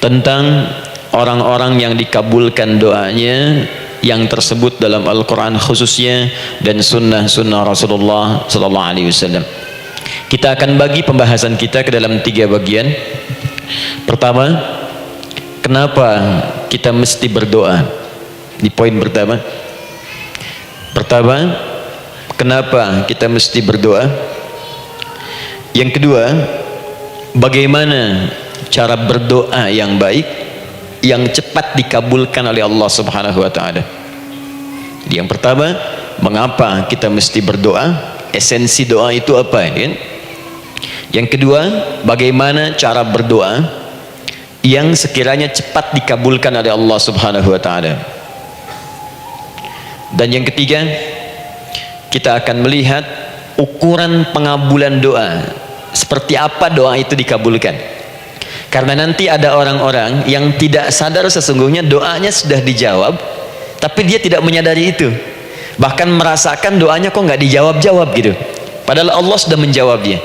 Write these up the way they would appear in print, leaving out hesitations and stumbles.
tentang orang-orang yang dikabulkan doanya yang tersebut dalam Al-Quran khususnya dan sunnah Rasulullah Sallallahu Alaihi Wasallam. Kita akan bagi pembahasan kita ke dalam 3 bagian. Pertama, kenapa kita mesti berdoa? Di poin pertama, kenapa kita mesti berdoa? Yang kedua, bagaimana cara berdoa yang baik yang cepat dikabulkan oleh Allah Subhanahu wa taala. Yang pertama, mengapa kita mesti berdoa? Esensi doa itu apa, kan? Yang kedua, bagaimana cara berdoa yang sekiranya cepat dikabulkan oleh Allah Subhanahu wa taala. Dan yang ketiga, kita akan melihat ukuran pengabulan doa. Seperti apa doa itu dikabulkan. Karena nanti ada orang-orang yang tidak sadar sesungguhnya doanya sudah dijawab, tapi dia tidak menyadari itu. Bahkan merasakan doanya kok nggak dijawab-jawab gitu. Padahal Allah sudah menjawabnya.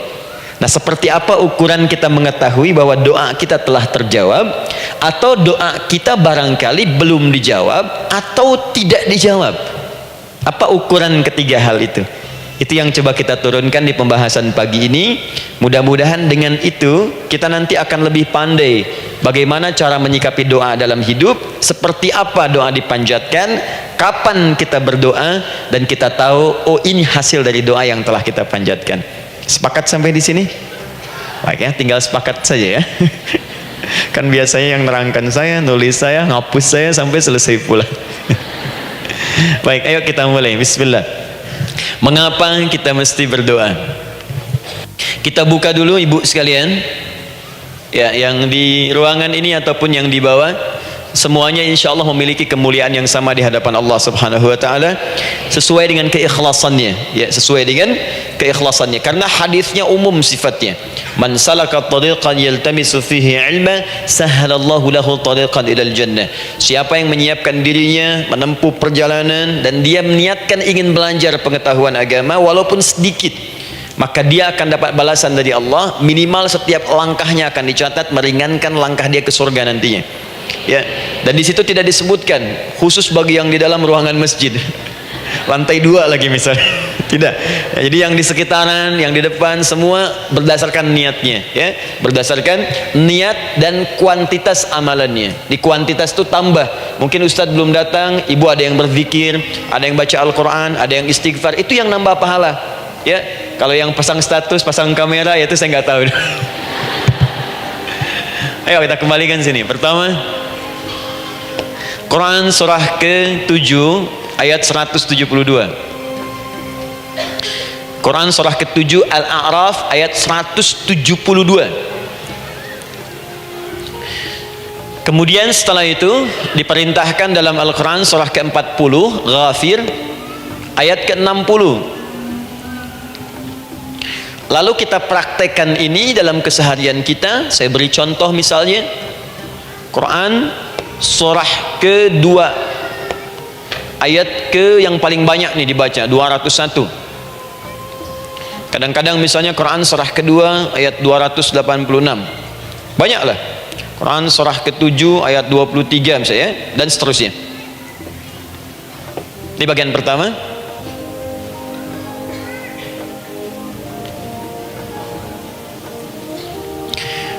Nah, seperti apa ukuran kita mengetahui bahwa doa kita telah terjawab, atau doa kita barangkali belum dijawab atau tidak dijawab? Apa ukuran ketiga hal itu? Itu yang coba kita turunkan di pembahasan pagi ini. Mudah-mudahan dengan itu kita nanti akan lebih pandai bagaimana cara menyikapi doa dalam hidup, seperti apa doa dipanjatkan, kapan kita berdoa, dan kita tahu oh ini hasil dari doa yang telah kita panjatkan. Sepakat sampai di sini? Baik ya, tinggal sepakat saja ya. Kan biasanya yang nerangkan saya, nulis saya, ngapus saya sampai selesai pula. Baik, ayo kita mulai. Bismillah. Mengapa kita mesti berdoa? Kita buka dulu ibu sekalian ya, yang di ruangan ini ataupun yang di bawah, semuanya insya Allah memiliki kemuliaan yang sama di hadapan Allah Subhanahu wa taala sesuai dengan keikhlasannya, ya, sesuai dengan keikhlasannya. Karena hadisnya umum sifatnya. Man salaka tariqan yaltamisu fihi ilma sahhalallahu lahu tariqan ilal jannah. Siapa yang menyiapkan dirinya menempuh perjalanan dan dia meniatkan ingin belajar pengetahuan agama walaupun sedikit, maka dia akan dapat balasan dari Allah. Minimal setiap langkahnya akan dicatat meringankan langkah dia ke surga nantinya. Ya, dan di situ tidak disebutkan khusus bagi yang di dalam ruangan masjid. Lantai 2 lagi misalnya. Tidak. Ya, jadi yang di sekitaran, yang di depan semua berdasarkan niatnya, ya. Berdasarkan niat dan kuantitas amalannya. Di kuantitas itu tambah. Mungkin ustadz belum datang, ibu ada yang berzikir, ada yang baca Al-Qur'an, ada yang istighfar. Itu yang nambah pahala. Ya. Kalau yang pasang status, pasang kamera, ya itu saya nggak tahu. Ayo kita kembalikan sini. Pertama, Quran surah ke-7 ayat 172. Quran surah ke-7 Al-A'raf ayat 172. Kemudian setelah itu diperintahkan dalam Al-Quran surah ke-40 Ghafir ayat ke-60. Lalu kita praktekkan ini dalam keseharian kita. Saya beri contoh misalnya Quran surah ke-2 ayat ke yang paling banyak nih dibaca 201. Kadang-kadang misalnya Quran surah ke-2 ayat 286. Banyaklah. Quran surah ke-7 ayat 23 misalnya, dan seterusnya. Ini bagian pertama.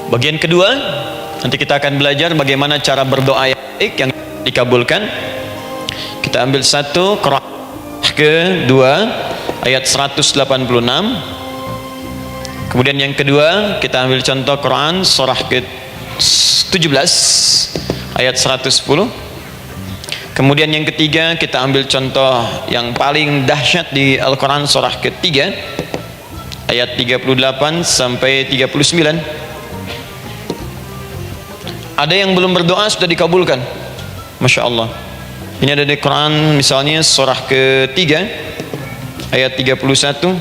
Bagian kedua, nanti kita akan belajar bagaimana cara berdoa yang baik yang dikabulkan. Kita ambil satu Quran ke-2 ayat 186. Kemudian yang kedua kita ambil contoh Quran surah ke-17 ayat 110. Kemudian yang ketiga kita ambil contoh yang paling dahsyat di Al-Quran surah ke-3 ayat 38 sampai 39. Ada yang belum berdoa sudah dikabulkan, Masya Allah. Ini ada di Quran misalnya surah ke-3 ayat 31.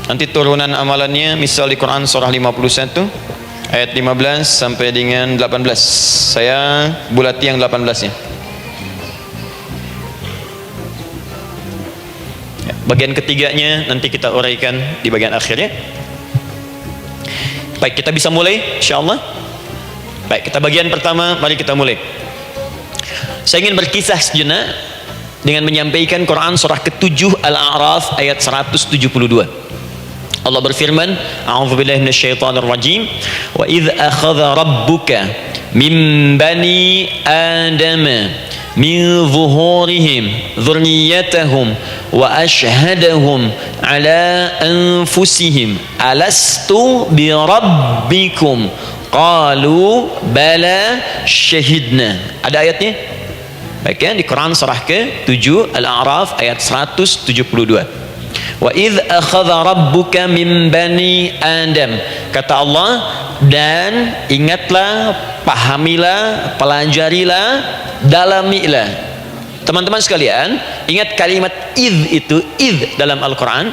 Nanti turunan amalannya misal di Quran surah 51 ayat 15 sampai dengan 18. Saya bulati yang 18 nya. Bagian ketiganya nanti kita uraikan di bagian akhirnya. Baik, kita bisa mulai insyaallah. Baik, kita bagian pertama, mari kita mulai. Saya ingin berkisah sejenak dengan menyampaikan Quran surah ke-7 Al-A'raf ayat 172. Allah berfirman, a'udzubillahi minasyaitonir rajim, wa idz akhadha rabbuka min bani adama min zuhurihim dzurriyyatahum wa ashhadahum ala anfusihim alastu bi rabbikum qalu bala syahidna. Ada ayatnya? Baik ya, di Quran surah ke-7 Al-A'raf ayat 172. Wa idz akhadha rabbuka min bani Adam, kata Allah, dan ingatlah, pahamilah, pelajarilah, dalamilah. Teman-teman sekalian, ingat kalimat idz itu, idz dalam Al-Quran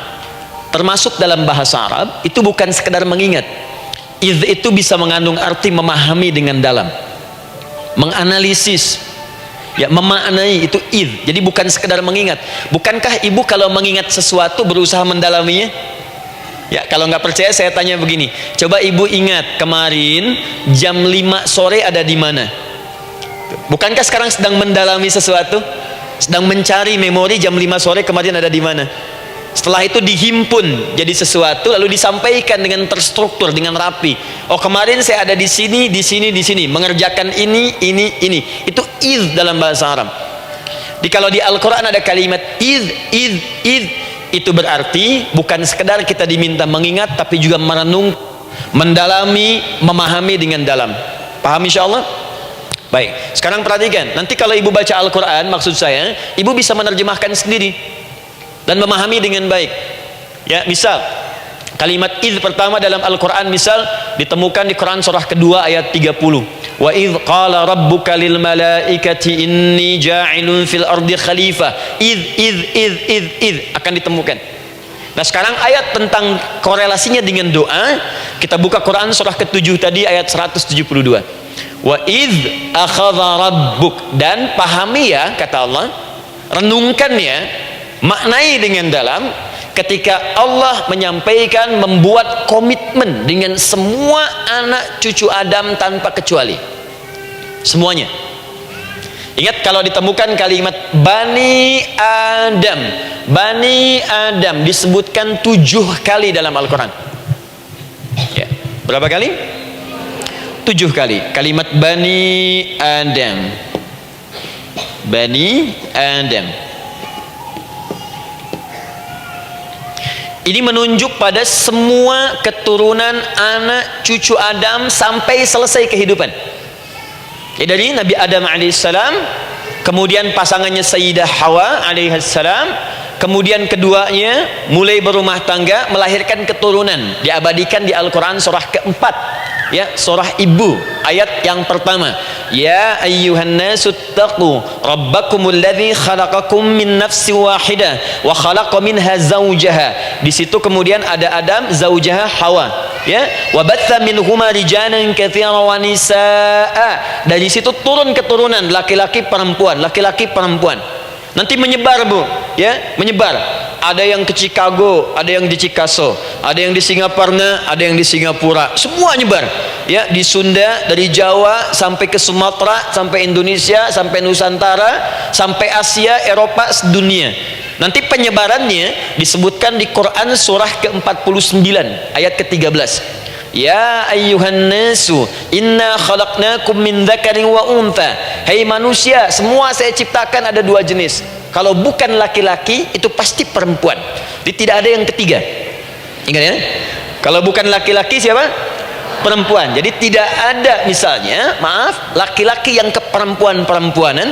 termasuk dalam bahasa Arab itu bukan sekedar mengingat. Idz itu bisa mengandung arti memahami dengan dalam, menganalisis, ya, memaknai, itu idz. Jadi bukan sekedar mengingat. Bukankah ibu kalau mengingat sesuatu berusaha mendalaminya? Ya, kalau nggak percaya saya tanya begini, coba ibu ingat kemarin jam 5 sore ada di mana? Bukankah sekarang sedang mendalami sesuatu? Sedang mencari memori jam 5 sore kemarin ada di mana? Setelah itu dihimpun jadi sesuatu, lalu disampaikan dengan terstruktur, dengan rapi. Oh, kemarin saya ada di sini, di sini, di sini, mengerjakan ini. Itu idz dalam bahasa Arab. Kalau di Al-Quran ada kalimat idz, itu berarti bukan sekedar kita diminta mengingat, tapi juga merenung, mendalami, memahami dengan dalam. Paham insyaallah? Baik, sekarang perhatikan. Nanti kalau ibu baca Al-Quran, maksud saya, ibu bisa menerjemahkan sendiri dan memahami dengan baik. Ya, misal kalimat idz pertama dalam Al-Quran misal ditemukan di Quran surah kedua ayat 30. Wa idz qala rabbuka lil malaikati inni ja'ilun fil ardi khalifah. Idz akan ditemukan. Nah, sekarang ayat tentang korelasinya dengan doa, kita buka Quran surah ke-7 tadi ayat 172. Wa idz akhadha rabbuk, dan pahami ya, kata Allah, renungkan ya, maknai dengan dalam ketika Allah menyampaikan, membuat komitmen dengan semua anak cucu Adam tanpa kecuali, semuanya. Ingat kalau ditemukan kalimat Bani Adam, Bani Adam disebutkan 7 kali dalam Al-Quran. Ya, berapa kali? 7 kali kalimat Bani Adam, Bani Adam. Ini menunjuk pada semua keturunan anak cucu Adam sampai selesai kehidupan. Ya, dari Nabi Adam alaihissalam, kemudian pasangannya Sayyidah Hawa alaihissalam, kemudian keduanya mulai berumah tangga, melahirkan keturunan, diabadikan di Al-Quran surah keempat, ya, surah Ibu, ayat yang pertama. Ya ayyuhan nasu taqu rabbakumul ladzi khalaqakum min nafsin wahidah wa khalaqa minha zawjaha. Di situ kemudian ada Adam, zawjaha Hawa, ya, wa batha minhuma rijalan katsiran wa nisaa. Dari situ turun keturunan laki-laki perempuan, laki-laki perempuan. Nanti menyebar, Bu, ya, menyebar. Ada yang ke Chicago, ada yang di Chicago, ada yang di Singaparna, ada yang di Singapura, semua nyebar. Ya, di Sunda, dari Jawa sampai ke Sumatera, sampai Indonesia, sampai Nusantara, sampai Asia, Eropa, sedunia. Nanti penyebarannya disebutkan di Quran surah ke-49 ayat ke-13. Ya ayyuhan nasu inna khalaqnakum min dzakarin wa untha. Hai manusia, semua saya ciptakan ada 2 jenis. Kalau bukan laki-laki itu pasti perempuan. Jadi tidak ada yang ketiga. Ingat ya? Kalau bukan laki-laki siapa? Perempuan. Jadi tidak ada misalnya, maaf, laki-laki yang keperempuan-perempuanan,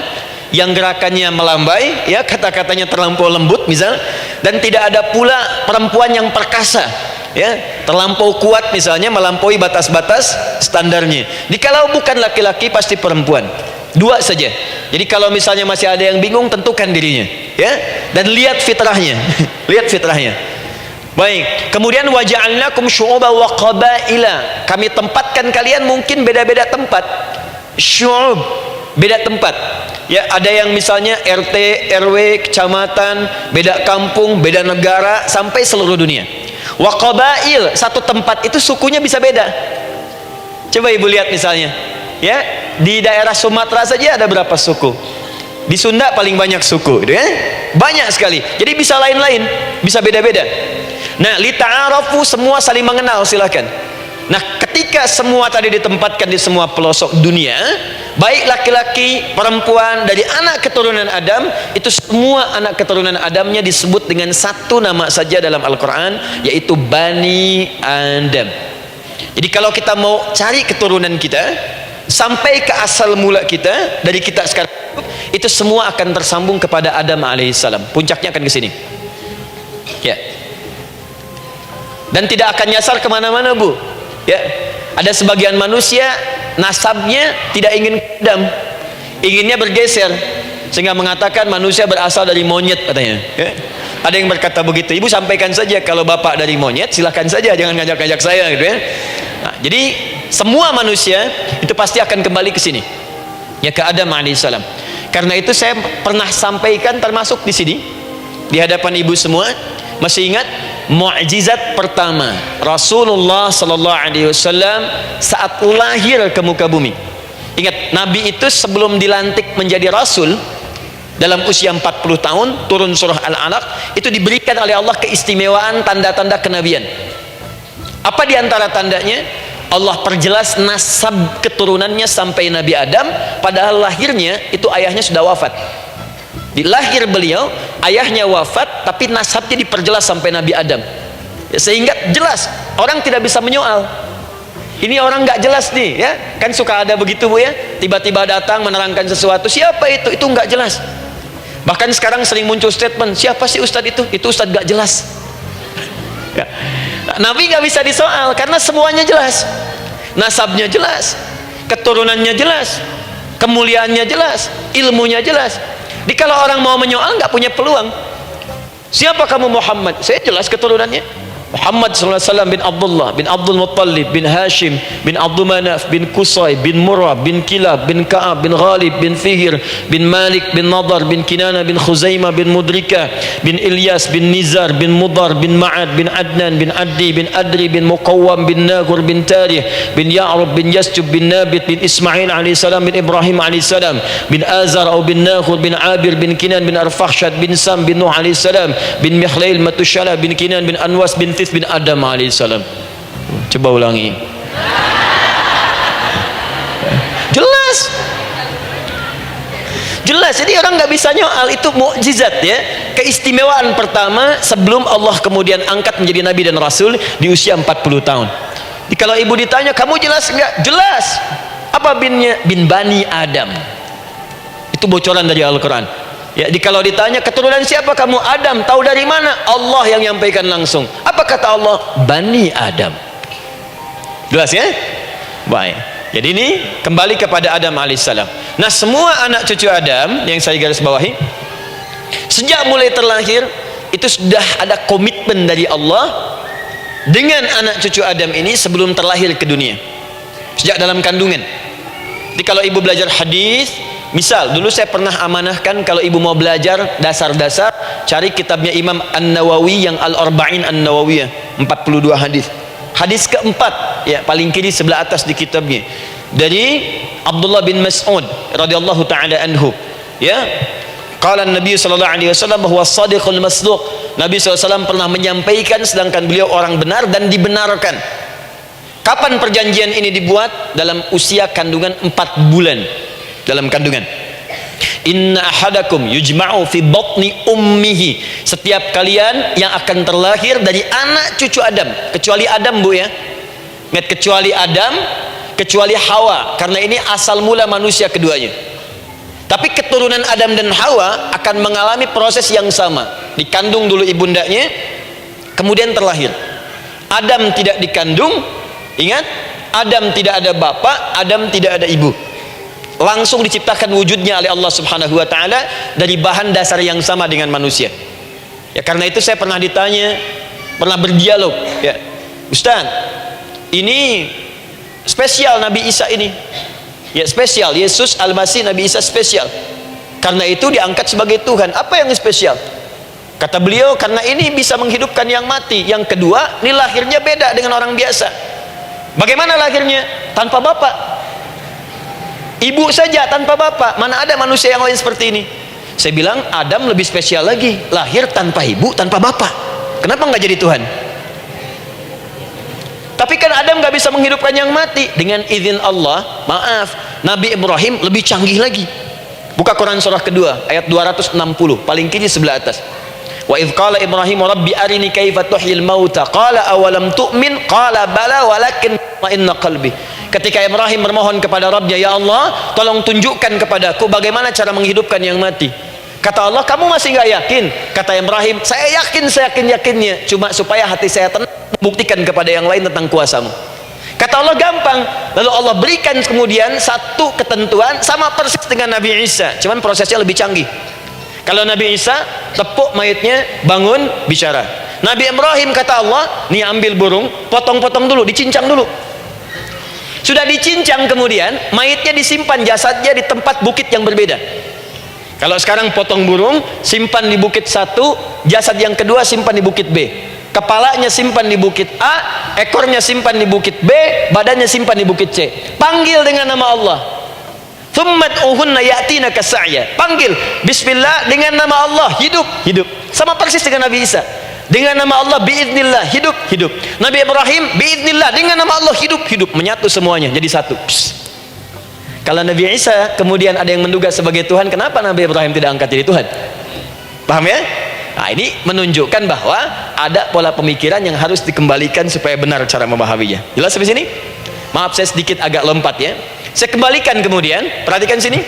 yang gerakannya melambai, ya, kata-katanya terlampau lembut misal, dan tidak ada pula perempuan yang perkasa, ya, terlampau kuat misalnya, melampaui batas-batas standarnya. Jadi kalau bukan laki-laki pasti perempuan. 2 saja. Jadi kalau misalnya masih ada yang bingung, tentukan dirinya, ya, dan lihat fitrahnya. Lihat fitrahnya. Baik, kemudian waja'alnakum syu'uban wa qabaila. Kami tempatkan kalian mungkin beda-beda tempat. Syu'ub, beda tempat. Ya, ada yang misalnya RT, RW, kecamatan, beda kampung, beda negara, sampai seluruh dunia. Wa qabail, satu tempat itu sukunya bisa beda. Coba ibu lihat misalnya, ya, di daerah Sumatera saja ada berapa suku? Di Sunda paling banyak suku, gitu ya? Banyak sekali. Jadi bisa lain-lain, bisa beda-beda. Nah, lita'arafu, semua saling mengenal, silakan. Nah, ketika semua tadi ditempatkan di semua pelosok dunia, baik laki-laki, perempuan, dari anak keturunan Adam, itu semua anak keturunan Adamnya disebut dengan satu nama saja dalam Al-Quran, yaitu Bani Adam. Jadi kalau kita mau cari keturunan kita, sampai ke asal mula kita, dari kita sekarang, itu semua akan tersambung kepada Adam alaihissalam. Puncaknya akan ke sini, ya. Dan tidak akan nyasar kemana-mana, Bu, ya. Ada sebagian manusia nasabnya tidak ingin Adam, inginnya bergeser, sehingga mengatakan manusia berasal dari monyet, katanya, ya. Ada yang berkata begitu. Ibu sampaikan saja, kalau bapak dari monyet silahkan saja, jangan ngajak-ngajak saya, gitu ya. Nah, jadi semua manusia itu pasti akan kembali ke sini, ya, ke Adam alaihissalam. Karena itu saya pernah sampaikan, termasuk di sini di hadapan ibu semua, masih ingat mukjizat pertama Rasulullah sallallahu alaihi wasallam saat lahir ke muka bumi. Ingat, Nabi itu sebelum dilantik menjadi Rasul dalam usia 40 tahun, turun surah Al-Alaq, itu diberikan oleh Allah keistimewaan tanda-tanda kenabian. Apa diantara tandanya? Allah perjelas nasab keturunannya sampai Nabi Adam, padahal lahirnya itu ayahnya sudah wafat. Di lahir beliau, ayahnya wafat, tapi nasabnya diperjelas sampai Nabi Adam, ya, sehingga jelas, orang tidak bisa menyoal. Ini orang nggak jelas nih, ya, kan suka ada begitu, Bu, ya, tiba-tiba datang menerangkan sesuatu, siapa itu nggak jelas. Bahkan sekarang sering muncul statement, siapa sih ustadz itu ustadz nggak jelas. Ya. Nabi nggak bisa disoal karena semuanya jelas, nasabnya jelas, keturunannya jelas, kemuliaannya jelas, ilmunya jelas. Jadi kalau orang mau menyoal nggak punya peluang. Siapa kamu Muhammad? Saya jelas keturunannya. Muhammad SAW bin Abdullah bin Abdul Muttalib bin Hashim bin Abdul Manaf bin Qusay bin Murrah bin Kilab bin Ka'ab bin Ghalib bin Fihir bin Malik bin Nadar bin Kinana bin Khuzaimah bin Mudrika bin Ilyas bin Nizar bin Mudar bin Ma'ad bin Adnan bin Addi bin Adri bin Muqawwam bin Nagur bin Tarih bin Ya'rub bin Yasjub bin Nabit bin Ismail alaihissalam bin Ibrahim alaihissalam bin Azar atau bin Nakhur bin Abir bin Kinan bin Arfakhshad bin Sam bin Nuh alaihissalam bin Mikhlail Matushala bin Kinan bin Anwas bin bin Adam alaihissalam. Coba ulangi. Jelas, jelas. Jadi orang nggak bisa nyoal, itu mukjizat, ya, keistimewaan pertama sebelum Allah kemudian angkat menjadi Nabi dan Rasul di usia 40 tahun. Jadi kalau ibu ditanya, kamu jelas nggak? Jelas. Apa binnya? Bin Bani Adam. Itu bocoran dari Al-Quran. Ya, kalau ditanya keturunan siapa kamu? Adam. Tahu dari mana? Allah yang menyampaikan langsung. Apa kata Allah? Bani Adam. Jelas, ya? Baik. Jadi ini kembali kepada Adam alaihissalam. Nah, semua anak cucu Adam yang saya garis bawahi, sejak mulai terlahir itu sudah ada komitmen dari Allah dengan anak cucu Adam ini sebelum terlahir ke dunia, sejak dalam kandungan. Jadi kalau ibu belajar hadis, misal dulu saya pernah amanahkan, kalau ibu mau belajar dasar-dasar, cari kitabnya Imam An-Nawawi yang Al-Arba'in An-Nawawiyah, 42 hadis. Hadis keempat, ya, paling kiri sebelah atas di kitabnya, dari Abdullah bin Mas'ud radhiyallahu taala anhu, ya. Qala Nabi sallallahu alaihi wasallam bahwa shadiqul masduq. Nabi SAW pernah menyampaikan sedangkan beliau orang benar dan dibenarkan. Kapan perjanjian ini dibuat? Dalam usia kandungan 4 bulan. Dalam kandungan. Inna ahadakum yujma'u fi batni ummihi. Setiap kalian yang akan terlahir dari anak cucu Adam, kecuali Adam, Bu, ya. Ingat, kecuali Adam, kecuali Hawa, karena ini asal mula manusia keduanya. Tapi keturunan Adam dan Hawa akan mengalami proses yang sama. Dikandung dulu ibundanya, kemudian terlahir. Adam tidak dikandung, ingat, Adam tidak ada bapak, Adam tidak ada ibu. Langsung diciptakan wujudnya oleh Allah Subhanahu wa taala dari bahan dasar yang sama dengan manusia. Ya, karena itu saya pernah ditanya, pernah berdialog, ya, Ustaz, ini spesial Nabi Isa ini. Ya, spesial, Yesus Al-Masih Nabi Isa spesial. Karena itu diangkat sebagai Tuhan. Apa yang spesial? Kata beliau, karena ini bisa menghidupkan yang mati. Yang kedua, ini lahirnya beda dengan orang biasa. Bagaimana lahirnya? Tanpa bapak. Ibu saja tanpa bapak. Mana ada manusia yang lain seperti ini? Saya bilang, Adam lebih spesial lagi, lahir tanpa ibu, tanpa bapak. Kenapa nggak jadi Tuhan? Tapi kan Adam nggak bisa menghidupkan yang mati. Dengan izin Allah, maaf, Nabi Ibrahim lebih canggih lagi. Buka Quran surah kedua ayat 260, paling kiri sebelah atas. Wa idz qala Ibrahim rabbi arini kaifa tuhyil mauta qala awalam tu'min qala bala walakin inna qalbi. Ketika Ibrahim bermohon kepada Rabbnya, ya Allah, tolong tunjukkan kepadaku bagaimana cara menghidupkan yang mati. Kata Allah, kamu masih nggak yakin? Kata Ibrahim, saya yakin-yakinnya, cuma supaya hati saya tenang, buktikan kepada yang lain tentang kuasamu. Kata Allah, gampang. Lalu Allah berikan kemudian satu ketentuan sama persis dengan Nabi Isa, cuman prosesnya lebih canggih. Kalau Nabi Isa, tepuk mayatnya, bangun, bicara. Nabi Ibrahim, kata Allah, nih ambil burung, potong-potong dulu, dicincang dulu. Sudah dicincang, kemudian mayatnya disimpan, jasadnya di tempat bukit yang berbeda. Kalau sekarang potong burung, simpan di bukit satu, jasad yang kedua simpan di bukit B. Kepalanya simpan di bukit A, ekornya simpan di bukit B, badannya simpan di bukit C. Panggil dengan nama Allah. Thummat uhunna ya'tina kasa'ya. Panggil bismillah dengan nama Allah, hidup. Sama persis dengan Nabi Isa. Dengan nama Allah biiznillah, hidup. Nabi Ibrahim biiznillah, dengan nama Allah hidup. Menyatu semuanya jadi satu. Kalau Nabi Isa kemudian ada yang menduga sebagai Tuhan, kenapa Nabi Ibrahim tidak angkat jadi Tuhan? Paham ya? Nah, ini menunjukkan bahwa ada pola pemikiran yang harus dikembalikan supaya benar cara memahaminya. Jelas sampai sini? Maaf saya sedikit agak lompat ya. Saya kembalikan kemudian, perhatikan sini.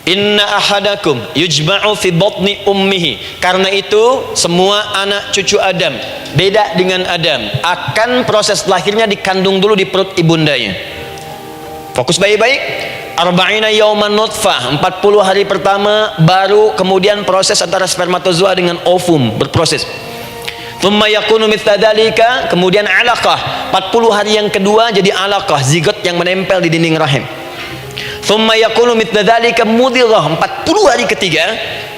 Inna ahadakum yujma'u fi batni ummihi. Karena itu semua anak cucu Adam, beda dengan Adam, akan proses lahirnya dikandung dulu di perut ibundanya. Fokus baik-baik. Arba'ina yauman nutfah, 40 hari pertama baru kemudian proses antara spermatozoa dengan ovum berproses. Thumma yakunu mithla dzalika, kemudian alaqah, 40 hari yang kedua jadi alaqah, zigot yang menempel di dinding rahim. Thumma yakunu mithla dzalika mudighah, 40 hari ketiga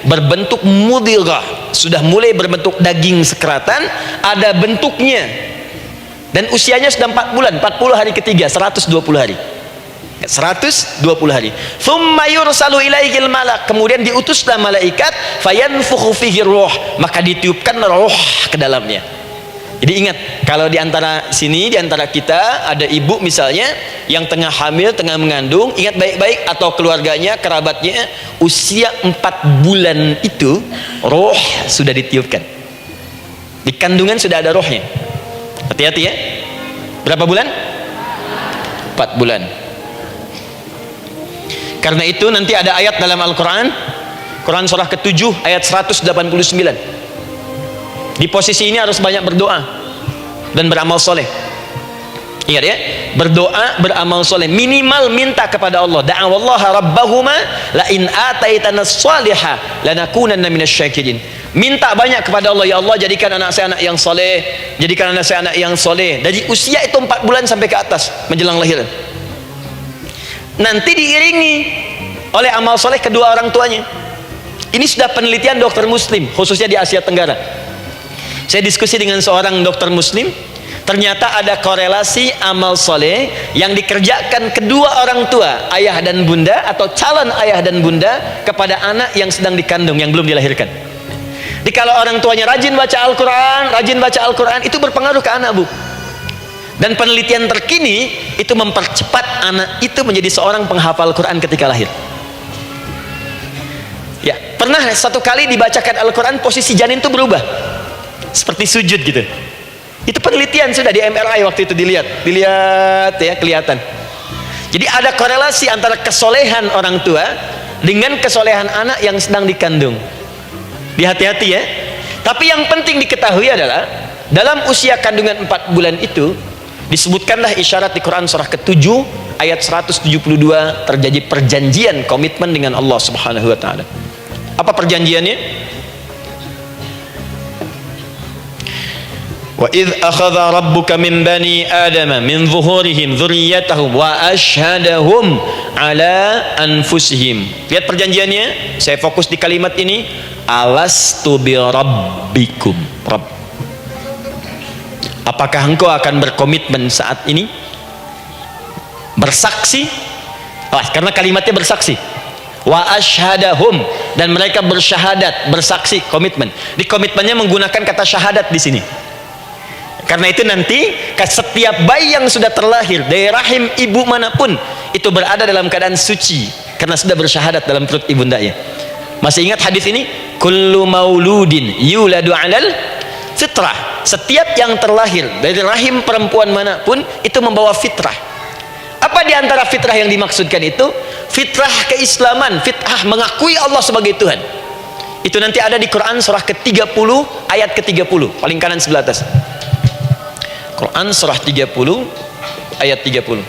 berbentuk mudighah, sudah mulai berbentuk daging sekeratan, ada bentuknya. Dan usianya sudah 4 bulan, 40 hari ketiga, 120 hari. 120 hari. Thumma yursalu ilaihil malak, kemudian diutuslah malaikat, fayanfukhu fihi ruh, maka ditiupkan roh ke dalamnya. Jadi ingat, kalau di antara sini, di antara kita ada ibu misalnya yang tengah hamil, tengah mengandung, ingat baik-baik, atau keluarganya, kerabatnya, usia 4 bulan itu roh sudah ditiupkan. Di kandungan sudah ada rohnya. Hati-hati ya. Berapa bulan? 4 bulan. Karena itu nanti ada ayat dalam Al-Quran, Quran surah ke-7 ayat 189. Di posisi ini harus banyak berdoa dan beramal soleh. Ingat ya, berdoa, beramal soleh, minimal minta kepada Allah. Da'awallaha rabbahuma la in ataitana shalihah lanakunanna minasyakirin. Minta banyak kepada Allah, ya Allah jadikan anak saya anak yang soleh, jadikan anak saya anak yang soleh. Dari usia itu 4 bulan sampai ke atas menjelang lahiran. Nanti diiringi oleh amal soleh kedua orang tuanya. Ini sudah penelitian dokter muslim, khususnya di Asia Tenggara. Saya diskusi dengan seorang dokter muslim, ternyata ada korelasi amal soleh yang dikerjakan kedua orang tua, ayah dan bunda atau calon ayah dan bunda, kepada anak yang sedang dikandung, yang belum dilahirkan. Jadi kalau orang tuanya rajin baca Al-Quran, itu berpengaruh ke anak, Bu. Dan penelitian terkini itu mempercepat anak itu menjadi seorang penghafal Quran ketika lahir. Ya, pernah satu kali dibacakan Al-Quran, posisi janin itu berubah seperti sujud gitu. Itu penelitian sudah di MRI waktu itu dilihat ya, kelihatan. Jadi ada korelasi antara kesolehan orang tua dengan kesolehan anak yang sedang dikandung. Hati-hati ya. Tapi yang penting diketahui adalah dalam usia kandungan 4 bulan itu disebutkanlah isyarat di Quran surah ke-7 ayat 172, terjadi perjanjian komitmen dengan Allah Subhanahu wa taala. Apa perjanjiannya? Wa idh akhadha rabbuka min bani adama min zuhurihim dzurriyyatahum wa ashhadahum ala anfusihim. Lihat perjanjiannya, saya fokus di kalimat ini. Alastu bi rabbikum. Rabb. Apakah engkau akan berkomitmen saat ini bersaksi? Karena kalimatnya bersaksi. Wa asyhadahum, dan mereka bersyahadat, bersaksi, komitmen. Di komitmennya menggunakan kata syahadat di sini. Karena itu nanti setiap bayi yang sudah terlahir dari rahim ibu manapun itu berada dalam keadaan suci karena sudah bersyahadat dalam perut ibundanya. Masih ingat hadis ini? Kullu mauludin yuladu 'alal fitrah. Setiap yang terlahir dari rahim perempuan manapun itu membawa fitrah. Apa di antara fitrah yang dimaksudkan itu? Fitrah keislaman, fitrah mengakui Allah sebagai Tuhan. Itu nanti ada di Quran surah ke-30 ayat ke-30, paling kanan sebelah atas. Quran surah 30 ayat 30.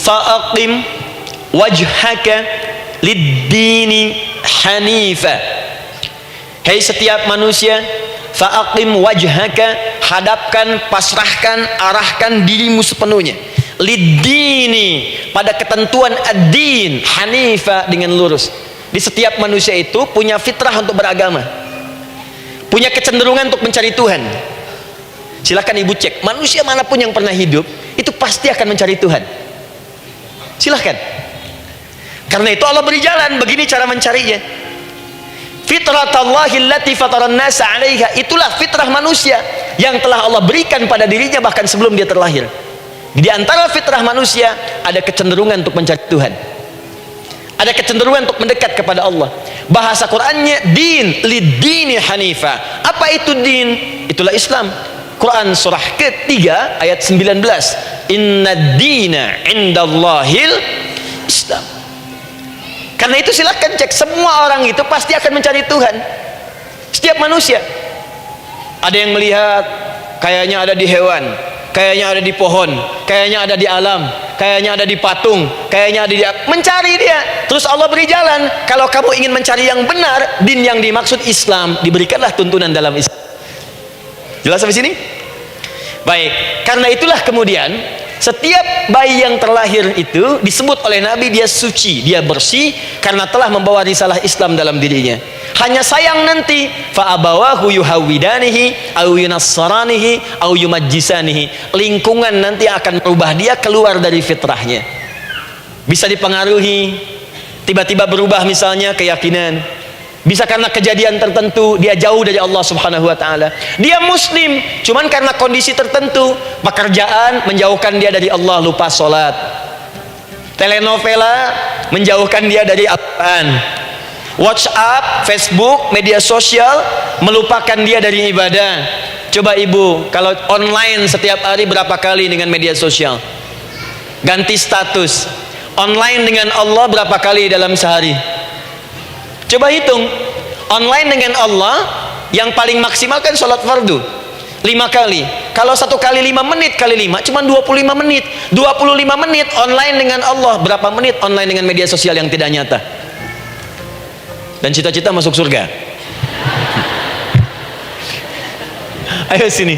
Fa'aqim wajhaka lid-dini hanifa. Hai setiap manusia, fa'aqim wajhaka, hadapkan, pasrahkan, arahkan dirimu sepenuhnya lid-dini, pada ketentuan ad-din, hanifa, dengan lurus. Di setiap manusia itu punya fitrah untuk beragama, punya kecenderungan untuk mencari Tuhan. Silakan ibu cek, manusia manapun yang pernah hidup itu pasti akan mencari Tuhan. Silahkan. Karena itu Allah beri jalan, begini cara mencarinya. Fitratallahi allati fataran nasa 'alaiha, itulah fitrah manusia yang telah Allah berikan pada dirinya bahkan sebelum dia terlahir. Di antara fitrah manusia ada kecenderungan untuk mencari Tuhan. Ada kecenderungan untuk mendekat kepada Allah. Bahasa Qur'annya din, lid-dini hanifa. Apa itu din? Itulah Islam. Quran surah ke-3 ayat 19. Inna dina indallahil Islam. Karena itu silakan cek, semua orang itu pasti akan mencari Tuhan. Setiap manusia. Ada yang melihat kayaknya ada di hewan, kayaknya ada di pohon, kayaknya ada di alam, kayaknya ada di patung, kayaknya ada di, mencari dia. Terus Allah beri jalan. Kalau kamu ingin mencari yang benar, din yang dimaksud Islam, diberikanlah tuntunan dalam Islam. Jelas sampai sini? Baik, karena itulah kemudian setiap bayi yang terlahir itu disebut oleh Nabi dia suci, dia bersih karena telah membawa risalah Islam dalam dirinya. Hanya sayang nanti fa abawahu yuhawidanihi au yunassaranihi au yumajjisanihi, lingkungan nanti akan merubah dia keluar dari fitrahnya. Bisa dipengaruhi, tiba-tiba berubah misalnya keyakinan. Bisa karena kejadian tertentu dia jauh dari Allah Subhanahu wa taala. Dia muslim, cuman karena kondisi tertentu, pekerjaan menjauhkan dia dari Allah, lupa salat. Telenovela menjauhkan dia dari Al-Qur'an. WhatsApp, Facebook, media sosial melupakan dia dari ibadah. Coba ibu, kalau online setiap hari berapa kali dengan media sosial? Ganti status. Online dengan Allah berapa kali dalam sehari? Coba hitung. Online dengan Allah yang paling maksimal kan sholat fardu 5 kali. Kalau 1 kali 5 menit kali 5 cuma 25 menit. 25 menit online dengan Allah. Berapa menit online dengan media sosial yang tidak nyata? Dan cita-cita masuk surga. Ayo sini.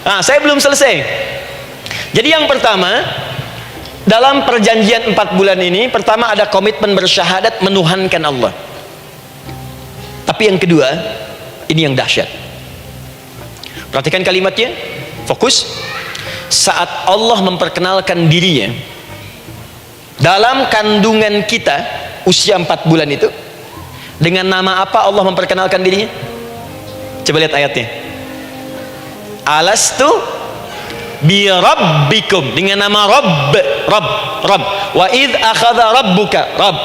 Nah, saya belum selesai. Jadi yang pertama, dalam perjanjian 4 bulan ini, pertama ada komitmen bersyahadat menuhankan Allah. Tapi yang kedua, ini yang dahsyat. Perhatikan kalimatnya, fokus. Saat Allah memperkenalkan dirinya dalam kandungan kita, usia 4 bulan itu, dengan nama apa Allah memperkenalkan dirinya? Coba lihat ayatnya. Alastu bi rabbikum, dengan nama Rabb, Rabb. Wa idh akhadha rabbuka, Rabb,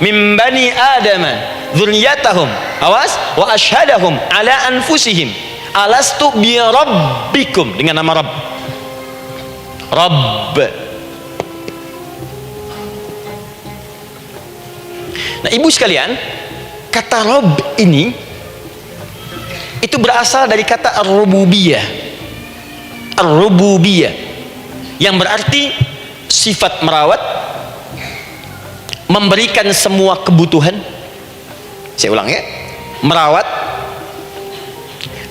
min bani adama dzurriyyatahum, awas, wa asyhadahum ala anfusihim alastu bi rabbikum, dengan nama Rabb. Rabb. Nah, ibu sekalian, kata Rabb ini itu berasal dari kata ar-rububiyah. Ar-rububiyah yang berarti sifat merawat, memberikan semua kebutuhan. Saya ulang ya, merawat,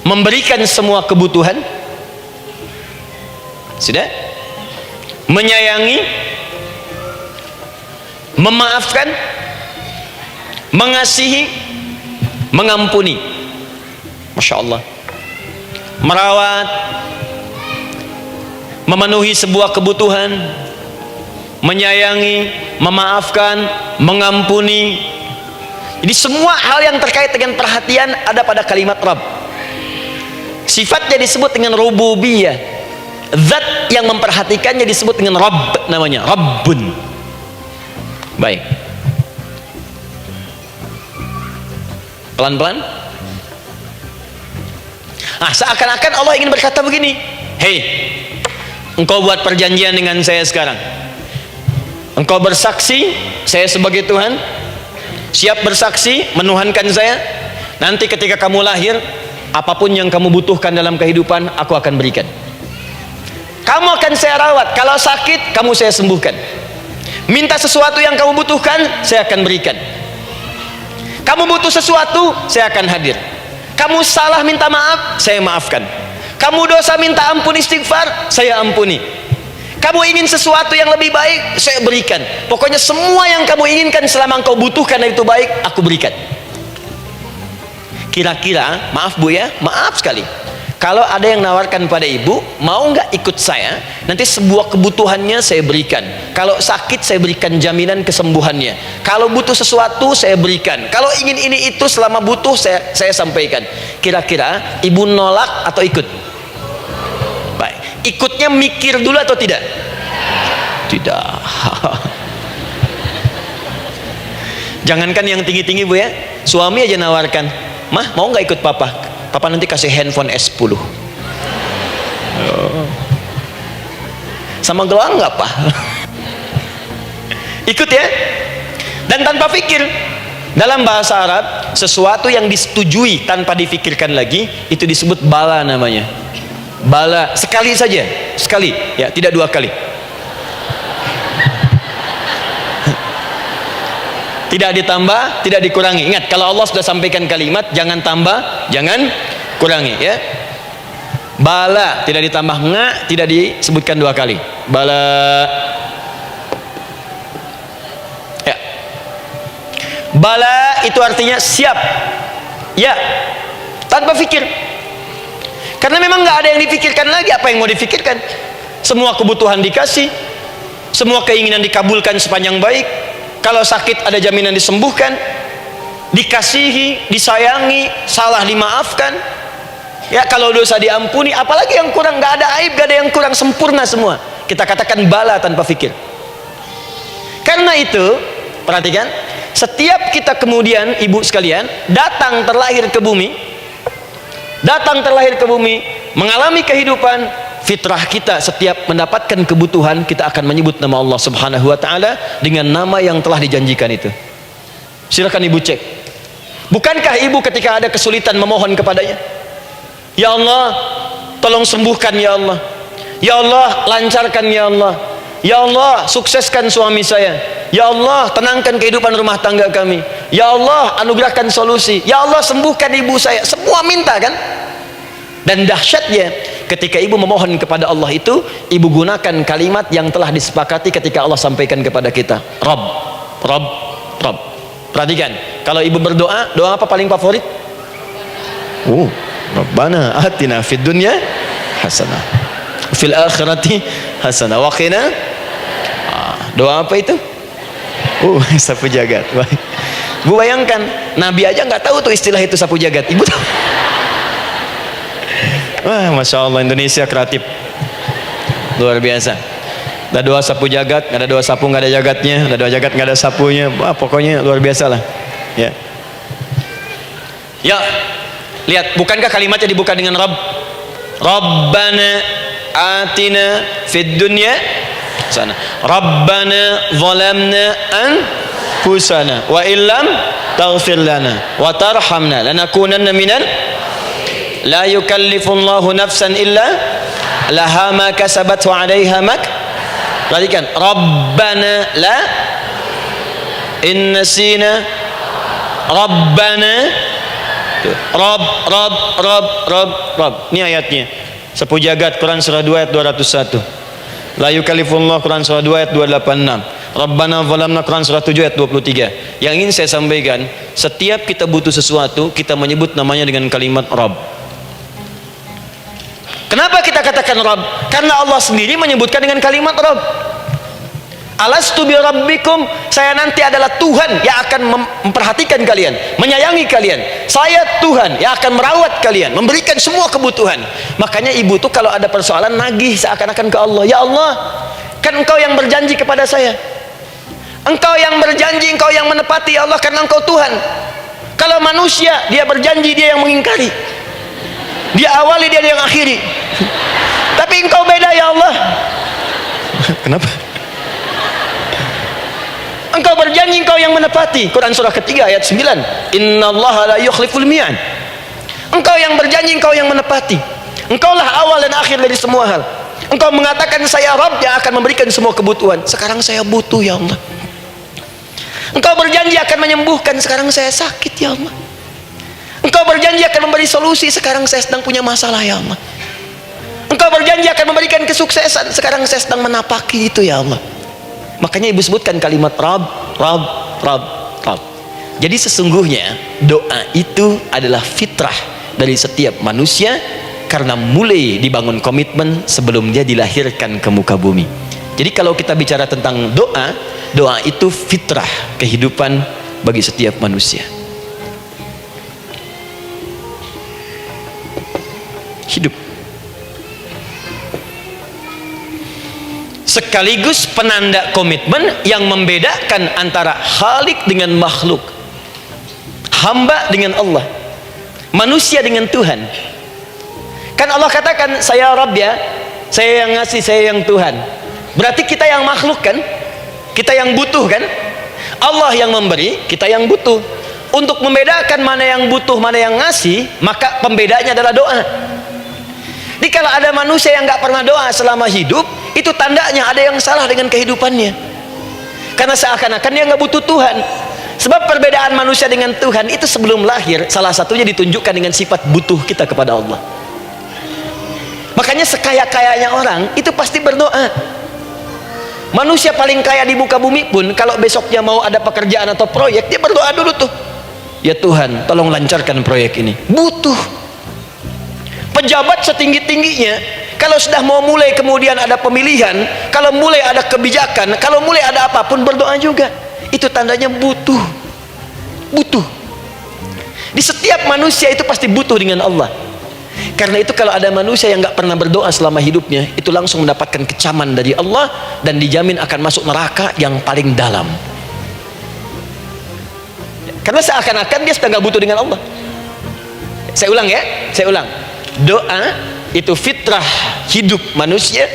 memberikan semua kebutuhan, sudah, menyayangi, memaafkan, mengasihi, mengampuni. Masya Allah. Merawat, memenuhi sebuah kebutuhan, menyayangi, memaafkan, mengampuni. Jadi semua hal yang terkait dengan perhatian ada pada kalimat Rabb. Sifatnya disebut dengan rububiyah. Zat yang memperhatikannya disebut dengan Rabb, namanya Rabbun. Baik. Pelan-pelan. Seakan-akan Allah ingin berkata begini, hei, engkau buat perjanjian dengan saya sekarang. Engkau bersaksi, saya sebagai Tuhan, siap bersaksi, menuhankan saya. Nanti ketika kamu lahir, apapun yang kamu butuhkan dalam kehidupan, aku akan berikan. Kamu akan saya rawat. Kalau sakit, kamu saya sembuhkan. Minta sesuatu yang kamu butuhkan, saya akan berikan. Kamu butuh sesuatu, saya akan hadir. Kamu salah minta maaf, saya maafkan. Kamu dosa minta ampun istighfar, saya ampuni. Kamu ingin sesuatu yang lebih baik, saya berikan. Pokoknya semua yang kamu inginkan selama engkau butuhkan itu baik, aku berikan. Kira-kira, maaf Bu ya, maaf sekali, kalau ada yang nawarkan pada ibu, mau nggak ikut saya, nanti sebuah kebutuhannya saya berikan. Kalau sakit saya berikan jaminan kesembuhannya. Kalau butuh sesuatu saya berikan. Kalau ingin ini itu selama butuh saya sampaikan. Kira-kira ibu nolak atau ikut? Baik. Ikutnya mikir dulu atau tidak? Tidak. Jangankan yang tinggi-tinggi Bu ya, suami aja nawarkan, mah mau nggak ikut papa? Papa nanti kasih handphone S10. Sama gelang nggak Pak? Ikut ya. Dan tanpa pikir. Dalam bahasa Arab, sesuatu yang disetujui tanpa difikirkan lagi, itu disebut bala namanya. Bala, sekali saja, sekali, ya, tidak dua kali. Tidak ditambah, tidak dikurangi. Ingat, kalau Allah sudah sampaikan kalimat, jangan tambah, jangan kurangi, ya. Bala, tidak ditambah nga, tidak disebutkan dua kali. Bala. Ya. Bala itu artinya siap. Ya. Tanpa pikir. Karena memang nggak ada yang dipikirkan lagi. Apa yang mau dipikirkan? Semua kebutuhan dikasih, semua keinginan dikabulkan sepanjang baik. Kalau sakit ada jaminan disembuhkan, dikasihi, disayangi, salah dimaafkan. Ya, kalau dosa diampuni, apalagi yang kurang, nggak ada aib, nggak ada yang kurang, sempurna semua. Kita katakan bala tanpa fikir. Karena itu, perhatikan, setiap kita kemudian, ibu sekalian, datang terlahir ke bumi, mengalami kehidupan, fitrah kita setiap mendapatkan kebutuhan, kita akan menyebut nama Allah Subhanahu wa ta'ala dengan nama yang telah dijanjikan itu. Silakan ibu cek. Bukankah ibu ketika ada kesulitan memohon kepadanya, ya Allah tolong sembuhkan, ya Allah, ya Allah lancarkan, ya Allah, ya Allah sukseskan suami saya, ya Allah tenangkan kehidupan rumah tangga kami, ya Allah anugerahkan solusi, ya Allah sembuhkan ibu saya. Semua minta kan? Dan dahsyatnya, ketika ibu memohon kepada Allah itu, ibu gunakan kalimat yang telah disepakati ketika Allah sampaikan kepada kita, Rabb, Rabb, Rabb. Perhatikan, kalau ibu berdoa, doa apa paling favorit? Rabbana atina fid dunya hasanah, fil akhirati hasanah, wa qina. Doa apa itu? Sapu jagat. Bu bayangkan, Nabi aja nggak tahu tuh istilah itu sapu jagat. Ibu tahu? Wah, Masya Allah, Indonesia kreatif, luar biasa. Ada doa sapu jagat, nggak ada doa sapu nggak ada jagatnya, ada doa jagat nggak ada sapunya. Wah, pokoknya luar biasa lah. Ya, ya, lihat, bukankah kalimatnya dibuka dengan Rabb? Rabbana atina fid dunya sana. Rabbana zalamna anfusana wa illam taghfir lana wa tarhamna lanakunanna minal. La yukallifullahu nafsan illa laha ma kasabat wa 'alaiha mak. Perhatikan, Rabbana la innasina Rabbana Rabb. Ini ayatnya. Sapu jagat Quran surah 2 ayat 201. La yukallifullahu, Quran surah 2 ayat 286. Rabbana zalamna, Quran surah 7 ayat 23. Yang ingin saya sampaikan, setiap kita butuh sesuatu, kita menyebut namanya dengan kalimat Rabb. Kenapa kita katakan Rabb? Karena Allah sendiri menyebutkan dengan kalimat Rabb. Alastu bi rabbikum, saya nanti adalah Tuhan yang akan memperhatikan kalian, menyayangi kalian. Saya Tuhan yang akan merawat kalian, memberikan semua kebutuhan. Makanya ibu tuh kalau ada persoalan nagih seakan-akan ke Allah. Ya Allah, kan engkau yang berjanji kepada saya, engkau yang berjanji, engkau yang menepati ya Allah, karena engkau Tuhan. Kalau manusia, dia berjanji, dia yang mengingkari, dia awali, dia yang akhiri. Tapi engkau beda ya Allah. Kenapa? Engkau berjanji, engkau yang menepati. Quran surah ketiga ayat 9. Innallaha la yukhliful mi'ad. Engkau yang berjanji, engkau yang menepati. Engkaulah awal dan akhir dari semua hal. Engkau mengatakan saya Rabb yang akan memberikan semua kebutuhan. Sekarang saya butuh ya Allah. Engkau berjanji akan menyembuhkan, sekarang saya sakit ya Allah. Engkau berjanji akan memberi solusi, sekarang saya sedang punya masalah ya Allah. Engkau berjanji akan memberikan kesuksesan, sekarang saya sedang menapaki itu ya Allah. Makanya ibu sebutkan kalimat Rabb, Rabb, Rabb, Rabb. Jadi sesungguhnya doa itu adalah fitrah dari setiap manusia, karena mulai dibangun komitmen sebelum dia dilahirkan ke muka bumi. Jadi kalau kita bicara tentang doa, doa itu fitrah kehidupan bagi setiap manusia. Hidup sekaligus penanda komitmen yang membedakan antara Khalik dengan makhluk, hamba dengan Allah, manusia dengan Tuhan. Kan Allah katakan saya Rabb ya, saya yang ngasih, saya yang Tuhan. Berarti kita yang makhluk kan, kita yang butuh kan. Allah yang memberi, kita yang butuh. Untuk membedakan mana yang butuh, mana yang ngasih, maka pembedanya adalah doa. Jadi kalau ada manusia yang nggak pernah doa selama hidup, itu tandanya ada yang salah dengan kehidupannya. Karena seakan-akan dia nggak butuh Tuhan. Sebab perbedaan manusia dengan Tuhan itu sebelum lahir, salah satunya ditunjukkan dengan sifat butuh kita kepada Allah. Makanya sekaya-kayanya orang itu pasti berdoa. Manusia paling kaya di muka bumi pun kalau besoknya mau ada pekerjaan atau proyek, dia berdoa dulu tuh, ya Tuhan tolong lancarkan proyek ini. Butuh. Pejabat setinggi-tingginya, kalau sudah mau mulai kemudian ada pemilihan, kalau mulai ada kebijakan, kalau mulai ada apapun, berdoa juga. Itu tandanya butuh. Butuh. Di setiap manusia itu pasti butuh dengan Allah. Karena itu kalau ada manusia yang nggak pernah berdoa selama hidupnya, itu langsung mendapatkan kecaman dari Allah dan dijamin akan masuk neraka yang paling dalam. Karena seakan-akan dia sudah nggak butuh dengan Allah. Saya ulang ya, saya ulang. Doa itu fitrah hidup manusia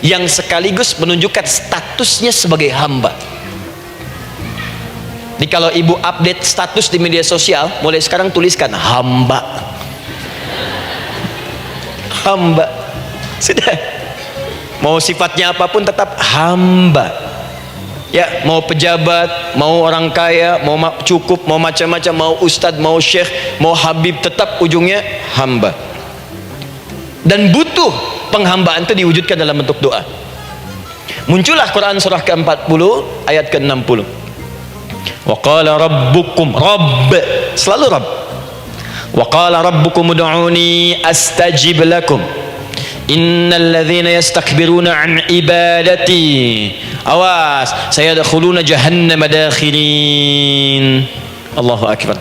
yang sekaligus menunjukkan statusnya sebagai hamba. Jadi kalau ibu update status di media sosial, mulai sekarang tuliskan hamba. Hamba. Sudah. Mau sifatnya apapun tetap hamba. Ya, mau pejabat, mau orang kaya, mau cukup, mau macam-macam, mau ustadz, mau syekh, mau habib, tetap ujungnya hamba. Dan butuh penghambaan itu diwujudkan dalam bentuk doa. Muncullah Quran surah ke-40 ayat ke-60. Wa qala rabbukum, Rabb, selalu Rabb. Wa qala rabbukum ud'uni astajib lakum. Innal ladzina yastakbiruna an ibadati, awas, sayadkhuluna jahannama dakhirin. Allahu akbar.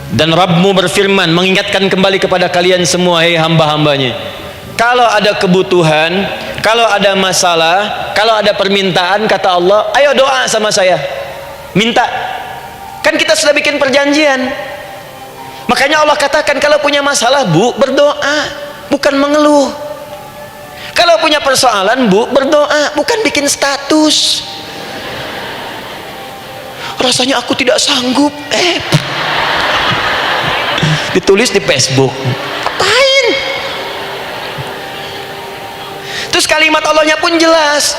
Dan Rabbmu berfirman, mengingatkan kembali kepada kalian semua, hei hamba-hambanya, kalau ada kebutuhan, kalau ada masalah, kalau ada permintaan, kata Allah, ayo doa sama saya, minta. Kan kita sudah bikin perjanjian. Makanya Allah katakan kalau punya masalah bu, berdoa, bukan mengeluh. Kalau punya persoalan bu, berdoa, bukan bikin status. Rasanya aku tidak sanggup, ditulis di Facebook, apain? Terus kalimat Allahnya pun jelas,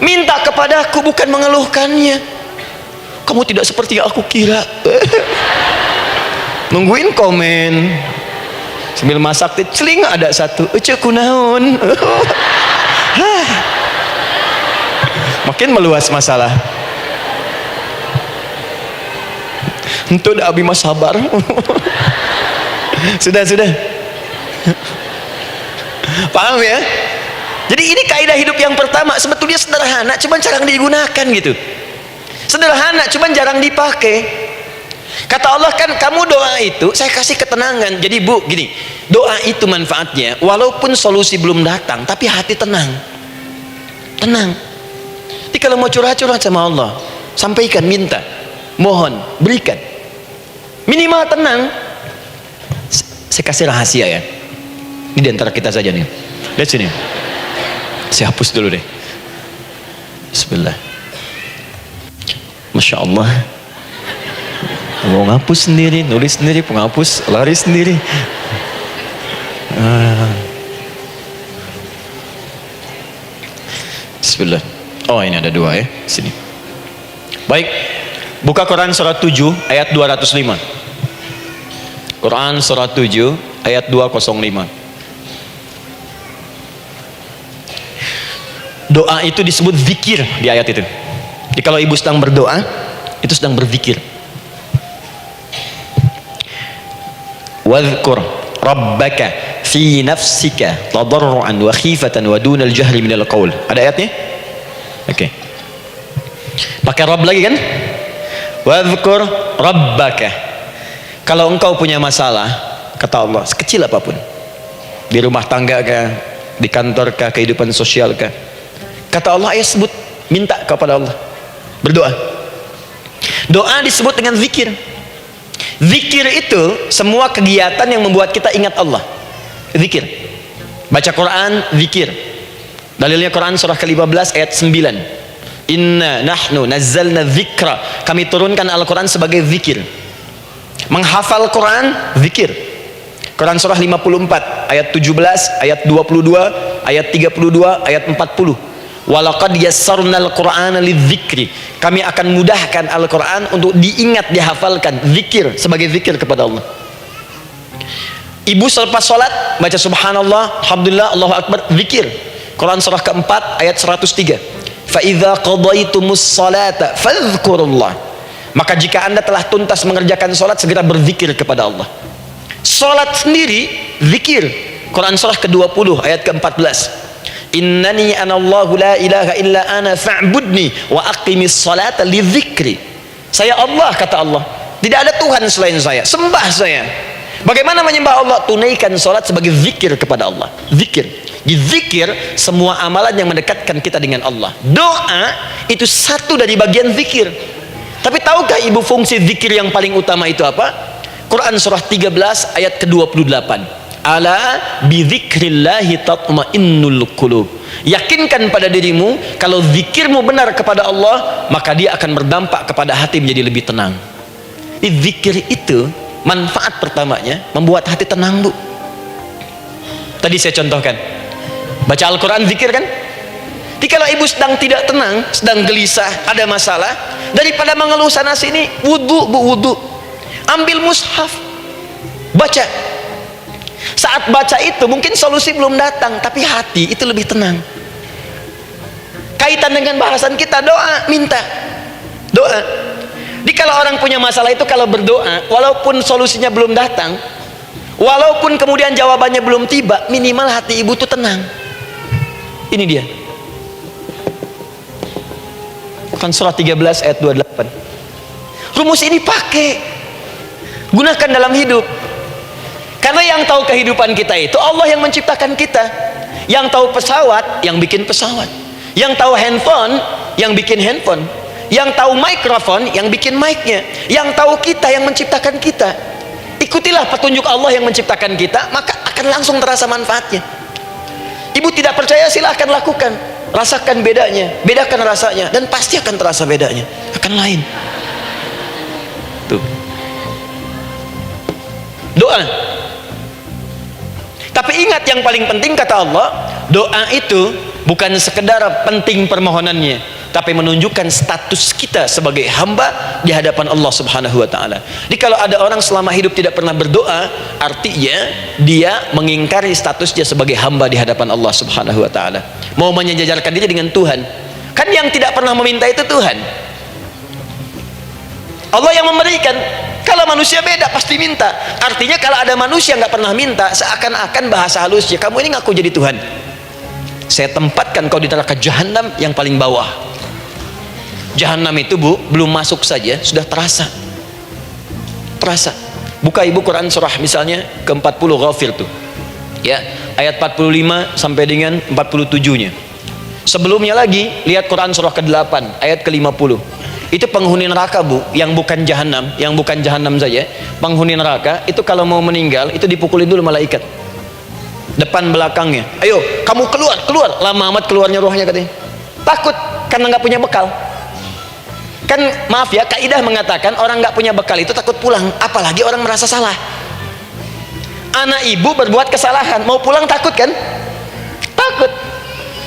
minta kepadaku bukan mengeluhkannya. Kamu tidak seperti yang aku kira. Nungguin komen sambil masak, celing ada satu, ucuk kunaon. makin meluas masalah. Untuk abi mas sabar. Sudah. Paham ya? Jadi ini kaidah hidup yang pertama, sebetulnya sederhana, cuman jarang digunakan gitu. Sederhana, cuman jarang dipakai. Kata Allah kan, kamu doa itu saya kasih ketenangan. Jadi Bu, gini, doa itu manfaatnya, walaupun solusi belum datang, tapi hati tenang. Tenang. Jadi kalau mau curhat-curhat sama Allah, sampaikan, minta, mohon, berikan. Minimal tenang. Saya kasih rahasia ya. Ini diantara kita saja nih. Lihat sini. Saya hapus dulu deh. Bismillah. Masya Allah. Mau ngapus sendiri, nulis sendiri, penghapus lari sendiri. Bismillah. Oh, ini ada dua ya. Sini. Baik. Buka Quran surat 7 ayat 205. Quran surat 7 ayat 205. Doa itu disebut zikir di ayat itu. Jadi kalau ibu sedang berdoa, itu sedang berzikir. Wadhkur rabbaka fi nafsika tadarruan wa khifatan wa dunal jahri minal qaul. Ada ayatnya? Oke. Pakai Rabb lagi kan? Wadhkur rabbaka. Kalau engkau punya masalah, kata Allah, sekecil apapun, di rumah tangga kah, di kantor kah, kehidupan sosial kah, kata Allah, ayat sebut, minta kepada Allah, berdoa. Doa disebut dengan zikir. Zikir itu semua kegiatan yang membuat kita ingat Allah. Zikir. Baca Quran, zikir. Dalilnya Quran surah ke-15 ayat 9. Inna nahnu nazzalna dzikra. Kami turunkan Al-Quran sebagai zikir. Menghafal Quran, zikir. Quran surah 54 ayat 17, ayat 22, ayat 32, ayat 40. Walaqad yassarnal Qur'ana lidzikri. Kami akan mudahkan Al-Quran untuk diingat, dihafalkan. Zikir, sebagai zikir kepada Allah. Ibu selepas sholat baca subhanallah, alhamdulillah, Allahu akbar, zikir. Quran surah keempat ayat 103. Fa idza qadaytumus salata fadhkurullah. Maka jika Anda telah tuntas mengerjakan sholat, segera berzikir kepada Allah. Sholat sendiri zikir. Quran surah ke-20 ayat ke-14. Innani anallahu la ilaha illa ana fa'budni wa aqimis salata li dzikri. Saya Allah, kata Allah, tidak ada Tuhan selain saya, sembah saya. Bagaimana menyembah Allah? Tunaikan salat sebagai zikir kepada Allah. Zikir. Di zikir semua amalan yang mendekatkan kita dengan Allah. Doa itu satu dari bagian zikir. Tapi tahukah ibu fungsi zikir yang paling utama itu apa? Quran surah 13 ayat ke-28. Ala bidzikrillahi tatmainnul qulub. Yakinkan pada dirimu, kalau zikirmu benar kepada Allah, maka dia akan berdampak kepada hati menjadi lebih tenang. Zikir itu manfaat pertamanya membuat hati tenang, Bu. Tadi saya contohkan, baca Al-Quran zikir kan? Jadi kalau ibu sedang tidak tenang, sedang gelisah, ada masalah, daripada mengeluh sana sini, wudu, Bu, wudu. Ambil mushaf, baca. Saat baca itu mungkin solusi belum datang, tapi hati itu lebih tenang. Kaitan dengan bahasan kita, doa, minta doa. Jadi kalau orang punya masalah itu, kalau berdoa, walaupun solusinya belum datang, walaupun kemudian jawabannya belum tiba, minimal hati ibu itu tenang. Ini dia Quran surah 13 ayat 28. Rumus ini pakai, gunakan dalam hidup. Karena yang tahu kehidupan kita itu Allah yang menciptakan kita. Yang tahu pesawat, yang bikin pesawat. Yang tahu handphone, yang bikin handphone. Yang tahu mikrofon, yang bikin mic-nya. Yang tahu kita, yang menciptakan kita. Ikutilah petunjuk Allah yang menciptakan kita, maka akan langsung terasa manfaatnya. Ibu tidak percaya, silahkan lakukan. Rasakan bedanya, bedakan rasanya, dan pasti akan terasa bedanya. Akan lain. Tuh. Doa. Tapi ingat, yang paling penting kata Allah, doa itu bukan sekedar penting permohonannya, tapi menunjukkan status kita sebagai hamba di hadapan Allah Subhanahu wa taala. Jadi kalau ada orang selama hidup tidak pernah berdoa, artinya dia mengingkari statusnya sebagai hamba di hadapan Allah Subhanahu wa taala. Mau menyejajarkan diri dengan Tuhan. Kan yang tidak pernah meminta itu Tuhan. Allah yang memberikan. Kalau manusia beda, pasti minta. Artinya kalau ada manusia nggak pernah minta, seakan-akan bahasa halusnya, kamu ini ngaku jadi Tuhan. Saya tempatkan kau di neraka jahanam yang paling bawah. Jahanam itu, Bu, belum masuk saja sudah terasa. Terasa. Buka Ibu Quran surah misalnya ke-40 Ghafir tuh. Ya, ayat 45 sampai dengan 47-nya. Sebelumnya lagi, lihat Quran surah ke-8 ayat ke-50. Itu penghuni neraka, Bu, yang bukan jahanam, saja. Penghuni neraka itu kalau mau meninggal itu dipukulin dulu malaikat. Depan belakangnya. Ayo, kamu keluar. Lama amat keluarnya rohnya katanya. Takut karena nggak punya bekal. Kan maaf ya, kaidah mengatakan orang nggak punya bekal itu takut pulang, apalagi orang merasa salah. Anak ibu berbuat kesalahan, mau pulang takut kan? Takut.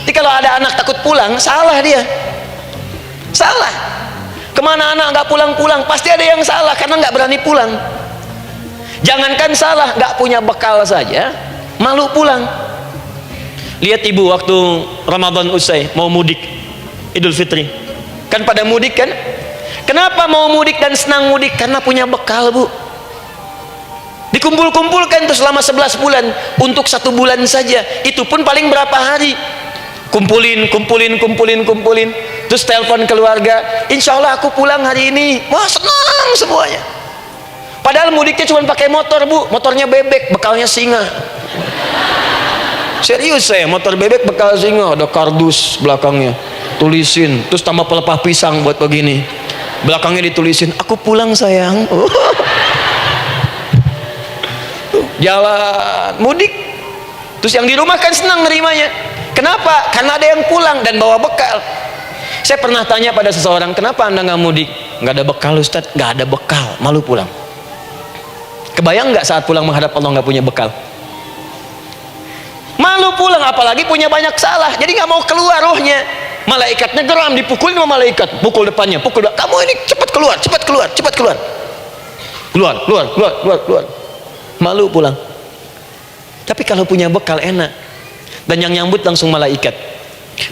Jadi kalau ada anak takut pulang, salah dia. Salah. Kemana anak nggak pulang-pulang, pasti ada yang salah karena nggak berani pulang. Jangankan salah, nggak punya bekal saja, malu pulang. Lihat ibu waktu Ramadan usai mau mudik Idul Fitri, kan pada mudik kan? Kenapa mau mudik dan senang mudik? Karena punya bekal, Bu. Dikumpul-kumpulkan tuh selama 11 bulan untuk 1 bulan saja. Itu pun paling berapa hari? Kumpulin. Terus telepon keluarga, insya Allah aku pulang hari ini. Wah, senang semuanya. Padahal mudiknya cuma pakai motor, Bu. Motornya bebek, bekalnya singa. Serius saya, motor bebek bekal singa, ada kardus belakangnya, tulisin, terus tambah pelepah pisang buat begini. Belakangnya ditulisin, aku pulang sayang. Jalan mudik. Terus yang di rumah kan senang nerimanya. Kenapa? Karena ada yang pulang dan bawa bekal. Saya pernah tanya pada seseorang, kenapa anda nggak mudik? Nggak ada bekal, Ustaz. Nggak ada bekal, malu pulang. Kebayang nggak saat pulang menghadap Allah nggak punya bekal? Malu pulang, apalagi punya banyak salah. Jadi nggak mau keluar rohnya. Malaikatnya geram, dipukulin sama malaikat. Pukul depannya, pukul depan. Kamu ini cepat keluar. Keluar. Malu pulang. Tapi kalau punya bekal enak. Dan yang nyambut langsung malaikat.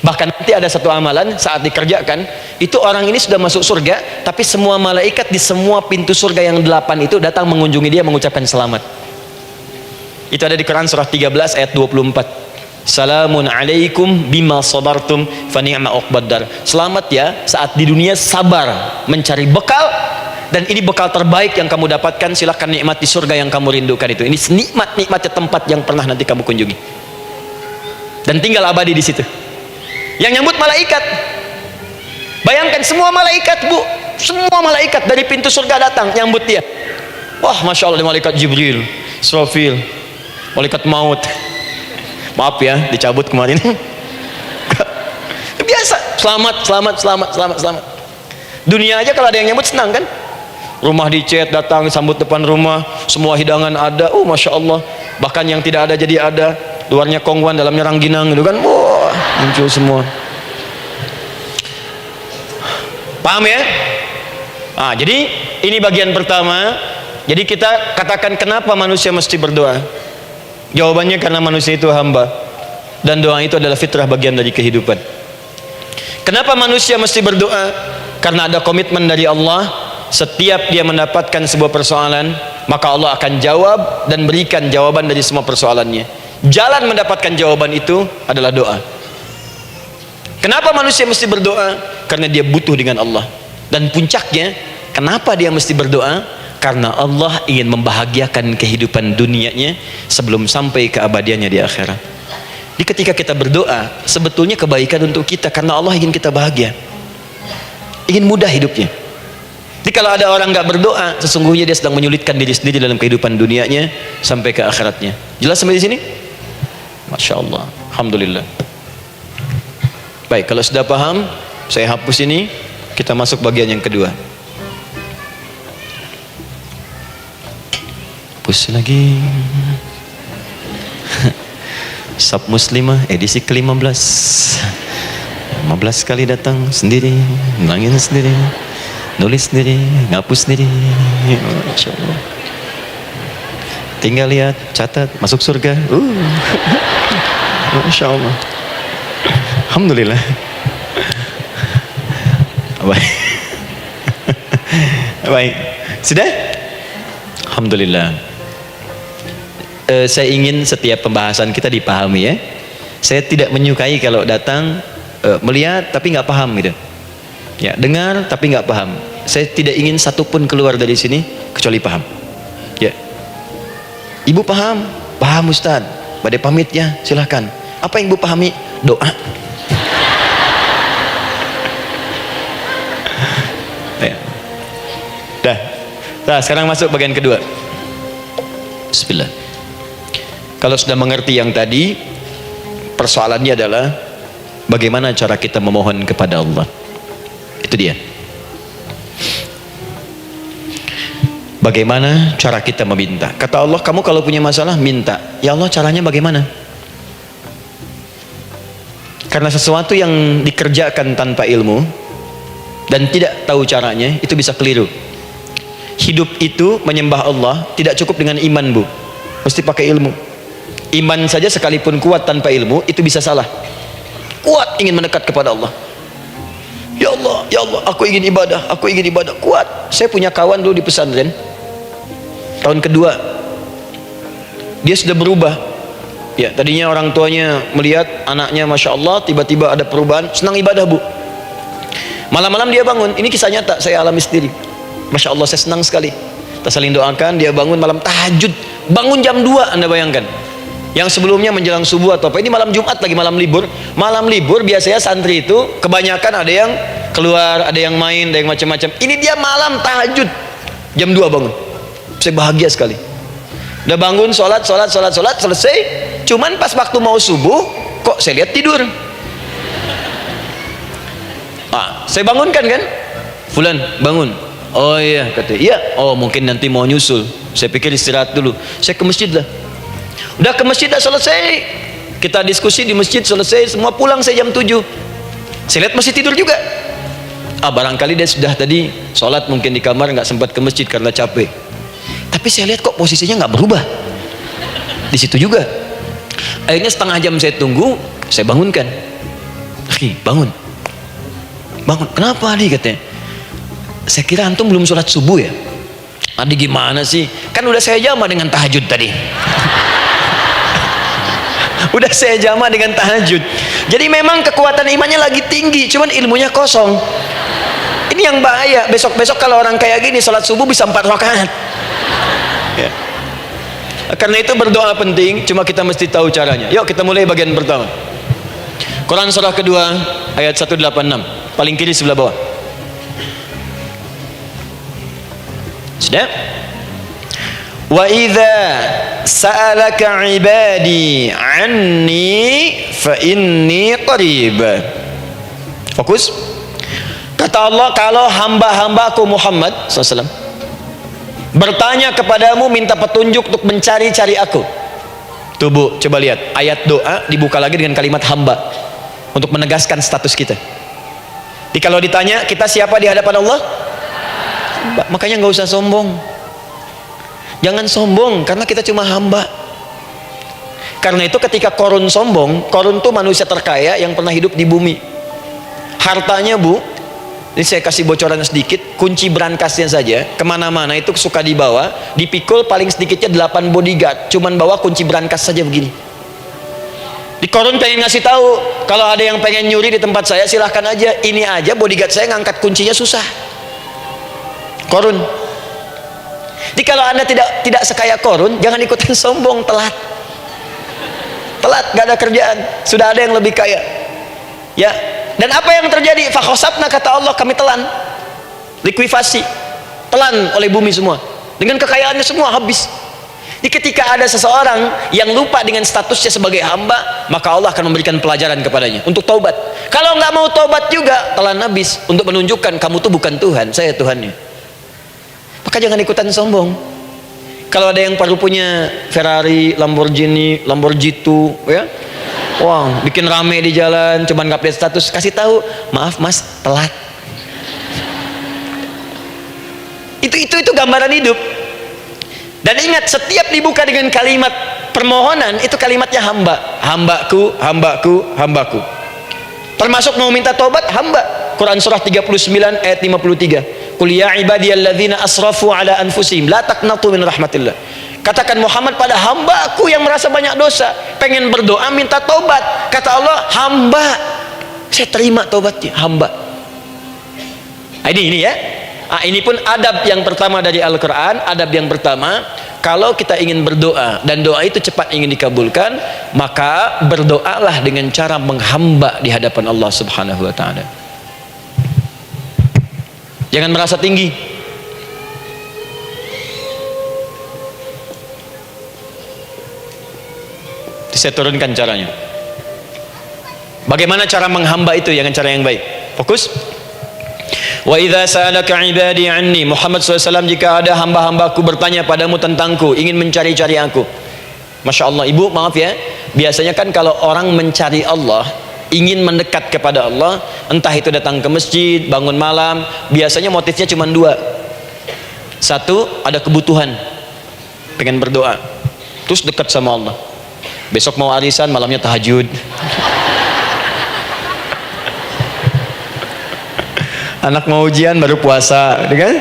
Bahkan nanti ada satu amalan saat dikerjakan, itu orang ini sudah masuk surga, tapi semua malaikat di semua pintu surga yang 8 itu datang mengunjungi dia, mengucapkan selamat. Itu ada di Quran surah 13 ayat 24. Salamun alaikum bima sabartum fa ni'ma uqbaddar. Selamat ya saat di dunia sabar mencari bekal, dan ini bekal terbaik yang kamu dapatkan, silakan nikmati surga yang kamu rindukan itu. Ini nikmatnya tempat yang pernah nanti kamu kunjungi. Dan tinggal abadi di situ. Yang nyambut malaikat. Bayangkan semua malaikat, Bu. Semua malaikat dari pintu surga datang nyambut dia. Wah, Masya Allah, malaikat Jibril, Israfil, malaikat maut. Maaf ya, dicabut kemarin. Biasa, selamat. Dunia aja kalau ada yang nyambut senang kan? Rumah dicat, datang sambut depan rumah, semua hidangan ada. Oh, Masya Allah. Bahkan yang tidak ada jadi ada. Luarnya kongwan, dalamnya rangginang gitu kan. Wah, muncul semua. Paham ya? Nah, jadi ini bagian pertama. Jadi kita katakan kenapa manusia mesti berdoa? Jawabannya karena manusia itu hamba, dan doa itu adalah fitrah, bagian dari kehidupan. Kenapa manusia mesti berdoa? Karena ada komitmen dari Allah. Setiap dia mendapatkan sebuah persoalan, maka Allah akan jawab dan berikan jawaban dari semua persoalannya. Jalan mendapatkan jawaban itu adalah doa. Kenapa manusia mesti berdoa? Karena dia butuh dengan Allah. Dan puncaknya, kenapa dia mesti berdoa? Karena Allah ingin membahagiakan kehidupan dunianya sebelum sampai keabadiannya di akhirat. Jadi ketika kita berdoa, sebetulnya kebaikan untuk kita, karena Allah ingin kita bahagia, ingin mudah hidupnya. Jadi kalau ada orang nggak berdoa, sesungguhnya dia sedang menyulitkan diri sendiri dalam kehidupan dunianya sampai ke akhiratnya. Jelas sampai di sini? Masya Allah, Alhamdulillah. Baik, kalau sudah paham, saya hapus ini, kita masuk bagian yang kedua. Hapus lagi. Sab Muslimah edisi ke-15. 15 kali datang sendiri, nangin sendiri, nulis sendiri, ngapus sendiri. Masya Allah. Tinggal lihat, catat, masuk surga. Masya Allah. Alhamdulillah. Baik. Baik. Sudah? Alhamdulillah. Saya ingin setiap pembahasan kita dipahami ya. Saya tidak menyukai kalau datang melihat tapi nggak paham gitu. Ya, dengar tapi nggak paham. Saya tidak ingin satupun keluar dari sini kecuali paham. Ya. Ibu paham? Paham Ustaz. Badai pamit ya, silahkan. Apa yang ibu pahami? Doa. Ya. Dah. Nah, sekarang masuk bagian kedua. Bismillah. Kalau sudah mengerti yang tadi, persoalannya adalah bagaimana cara kita memohon kepada Allah. Itu dia. Bagaimana cara kita meminta? Kata Allah, kamu kalau punya masalah minta. Ya Allah, caranya bagaimana? Karena sesuatu yang dikerjakan tanpa ilmu dan tidak tahu caranya, itu bisa keliru. Hidup itu menyembah Allah tidak cukup dengan iman, Bu. Mesti pakai ilmu. Iman saja sekalipun kuat tanpa ilmu itu bisa salah. Kuat ingin mendekat kepada Allah. Ya Allah, aku ingin ibadah, kuat. Saya punya kawan dulu di pesantren. Tahun kedua dia sudah berubah. Ya, tadinya orang tuanya melihat anaknya Masya Allah, tiba-tiba ada perubahan, senang ibadah, Bu. Malam-malam dia bangun, ini kisah nyata, saya alami sendiri. Masya Allah, saya senang sekali. Kita saling doakan, dia bangun malam tahajud, bangun jam 2, Anda bayangkan. Yang sebelumnya menjelang subuh atau apa, ini malam Jumat lagi, malam libur. Malam libur biasanya santri itu kebanyakan ada yang keluar, ada yang main, ada yang macam-macam. Ini dia malam tahajud jam 2 bangun. Saya bahagia sekali. Udah bangun, sholat, selesai. Cuman pas waktu mau subuh, kok saya lihat tidur. Saya bangunkan kan, Fulan bangun. Oh iya, kata iya. Oh mungkin nanti mau nyusul. Saya pikir istirahat dulu. Saya ke masjid lah. Udah ke masjid, dah selesai. Kita diskusi di masjid, selesai. Semua pulang saya jam 7. Saya lihat masih tidur juga. Barangkali dia sudah tadi sholat mungkin di kamar, nggak sempat ke masjid karena capek. Tapi saya lihat kok posisinya nggak berubah. Di situ juga. Akhirnya setengah jam saya tunggu, saya bangunkan. Bangun. Kenapa Adi, katanya? Saya kira antum belum sholat subuh ya. Adi gimana sih? Kan udah saya jama dengan tahajud tadi. Udah saya jama dengan tahajud. Jadi memang kekuatan imannya lagi tinggi, cuman ilmunya kosong. Ini yang bahaya. Besok-besok kalau orang kayak gini sholat subuh bisa 4 rakaat. Ya. Karena itu berdoa penting, cuma kita mesti tahu caranya. Yuk kita mulai bagian pertama. Quran surah kedua ayat 186, paling kiri sebelah bawah. Sudah? Wa idza sa'alaka 'ibadi 'anni fa inni qarib. Fokus. Kata Allah, kalau hamba-hambaku Muhammad SAW bertanya kepadamu, minta petunjuk untuk mencari-cari aku. Tuh Bu, coba lihat ayat doa dibuka lagi dengan kalimat hamba untuk menegaskan status kita. Jadi kalau ditanya kita siapa di hadapan Allah, makanya nggak usah sombong. Jangan sombong karena kita cuma hamba. Karena itu ketika Korun sombong, Korun tuh manusia terkaya yang pernah hidup di bumi. Hartanya Bu, ini saya kasih bocoran sedikit, kunci berangkasnya saja kemana-mana itu suka dibawa, dipikul paling sedikitnya 8 bodyguard, cuman bawa kunci berangkas saja begini. Di Korun pengen ngasih tahu, kalau ada yang pengen nyuri di tempat saya silahkan aja. Ini aja bodyguard saya ngangkat kuncinya susah. Korun. Jadi kalau Anda tidak sekaya Korun, jangan ikutan sombong, telat, gak ada kerjaan, sudah ada yang lebih kaya. Ya. Dan apa yang terjadi? Fakhosabna, kata Allah, kami telan, likuifasi, telan oleh bumi semua, dengan kekayaannya semua habis. Jadi ketika ada seseorang yang lupa dengan statusnya sebagai hamba, maka Allah akan memberikan pelajaran kepadanya untuk taubat. Kalau nggak mau taubat juga, telan habis, untuk menunjukkan kamu tuh bukan Tuhan, saya Tuhannya. Maka jangan ikutan sombong. Kalau ada yang baru punya Ferrari, Lamborghini, Lamborghini, ya, wah, bikin rame di jalan, cuman nggak update status, kasih tahu, maaf Mas, telat. Itu gambaran hidup. Dan ingat, setiap dibuka dengan kalimat permohonan, itu kalimatnya hamba. Hambaku, hambaku, hambaku. Termasuk mau minta tobat, hamba. Quran surah 39 ayat 53. Qul ya ibadiyalladzina asrafu ala anfusihim la taqnatu min rahmatillah. Katakan Muhammad pada hamba-Ku yang merasa banyak dosa, pengen berdoa minta taubat. Kata Allah, hamba, saya terima taubatnya, hamba. Ini ya. Ini pun adab yang pertama dari Al-Quran. Adab yang pertama, kalau kita ingin berdoa dan doa itu cepat ingin dikabulkan, maka berdoalah dengan cara menghamba di hadapan Allah Subhanahu wa ta'ala. Jangan merasa tinggi. Saya turunkan caranya. Bagaimana cara menghamba itu dengan cara yang baik? Fokus. Wa idza sa'alaka 'ibadi 'anni, Muhammad SAW, jika ada hamba-hambaku bertanya padamu tentangku, ingin mencari-cari aku. Masya Allah, ibu maaf ya, biasanya kan kalau orang mencari Allah, ingin mendekat kepada Allah, entah itu datang ke masjid, bangun malam, biasanya motifnya cuma dua. Satu, ada kebutuhan, pengen berdoa, terus dekat sama Allah. Besok mau arisan, malamnya tahajud. Anak mau ujian baru puasa, kan?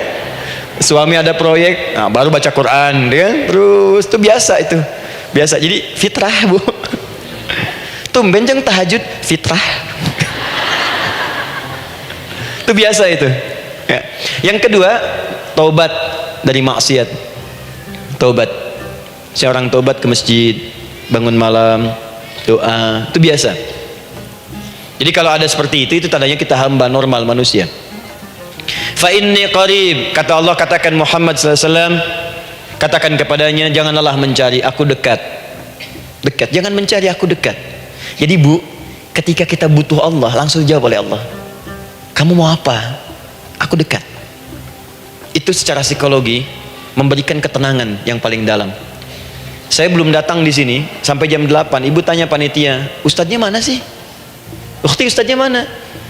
Suami ada proyek, baru baca Quran, kan? Terus itu biasa itu, biasa. Jadi fitrah bu. Tumben jeng tahajud, fitrah. Itu biasa itu. Ya. Yang kedua, taubat dari maksiat. Taubat. Seorang taubat ke masjid, bangun malam, doa, itu biasa. Jadi kalau ada seperti itu tandanya kita hamba normal manusia. Fa inni qarib, kata Allah, katakan Muhammad SAW, katakan kepadanya, janganlah mencari, aku dekat. Dekat, jangan mencari, aku dekat. Jadi bu, ketika kita butuh Allah, langsung jawab oleh Allah, kamu mau apa? Aku dekat. Itu secara psikologi memberikan ketenangan yang paling dalam. Saya belum datang di sini sampai jam 8, ibu tanya panitia, ustadznya mana sih? Ukti, ustadznya mana?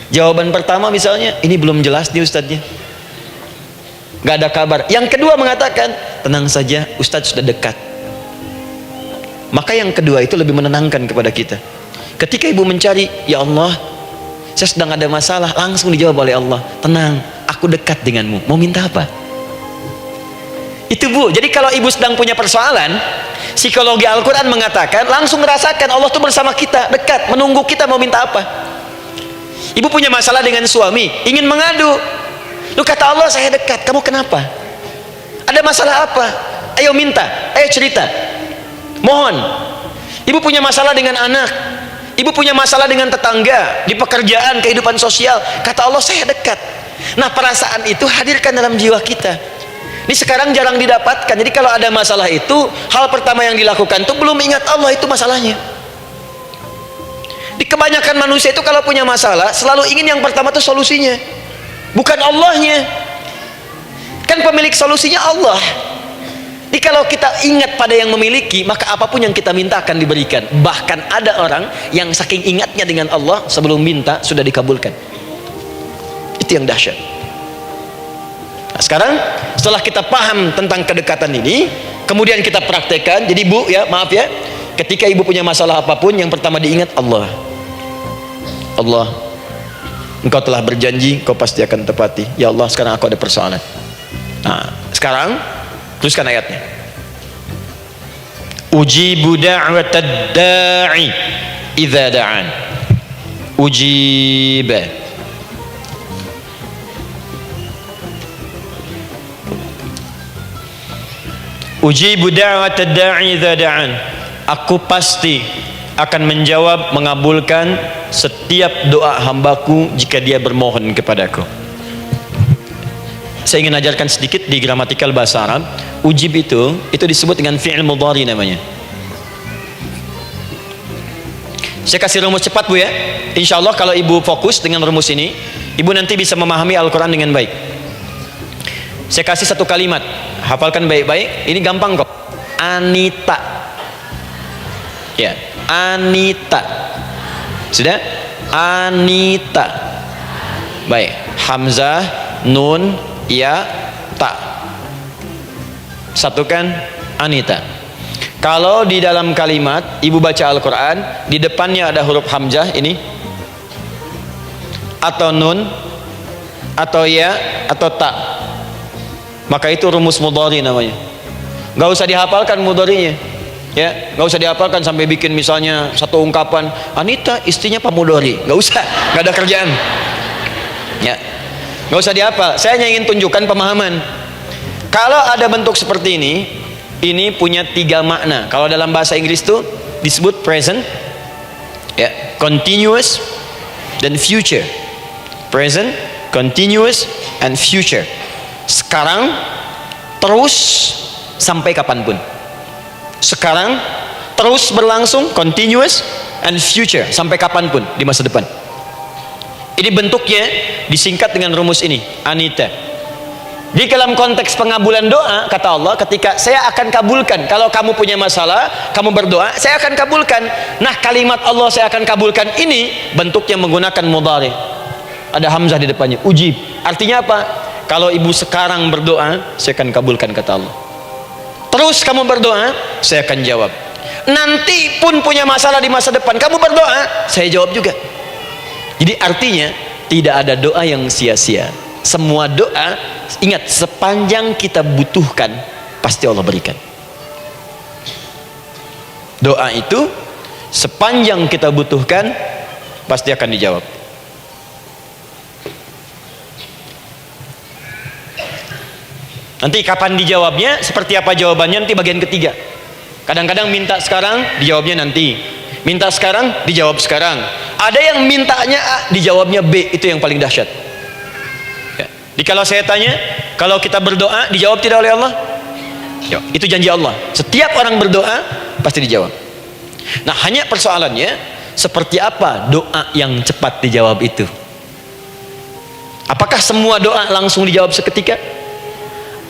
Jawaban pertama misalnya, ini belum jelas nih ustadznya, gak ada kabar. Yang kedua mengatakan, tenang saja, ustadz sudah dekat. Maka yang kedua itu lebih menenangkan kepada kita. Ketika ibu mencari, ya Allah, saya sedang ada masalah, langsung dijawab oleh Allah, tenang, aku dekat denganmu, mau minta apa? Itu bu. Jadi kalau ibu sedang punya persoalan, psikologi Al-Quran mengatakan, langsung merasakan Allah tuh bersama kita, dekat, menunggu kita mau minta apa. Ibu punya masalah dengan suami, ingin mengadu, lu kata Allah, saya dekat, kamu kenapa? Ada masalah apa? Ayo minta, ayo cerita, mohon. Ibu punya masalah dengan anak, ibu punya masalah dengan tetangga, di pekerjaan, kehidupan sosial, kata Allah, saya dekat. Nah, perasaan itu hadirkan dalam jiwa kita. Ini sekarang jarang didapatkan. Jadi kalau ada masalah itu, hal pertama yang dilakukan itu belum ingat Allah, itu masalahnya. Di kebanyakan manusia itu kalau punya masalah, selalu ingin yang pertama itu solusinya, bukan Allahnya. Kan pemilik solusinya Allah. Jadi kalau kita ingat pada yang memiliki, maka apapun yang kita minta akan diberikan. Bahkan ada orang yang saking ingatnya dengan Allah, sebelum minta sudah dikabulkan. Itu yang dahsyat. Nah, sekarang setelah kita paham tentang kedekatan ini, kemudian kita praktekkan. Jadi bu ya, maaf ya, ketika ibu punya masalah apapun, yang pertama diingat Allah. Allah, Engkau telah berjanji, Engkau pasti akan tepati. Ya Allah, sekarang aku ada persoalan. Nah, sekarang teruskan ayatnya. Ujibu da'watad da'i idza da'an. Ujiba. Ujibu da'watad da'i idza da'an. Aku pasti akan menjawab, mengabulkan setiap doa hambaku jika dia bermohon kepadaku. Saya ingin ajarkan sedikit di gramatikal bahasa Arab. Ujib itu disebut dengan fi'il mudhari namanya. Saya kasih rumus cepat bu ya. Insya Allah kalau ibu fokus dengan rumus ini, ibu nanti bisa memahami Al-Quran dengan baik. Saya kasih satu kalimat, hafalkan baik-baik. Ini gampang kok. Anita. Ya, Anita. Sudah? Anita. Baik. Hamzah, nun, ya, ta. Satukan, Anita. Kalau di dalam kalimat ibu baca Al-Quran, di depannya ada huruf hamzah ini, atau nun, atau ya atau tak, maka itu rumus mudhari namanya. Nggak usah dihafalkan mudharinya, ya, nggak usah dihafalkan sampai bikin misalnya satu ungkapan Anita istrinya Pak Mudhari, nggak usah, nggak ada kerjaan, ya, nggak usah dihafal. Saya hanya ingin tunjukkan pemahaman. Kalau ada bentuk seperti ini punya 3 makna. Kalau dalam bahasa Inggris itu disebut present, ya, continuous dan future. Present, continuous, and future. Sekarang, terus, sampai kapanpun. Sekarang, terus berlangsung, continuous, and future, sampai kapanpun di masa depan. Ini bentuknya disingkat dengan rumus ini, Anita. Di dalam konteks pengabulan doa, kata Allah, ketika saya akan kabulkan, kalau kamu punya masalah, kamu berdoa, saya akan kabulkan. Nah, kalimat Allah saya akan kabulkan ini bentuknya menggunakan mudhari. Ada hamzah di depannya, ujib. Artinya apa? Kalau ibu sekarang berdoa, saya akan kabulkan, kata Allah. Terus kamu berdoa, saya akan jawab. Nanti pun punya masalah di masa depan, kamu berdoa, saya jawab juga. Jadi artinya tidak ada doa yang sia-sia. Semua doa, ingat, sepanjang kita butuhkan pasti Allah berikan. Doa itu sepanjang kita butuhkan pasti akan dijawab. Nanti kapan dijawabnya, seperti apa jawabannya, nanti bagian ketiga. Kadang-kadang minta sekarang, dijawabnya nanti. Minta sekarang, dijawab sekarang. Ada yang mintanya A, dijawabnya B. Itu yang paling dahsyat. Ya. Jadi kalau saya tanya, kalau kita berdoa, dijawab tidak oleh Allah? Ya, itu janji Allah. Setiap orang berdoa, pasti dijawab. Nah, hanya persoalannya, seperti apa doa yang cepat dijawab itu? Apakah semua doa langsung dijawab seketika?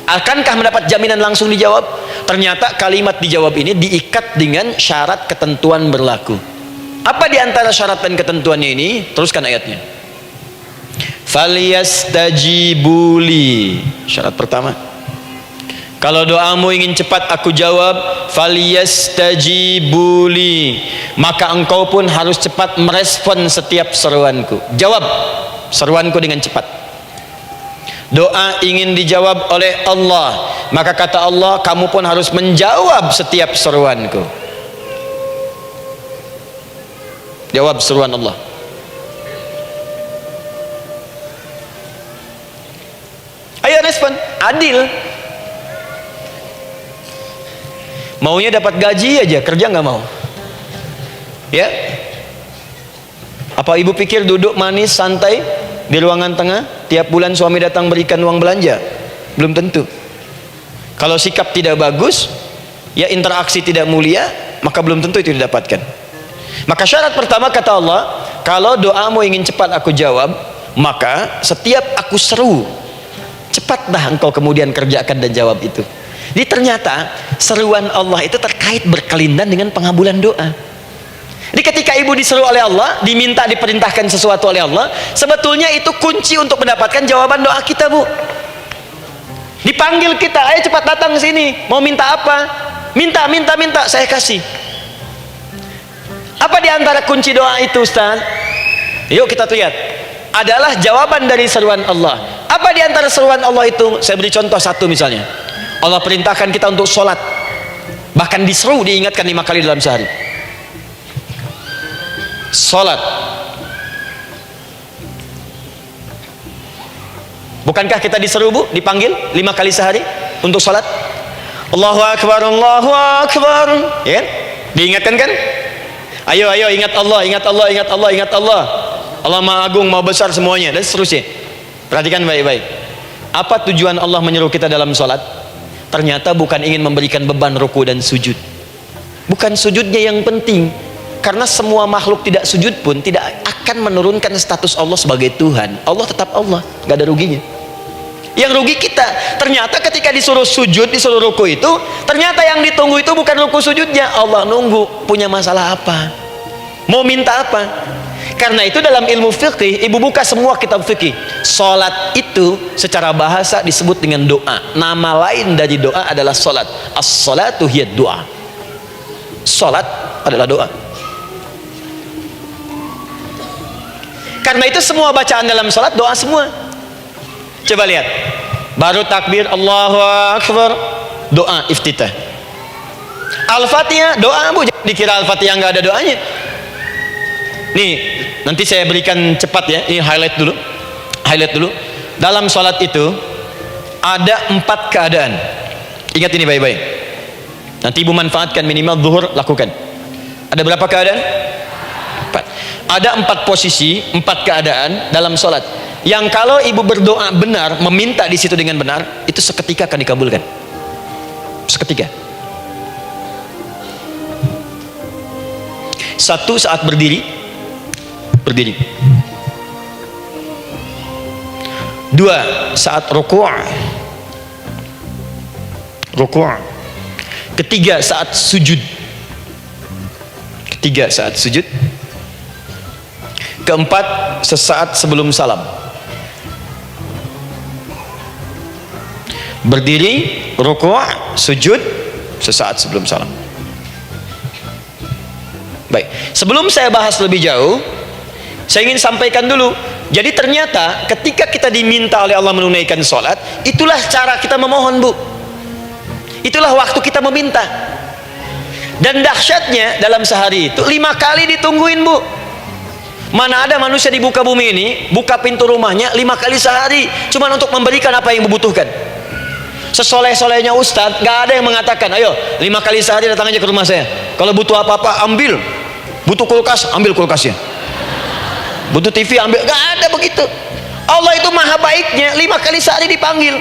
Akankah mendapat jaminan langsung dijawab? Ternyata kalimat dijawab ini diikat dengan syarat ketentuan berlaku. Apa di antara syarat dan ketentuannya ini? Teruskan ayatnya. Falyastajibuli. Syarat pertama, kalau doamu ingin cepat aku jawab, falyastajibuli, maka engkau pun harus cepat merespon setiap seruanku. Jawab seruanku dengan cepat. Doa ingin dijawab oleh Allah, maka kata Allah, kamu pun harus menjawab setiap seruanku. Jawab seruan Allah. Ayo respon, adil. Maunya dapat gaji aja, kerja nggak mau. Ya? Apa ibu pikir duduk manis santai di ruangan tengah, tiap bulan suami datang berikan uang belanja? Belum tentu. Kalau sikap tidak bagus, ya interaksi tidak mulia, maka belum tentu itu didapatkan. Maka syarat pertama kata Allah, kalau doamu ingin cepat aku jawab, maka setiap aku seru, cepatlah engkau kemudian kerjakan dan jawab itu. Jadi ternyata seruan Allah itu terkait berkelindan dengan pengabulan doa. Jadi ketika ibu diseru oleh Allah, diminta diperintahkan sesuatu oleh Allah, sebetulnya itu kunci untuk mendapatkan jawaban doa kita, Bu. Dipanggil kita, ayo cepat datang ke sini, mau minta apa? Minta, saya kasih. Apa di antara kunci doa itu, Ustaz? Yuk kita lihat. Adalah jawaban dari seruan Allah. Apa di antara seruan Allah itu? Saya beri contoh satu misalnya. Allah perintahkan kita untuk sholat. Bahkan diseru, diingatkan 5 kali dalam sehari. Sholat. Bukankah kita diseru, Bu, dipanggil 5 kali sehari untuk sholat? Allahu Akbar, Allahu Akbar, ya? Diingatkan kan? Ayo ingat Allah, ingat Allah, ingat Allah, ingat Allah. Allah Maha Agung, Maha Besar semuanya, dan seterusnya. Perhatikan baik-baik. Apa tujuan Allah menyeru kita dalam sholat? Ternyata bukan ingin memberikan beban ruku dan sujud. Bukan sujudnya yang penting, karena semua makhluk tidak sujud pun tidak akan menurunkan status Allah sebagai Tuhan. Allah tetap Allah, gak ada ruginya. Yang rugi kita. Ternyata ketika disuruh sujud, disuruh ruku itu, ternyata yang ditunggu itu bukan ruku sujudnya. Allah nunggu punya masalah apa, mau minta apa. Karena itu dalam ilmu fikih, ibu buka semua kitab fikih, salat itu secara bahasa disebut dengan doa. Nama lain dari doa adalah salat. As-salatu hiya doa. Salat adalah doa. Karena itu semua bacaan dalam salat doa semua. Coba lihat. Baru takbir Allahu Akbar, doa iftitah. Al-Fatihah doa Bu, jangan dikira Al-Fatihah nggak ada doanya. Nih, nanti saya berikan cepat ya. Ini highlight dulu. Highlight dulu. Dalam sholat itu ada 4 keadaan. Ingat ini baik-baik. Nanti ibu manfaatkan, minimal zuhur lakukan. Ada berapa keadaan? 4. Ada 4 posisi, 4 keadaan dalam sholat. Yang kalau ibu berdoa benar, meminta di situ dengan benar, itu seketika akan dikabulkan. Seketika. 1, saat berdiri. 2, saat ruku'. 3, saat sujud. 4, sesaat sebelum salam. Berdiri, ruku', sujud, sesaat sebelum salam. Baik, sebelum saya bahas lebih jauh, saya ingin sampaikan dulu. Jadi ternyata ketika kita diminta oleh Allah menunaikan sholat, itulah cara kita memohon Bu. Itulah waktu kita meminta. Dan dahsyatnya dalam sehari itu 5 kali ditungguin Bu. Mana ada manusia di muka bumi ini buka pintu rumahnya 5 kali sehari cuma untuk memberikan apa yang dibutuhkan. Sesoleh-solehnya Ustadz gak ada yang mengatakan ayo 5 kali sehari datang aja ke rumah saya, kalau butuh apa-apa ambil, butuh kulkas ambil kulkasnya, butuh TV ambil, gak ada begitu. Allah itu maha baiknya 5 kali sehari dipanggil.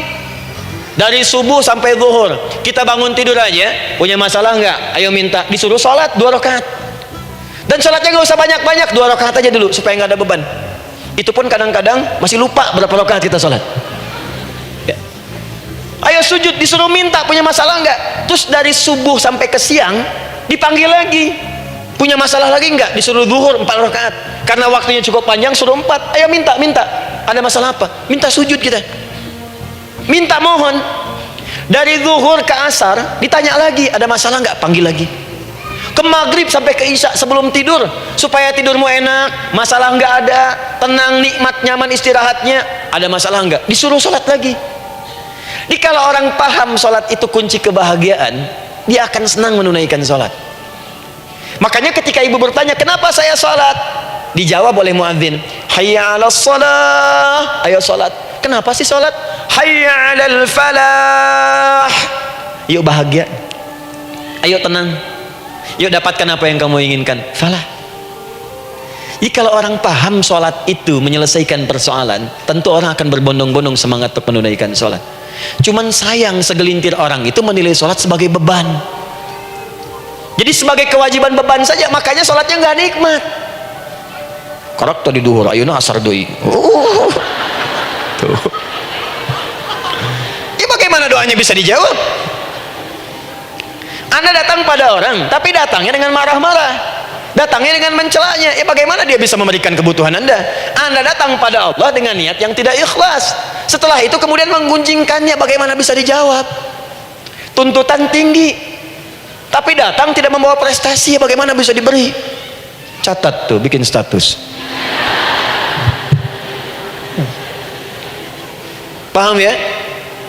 Dari subuh sampai zuhur, kita bangun tidur aja punya masalah nggak? Ayo minta, disuruh sholat 2 rakaat. Dan sholatnya nggak usah banyak-banyak, 2 rakaat aja dulu supaya nggak ada beban. Itu pun kadang-kadang masih lupa berapa rakaat kita sholat. Ya. Ayo sujud, disuruh minta, punya masalah nggak? Terus dari subuh sampai ke siang dipanggil lagi, punya masalah lagi nggak? Disuruh zuhur 4 rakaat. Karena waktunya cukup panjang suruh 4. Ayo minta. Ada masalah apa? Minta sujud kita. Minta mohon. Dari zuhur ke asar ditanya lagi, ada masalah nggak? Panggil lagi. Ke maghrib sampai ke isya sebelum tidur, supaya tidurmu enak, masalah nggak ada, tenang, nikmat, nyaman istirahatnya. Ada masalah nggak? Disuruh sholat lagi. Jadi kalau orang paham sholat itu kunci kebahagiaan, dia akan senang menunaikan sholat. Makanya ketika ibu bertanya kenapa saya sholat, dijawab oleh muadzin, hayya 'alas shalah, ayo sholat. Kenapa sih sholat? Hayya 'alal falah, yuk bahagia, ayo tenang, yuk dapatkan apa yang kamu inginkan, falah. Jadi kalau orang paham sholat itu menyelesaikan persoalan, tentu orang akan berbondong-bondong semangat untuk menunaikan sholat. Cuman sayang segelintir orang itu menilai sholat sebagai beban. Jadi sebagai kewajiban beban saja, makanya sholatnya nggak nikmat. Korok tadi duhur, ayuna asar doi. Tuh. Ya bagaimana doanya bisa dijawab? Anda datang pada orang, tapi datangnya dengan marah-marah, datangnya dengan mencelanya. Ya bagaimana dia bisa memberikan kebutuhan Anda? Anda datang pada Allah dengan niat yang tidak ikhlas. Setelah itu kemudian menggunjingkannya, bagaimana bisa dijawab? Tuntutan tinggi, tapi datang tidak membawa prestasi, ya bagaimana bisa diberi? Catat tuh, bikin status. Paham ya?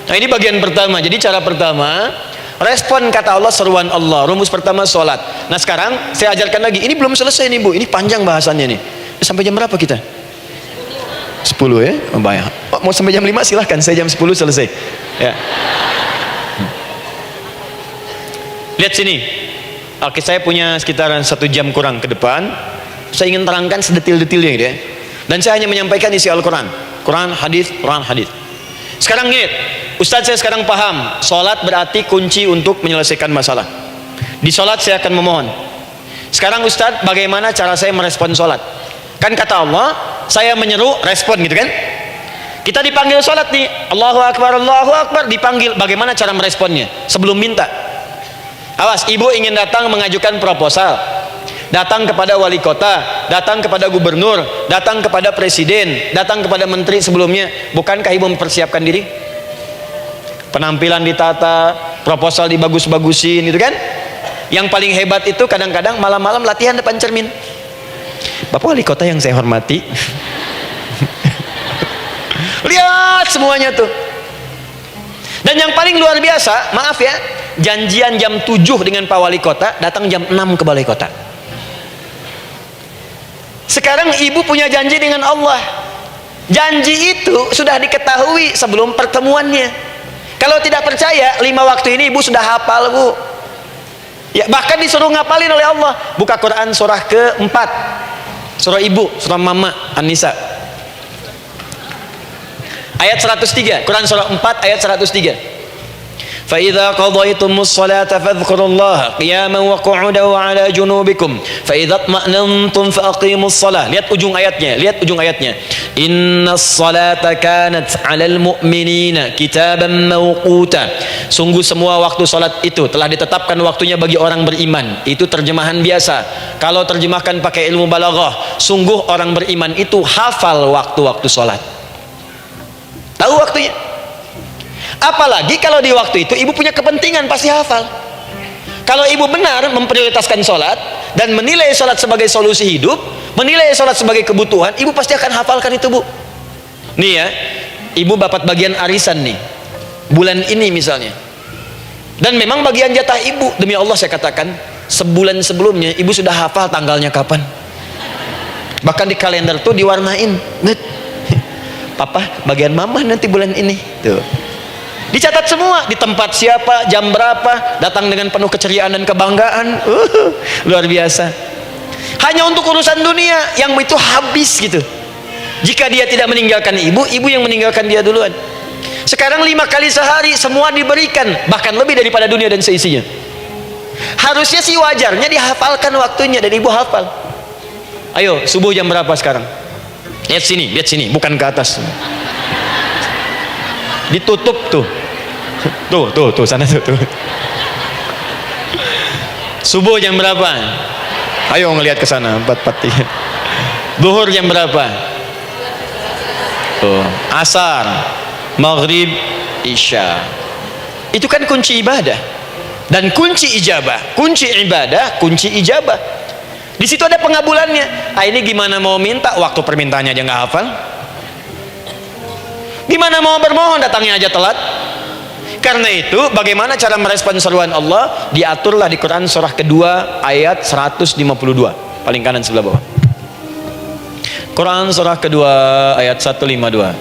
Nah ini bagian pertama. Jadi cara pertama, respon kata Allah, seruan Allah. Rumus pertama sholat. Nah sekarang saya ajarkan lagi. Ini belum selesai nih Bu, ini panjang bahasannya nih. Sampai jam berapa kita? 10 ya? Oh, banyak. Oh, mau sampai jam 5 silahkan, saya jam 10 selesai ya. Lihat sini. Oke, saya punya sekitaran 1 jam kurang ke depan. Saya ingin terangkan sedetil-detilnya gitu ya. Dan saya hanya menyampaikan isi Al-Quran, Quran hadis. Sekarang gini, Ustadz saya sekarang paham, sholat berarti kunci untuk menyelesaikan masalah. Di sholat saya akan memohon. Sekarang Ustadz, bagaimana cara saya merespon sholat? Kan kata Allah, saya menyeru, respon gitu kan? Kita dipanggil sholat nih, Allahu Akbar, dipanggil. Bagaimana cara meresponnya? Sebelum minta. Awas, ibu ingin datang mengajukan proposal, datang kepada wali kota, datang kepada gubernur, datang kepada presiden, datang kepada menteri sebelumnya. Bukankah ibu mempersiapkan diri? Penampilan ditata, proposal dibagus-bagusin gitu kan? Yang paling hebat itu kadang-kadang malam-malam latihan depan cermin. Bapak wali kota yang saya hormati, Lihat semuanya tuh. Dan yang paling luar biasa, maaf ya, janjian jam 7 dengan Pak Wali Kota, datang jam 6 ke Balai Kota. Sekarang ibu punya janji dengan Allah. Janji itu sudah diketahui sebelum pertemuannya. Kalau tidak percaya, 5 waktu ini ibu sudah hafal, Bu. Ya, bahkan disuruh ngapalin oleh Allah. Buka Quran surah ke-4. Surah ibu, surah mama, An-Nisa. Ayat 103, Quran surah 4 ayat 103. فَإِذَا قَضَيْتُمُ الصَّلَاةَ فَاذْكُرُوا اللَّهَ قِيَامًا وَقُعُودًا وَعَلَى جُنُوبِكُمْ فَإِذَا اطْمَأْنَنْتُمْ فَأَقِيمُوا الصَّلَاةَ. Lihat ujung ayatnya, lihat ujung ayatnya. Inna as-salata kanat 'alal mu'minina kitaban mawquta. Sungguh semua waktu salat itu telah ditetapkan waktunya bagi orang beriman. Itu terjemahan biasa. Kalau terjemahkan pakai ilmu balaghah, sungguh orang beriman itu hafal waktu-waktu salat. Tahu waktunya. Apalagi kalau di waktu itu ibu punya kepentingan, pasti hafal. Kalau ibu benar memprioritaskan sholat dan menilai sholat sebagai solusi hidup, menilai sholat sebagai kebutuhan, ibu pasti akan hafalkan itu, Bu. Nih ya, ibu dapat bagian arisan nih bulan ini misalnya, dan memang bagian jatah ibu, demi Allah saya katakan, sebulan sebelumnya ibu sudah hafal tanggalnya kapan, bahkan di kalender tuh diwarnain. Papa, bagian mama nanti bulan ini tuh dicatat semua, di tempat siapa, jam berapa, datang dengan penuh keceriaan dan kebanggaan. Luar biasa. Hanya untuk urusan dunia yang itu habis gitu. Jika dia tidak meninggalkan ibu, ibu yang meninggalkan dia duluan. Sekarang 5 kali sehari semua diberikan, bahkan lebih daripada dunia dan seisinya. Harusnya sih wajarnya dihafalkan waktunya, dan ibu hafal. Ayo, subuh jam berapa sekarang? Lihat sini, bukan ke atas. Ditutup tuh. Tuh, sana tuh. Subuh jam berapa? Ayo ngelihat ke sana, 4:43. Zuhur jam berapa? Tuh, asar, maghrib, isya. Itu kan kunci ibadah. Dan kunci ijabah, kunci ibadah, kunci ijabah. Di situ ada pengabulannya. Ini gimana mau minta, waktu permintaannya aja nggak hafal. Gimana mau bermohon, datangnya aja telat. Karena itu bagaimana cara merespon seruan Allah, diaturlah di Quran surah kedua ayat 152, paling kanan sebelah bawah. Quran surah kedua ayat 152.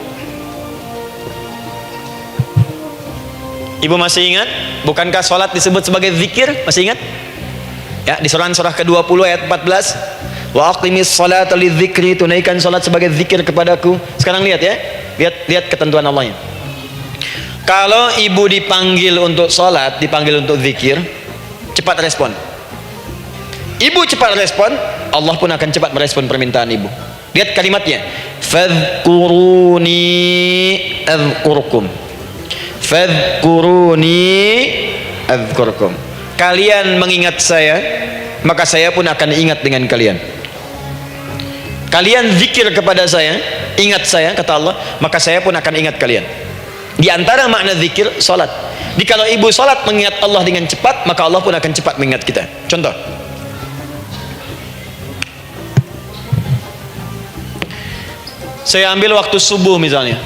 Ibu masih ingat? Bukankah sholat disebut sebagai zikir? Masih ingat? Ya, di surah ke-20 ayat 14. Wa aqimis sholata lidzikri, tunaikan salat sebagai zikir kepadaku. Sekarang lihat ya. Lihat ketentuan Allahnya. Kalau ibu dipanggil untuk salat, dipanggil untuk zikir, cepat respon. Ibu cepat respon, Allah pun akan cepat merespon permintaan ibu. Lihat kalimatnya. Fadhkuruni adzkurkum. Fadhkuruni adzkurkum. Kalian mengingat saya, maka saya pun akan ingat dengan kalian. Kalian zikir kepada saya, ingat saya, kata Allah, maka saya pun akan ingat kalian. Di antara makna zikir, salat. Jikalau ibu salat mengingat Allah dengan cepat, maka Allah pun akan cepat mengingat kita. Contoh, saya ambil waktu subuh misalnya.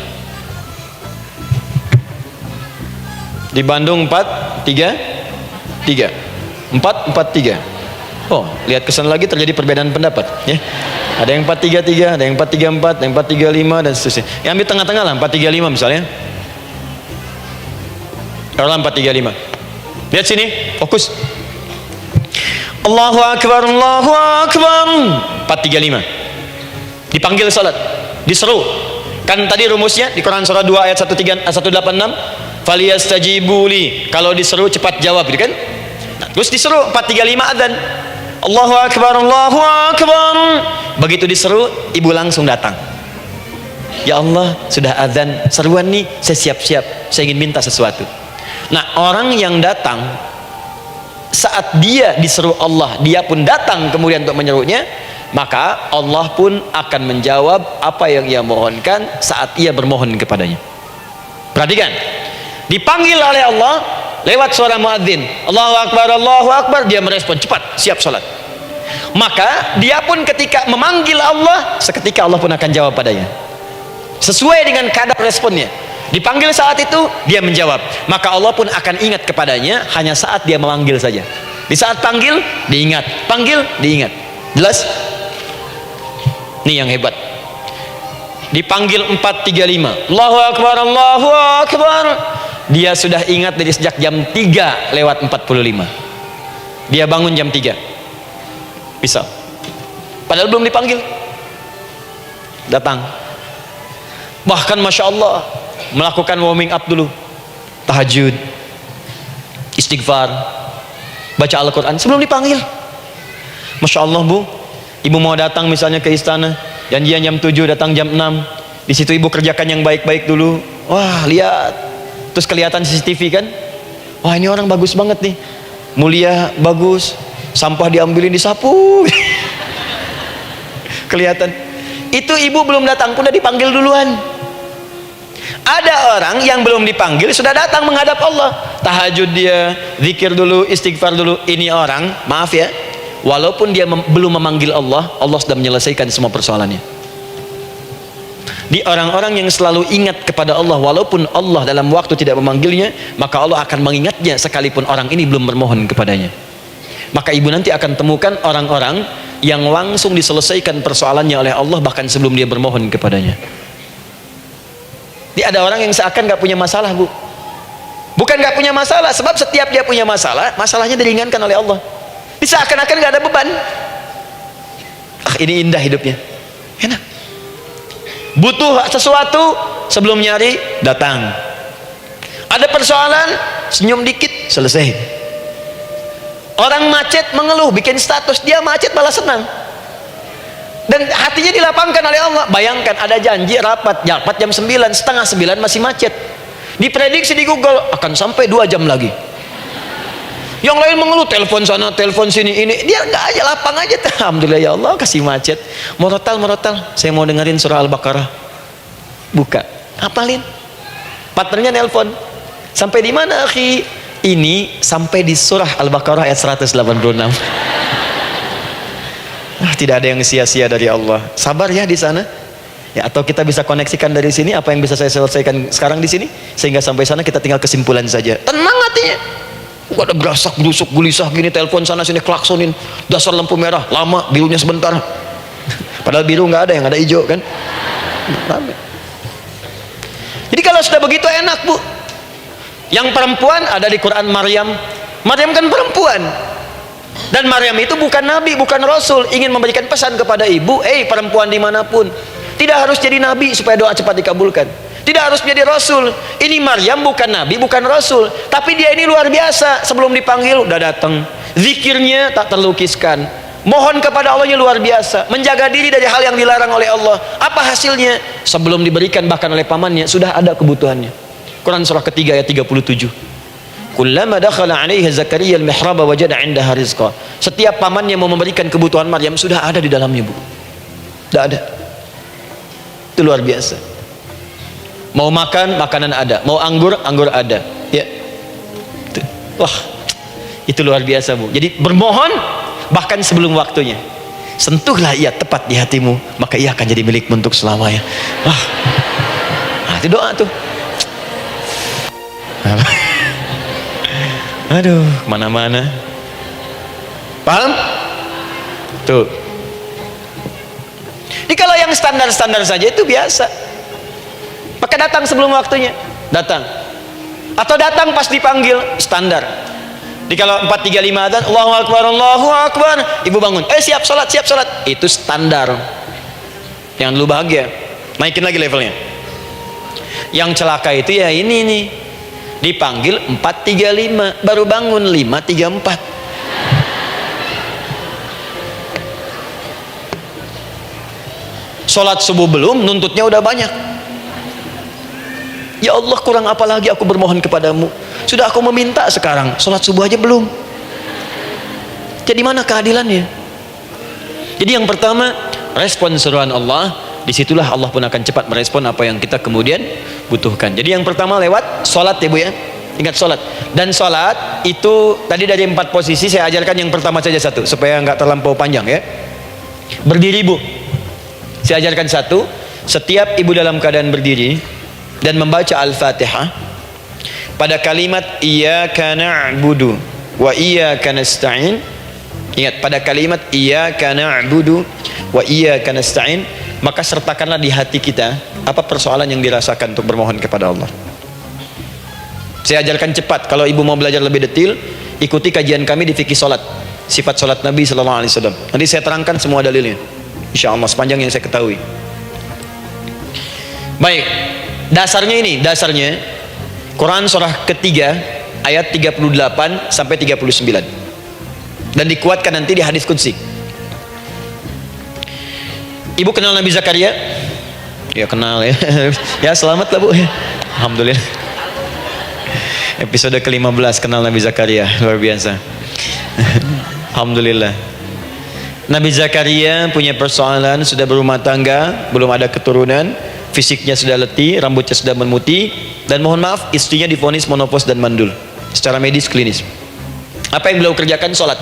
Di Bandung 4:33. 4:43. Oh, lihat kesan lagi terjadi perbedaan pendapat ya. Ada yang 4:33, ada yang 4:34, ada yang 4:35 dan seterusnya. Yang ambil tengah-tengah lah, 4:35 misalnya. Kalau 4:35. Lihat sini, fokus. Allahu akbar, Allahu akbar. 4:35. Dipanggil salat, diseru. Kan tadi rumusnya di Quran surah 2 ayat 186, faliyastajibuli. Kalau diseru cepat jawab, gitu kan? Nah, terus diseru 4:35 adzan. Allahu akbar, Allahu akbar. Begitu diseru, ibu langsung datang. Ya Allah, sudah adzan, seruan nih, saya siap-siap, saya ingin minta sesuatu. Nah, orang yang datang saat dia diseru Allah, dia pun datang kemudian untuk menyerunya, maka Allah pun akan menjawab apa yang ia mohonkan saat ia bermohon kepadanya. Perhatikan, dipanggil oleh Allah lewat suara muadzin, Allahu akbar, dia merespon cepat, siap salat. Maka dia pun ketika memanggil Allah, seketika Allah pun akan jawab padanya. sesuai dengan kadar responnya. Dipanggil saat itu, dia menjawab. Maka Allah pun akan ingat kepadanya hanya saat dia memanggil saja. Di saat panggil, diingat. Panggil, diingat. Jelas? Ini yang hebat. Dipanggil 4.35. Allahu Akbar, Allahu Akbar. Dia sudah ingat dari sejak jam 3 lewat 45. Dia bangun jam 3. Bisa. Padahal belum dipanggil. Datang. Bahkan Masya Allah, melakukan warming up dulu, tahajud, istighfar, baca Al-Quran sebelum dipanggil. Masya Allah bu, ibu mau datang misalnya ke istana, janjian jam 7, datang jam 6. Di situ ibu kerjakan yang baik-baik dulu. Wah lihat, terus kelihatan CCTV kan, wah ini orang bagus banget nih, mulia, bagus, sampah diambilin, disapu. Kelihatan. Itu ibu belum datang pun udah dipanggil duluan. Ada orang yang belum dipanggil sudah datang menghadap Allah, tahajud dia, zikir dulu, istighfar dulu. Ini orang, maaf ya, walaupun dia belum memanggil Allah, Allah sudah menyelesaikan semua persoalannya. Di orang-orang yang selalu ingat kepada Allah walaupun Allah dalam waktu tidak memanggilnya, maka Allah akan mengingatnya sekalipun orang ini belum bermohon kepadanya. Maka ibu nanti akan temukan orang-orang yang langsung diselesaikan persoalannya oleh Allah bahkan sebelum dia bermohon kepadanya. Dia ada orang yang seakan gak punya masalah bu. Bukan gak punya masalah, sebab setiap dia punya masalah, masalahnya diringankan oleh Allah. Dia seakan-akan gak ada beban. Ah ini indah hidupnya, enak. Butuh sesuatu, sebelum nyari datang. Ada persoalan, senyum dikit, selesai. Orang macet mengeluh, bikin status, dia macet malah senang. Dan hatinya dilapangkan oleh Allah. Bayangkan ada janji rapat jam 9, setengah 9 masih macet. Diprediksi di Google akan sampai 2 jam lagi. Yang lain mengeluh, telepon sana, telepon sini, ini. Dia enggak aja, lapang aja. Alhamdulillah ya Allah kasih macet. Morotal, saya mau dengerin surah Al-Baqarah. Buka, hafalin. Partnernya nelpon. Sampai di mana akhi? Ini sampai di surah Al-Baqarah ayat 186. Tidak ada yang sia-sia dari Allah. Sabar ya di sana. Ya, atau kita bisa koneksikan dari sini apa yang bisa saya selesaikan sekarang di sini sehingga sampai sana kita tinggal kesimpulan saja. Tenang hatinya. Gak ada berasak, berusuk, gelisah gini, telepon sana sini, klaksonin, dasar lampu merah, lama, birunya sebentar. Padahal biru nggak ada, yang ada hijau kan. Jadi kalau sudah begitu enak bu. Yang perempuan ada di Quran Maryam. Maryam kan perempuan. Dan Maryam itu bukan nabi, bukan rasul, ingin memberikan pesan kepada ibu, perempuan dimanapun, tidak harus jadi nabi supaya doa cepat dikabulkan, tidak harus menjadi rasul. Ini Maryam bukan nabi, bukan rasul, tapi dia ini luar biasa. Sebelum dipanggil udah datang, zikirnya tak terlukiskan, mohon kepada Allahnya luar biasa, menjaga diri dari hal yang dilarang oleh Allah. Apa hasilnya? Sebelum diberikan bahkan oleh pamannya sudah ada kebutuhannya. Quran surah ketiga ayat 37. Kullama dakhala 'alaiha Zakaria al-mihrab wajada 'indaha rizqa. Setiap pamannya mau memberikan kebutuhan Maryam sudah ada di dalamnya bu. Sudah ada. Itu luar biasa. Mau makan, makanan ada. Mau anggur, anggur ada. Ya. Wah, itu luar biasa bu. Jadi bermohon bahkan sebelum waktunya. Sentuhlah ia tepat di hatimu, maka ia akan jadi milikmu untuk selamanya. Wah, itu doa tuh. Aduh, mana-mana. Paham? Tuh. Jadi kalau yang standar-standar saja itu biasa. Maka datang sebelum waktunya, datang. Atau datang pas dipanggil, standar. Jadi kalau 4.35 adzan, Allahu Akbar, Allahu Akbar, ibu bangun, siap sholat, siap sholat. Itu standar. Jangan dulu bahagia, naikin lagi levelnya. Yang celaka itu ya ini nih. Dipanggil 4.35 baru bangun 5.34. Sholat subuh belum, nuntutnya udah banyak. Ya Allah, kurang apa lagi aku bermohon kepadamu. Sudah aku meminta sekarang, sholat subuh aja belum. Jadi mana keadilannya? Jadi yang pertama, respon seruan Allah. Disitulah Allah pun akan cepat merespon apa yang kita kemudian butuhkan. Jadi yang pertama lewat sholat ya bu ya. Ingat sholat. Dan sholat itu tadi dari 4 posisi saya ajarkan yang pertama saja satu supaya nggak terlampau panjang ya. Berdiri bu. Saya ajarkan satu. setiap ibu dalam keadaan berdiri dan membaca Al-Fatihah pada kalimat iyyaka na'budu wa iyyaka nasta'in, ingat pada kalimat iyyaka na'budu wa iyyaka nasta'in, maka sertakanlah di hati kita apa persoalan yang dirasakan untuk bermohon kepada Allah. Saya ajarkan cepat, kalau ibu mau belajar lebih detail ikuti kajian kami di fikih salat, sifat salat Nabi sallallahu alaihi wasallam. Nanti saya terangkan semua dalilnya insyaallah sepanjang yang saya ketahui. Baik, dasarnya Quran surah ketiga ayat 38 sampai 39 dan dikuatkan nanti di hadis qudsi. Ibu kenal Nabi Zakaria? Ya kenal ya. Ya selamat lah Bu. Alhamdulillah. Episode ke-15 kenal Nabi Zakaria, luar biasa. Alhamdulillah. Nabi Zakaria punya persoalan, sudah berumah tangga, belum ada keturunan, fisiknya sudah letih, rambutnya sudah memutih, dan mohon maaf istrinya divonis menopause dan mandul secara medis klinis. Apa yang beliau kerjakan? Sholat.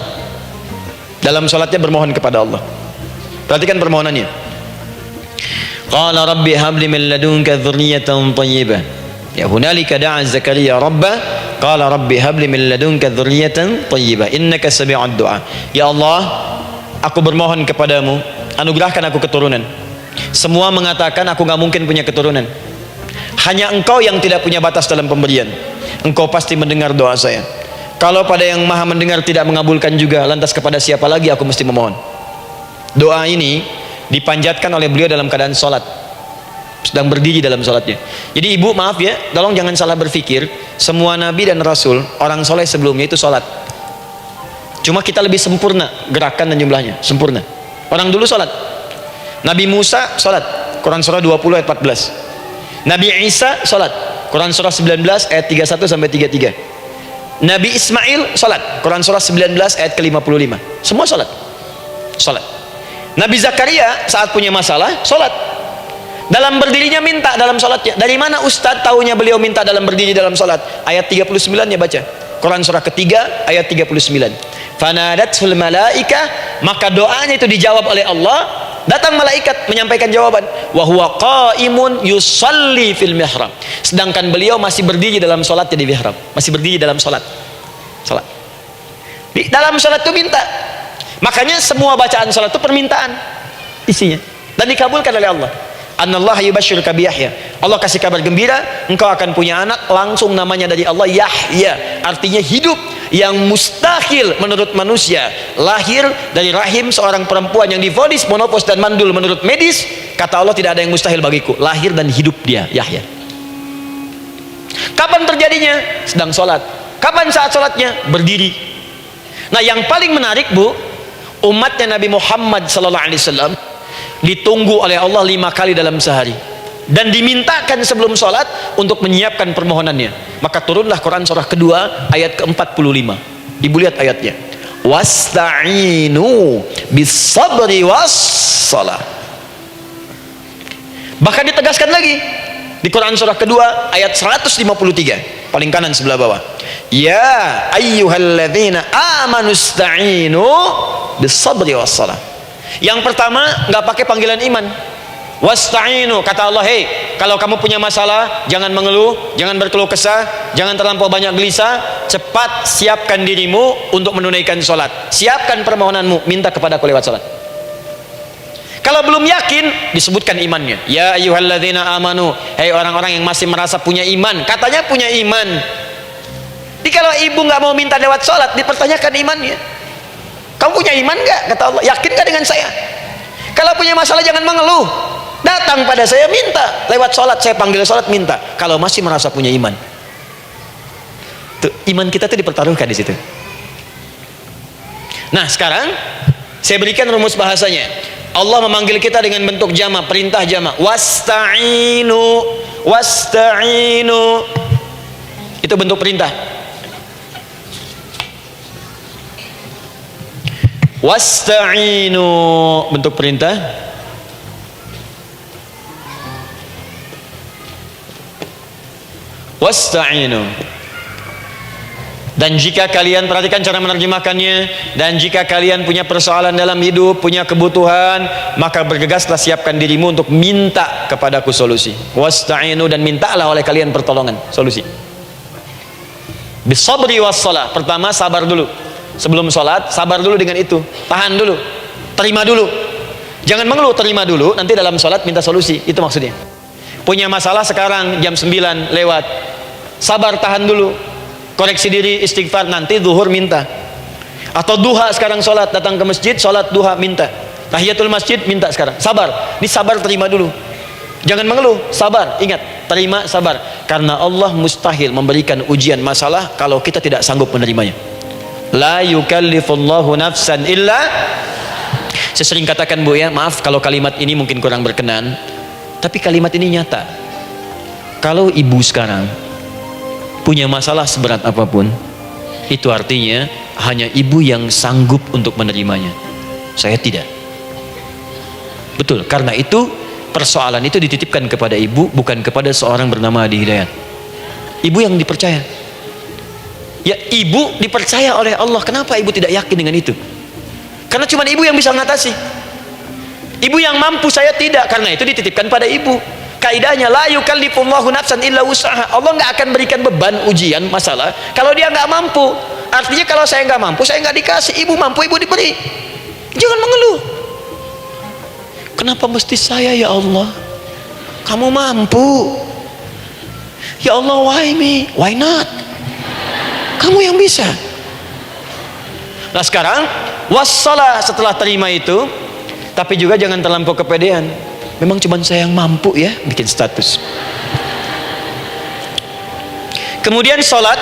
Dalam sholatnya bermohon kepada Allah. Perhatikan permohonannya. Qala rabbi habli min ladunka dzurriyyatan thayyibah. Ya hunalika da'a Zakaria rabbah qala rabbi habli min ladunka dzurriyyatan thayyibah innaka sami'ud du'a. Ya Allah, aku bermohon kepadamu, anugerahkan aku keturunan. Semua mengatakan aku nggak mungkin punya keturunan. Hanya Engkau yang tidak punya batas dalam pemberian. Engkau pasti mendengar doa saya. Kalau pada yang maha mendengar tidak mengabulkan juga, lantas kepada siapa lagi aku mesti memohon? Doa ini dipanjatkan oleh beliau dalam keadaan sholat, sedang berdiri dalam sholatnya. Jadi ibu maaf ya, tolong jangan salah berpikir, semua nabi dan rasul, orang soleh sebelumnya itu sholat. Cuma kita lebih sempurna gerakan dan jumlahnya, sempurna. Orang dulu sholat. Nabi Musa sholat, Quran surah 20 ayat 14. Nabi Isa sholat, Quran surah 19 ayat 31 sampai 33. Nabi Ismail sholat, Quran surah 19 ayat ke-55. Semua sholat. Sholat. Nabi Zakaria saat punya masalah sholat. Dalam berdirinya minta dalam sholatnya. Dari mana Ustadz tahunya beliau minta dalam berdiri dalam sholat? Ayat 39 nya baca, Quran surah ketiga ayat 39. Fanadatul malaika, maka doanya itu dijawab oleh Allah. Datang malaikat menyampaikan jawaban. Wa huwa qaimun yusalli fil mihrab. Sedangkan beliau masih berdiri dalam sholatnya di mihrab, masih berdiri dalam sholat. Sholat. Di dalam sholat itu minta. Makanya semua bacaan sholat itu permintaan isinya dan dikabulkan oleh Allah. Anallaha yubashshiruka bi Yahya. Allah kasih kabar gembira, engkau akan punya anak, langsung namanya dari Allah Yahya, artinya hidup, yang mustahil menurut manusia. Lahir dari rahim seorang perempuan yang divonis menopause dan mandul menurut medis, kata Allah tidak ada yang mustahil bagiku. Lahir dan hidup dia Yahya. Kapan terjadinya? Sedang sholat. Kapan saat sholatnya? Berdiri. Nah yang paling menarik Bu, umatnya Nabi Muhammad SAW ditunggu oleh Allah 5 kali dalam sehari dan dimintakan sebelum sholat untuk menyiapkan permohonannya. Maka turunlah Quran surah kedua ayat ke-45. Ibu lihat ayatnya, wasta'inu bis-sabri was-shalah. Bahkan ditegaskan lagi di Quran surah kedua ayat 153 paling kanan sebelah bawah, ya ayyuhalladzina amanu ista'inu bis-sabri was-shalah. Yang pertama nggak pakai panggilan iman. Wasta'inu, kata Allah, hei, kalau kamu punya masalah jangan mengeluh, jangan berkeluh kesah, jangan terlampau banyak gelisah, cepat siapkan dirimu untuk menunaikan sholat. Siapkan permohonanmu, minta kepada aku lewat sholat. Kalau belum yakin, disebutkan imannya. Ya ayyuhalladzina amanu, hei orang-orang yang masih merasa punya iman, katanya punya iman. Jadi kalau ibu nggak mau minta lewat sholat, dipertanyakan imannya. Kamu punya iman nggak? Kata Allah, yakin nggak dengan saya? Kalau punya masalah jangan mengeluh, datang pada saya minta lewat sholat, saya panggil sholat minta. Kalau masih merasa punya iman, tuh, iman kita tuh dipertaruhkan di situ. Nah sekarang saya berikan rumus bahasanya. Allah memanggil kita dengan bentuk jama, perintah jama. Wasta'inu, wasta'inu, itu bentuk perintah. Wasta'inu, bentuk perintah. Wasta'inu. Dan jika kalian, perhatikan cara menerjemahkannya, dan jika kalian punya persoalan dalam hidup, punya kebutuhan, maka bergegaslah, siapkan dirimu untuk minta kepadaku solusi. Wasta'inu, dan mintalah oleh kalian pertolongan, solusi. Bisabri wassalah. Pertama, sabar dulu. Sebelum sholat, sabar dulu dengan itu. Tahan dulu, terima dulu. Jangan mengeluh, terima dulu. Nanti dalam sholat minta solusi. Itu maksudnya. Punya masalah sekarang jam 9 lewat, sabar, tahan dulu. Koreksi diri, istighfar, nanti zuhur minta. Atau duha sekarang sholat, datang ke masjid, sholat duha minta. Tahiyatul masjid minta sekarang. Sabar. Ini sabar, terima dulu. Jangan mengeluh, sabar. Ingat, terima, sabar. Karena Allah mustahil memberikan ujian masalah kalau kita tidak sanggup menerimanya. La yukallifullahu nafsan illa. Saya sering katakan, Bu, ya, maaf kalau kalimat ini mungkin kurang berkenan, tapi kalimat ini nyata. Kalau ibu sekarang punya masalah seberat apapun, itu artinya hanya ibu yang sanggup untuk menerimanya. Saya tidak. Betul, karena itu persoalan itu dititipkan kepada ibu, bukan kepada seorang bernama Adi Hidayat. Ibu yang dipercaya. Ya, ibu dipercaya oleh Allah. Kenapa ibu tidak yakin dengan itu? Karena cuma ibu yang bisa mengatasi. Ibu yang mampu, saya tidak. Karena itu dititipkan pada ibu. Kaidahnya, la yukallifullahu nafsan illa wus'aha. Allah nggak akan berikan beban ujian masalah kalau dia nggak mampu. Artinya kalau saya nggak mampu, saya nggak dikasih. Ibu mampu, ibu diberi. Jangan mengeluh. Kenapa mesti saya, ya Allah? Kamu mampu. Ya Allah, why me? Why not? Kamu yang bisa. Nah sekarang, wassalah, setelah terima itu, tapi juga jangan terlampau kepedean. Memang cuma saya yang mampu, ya, bikin status. Kemudian sholat,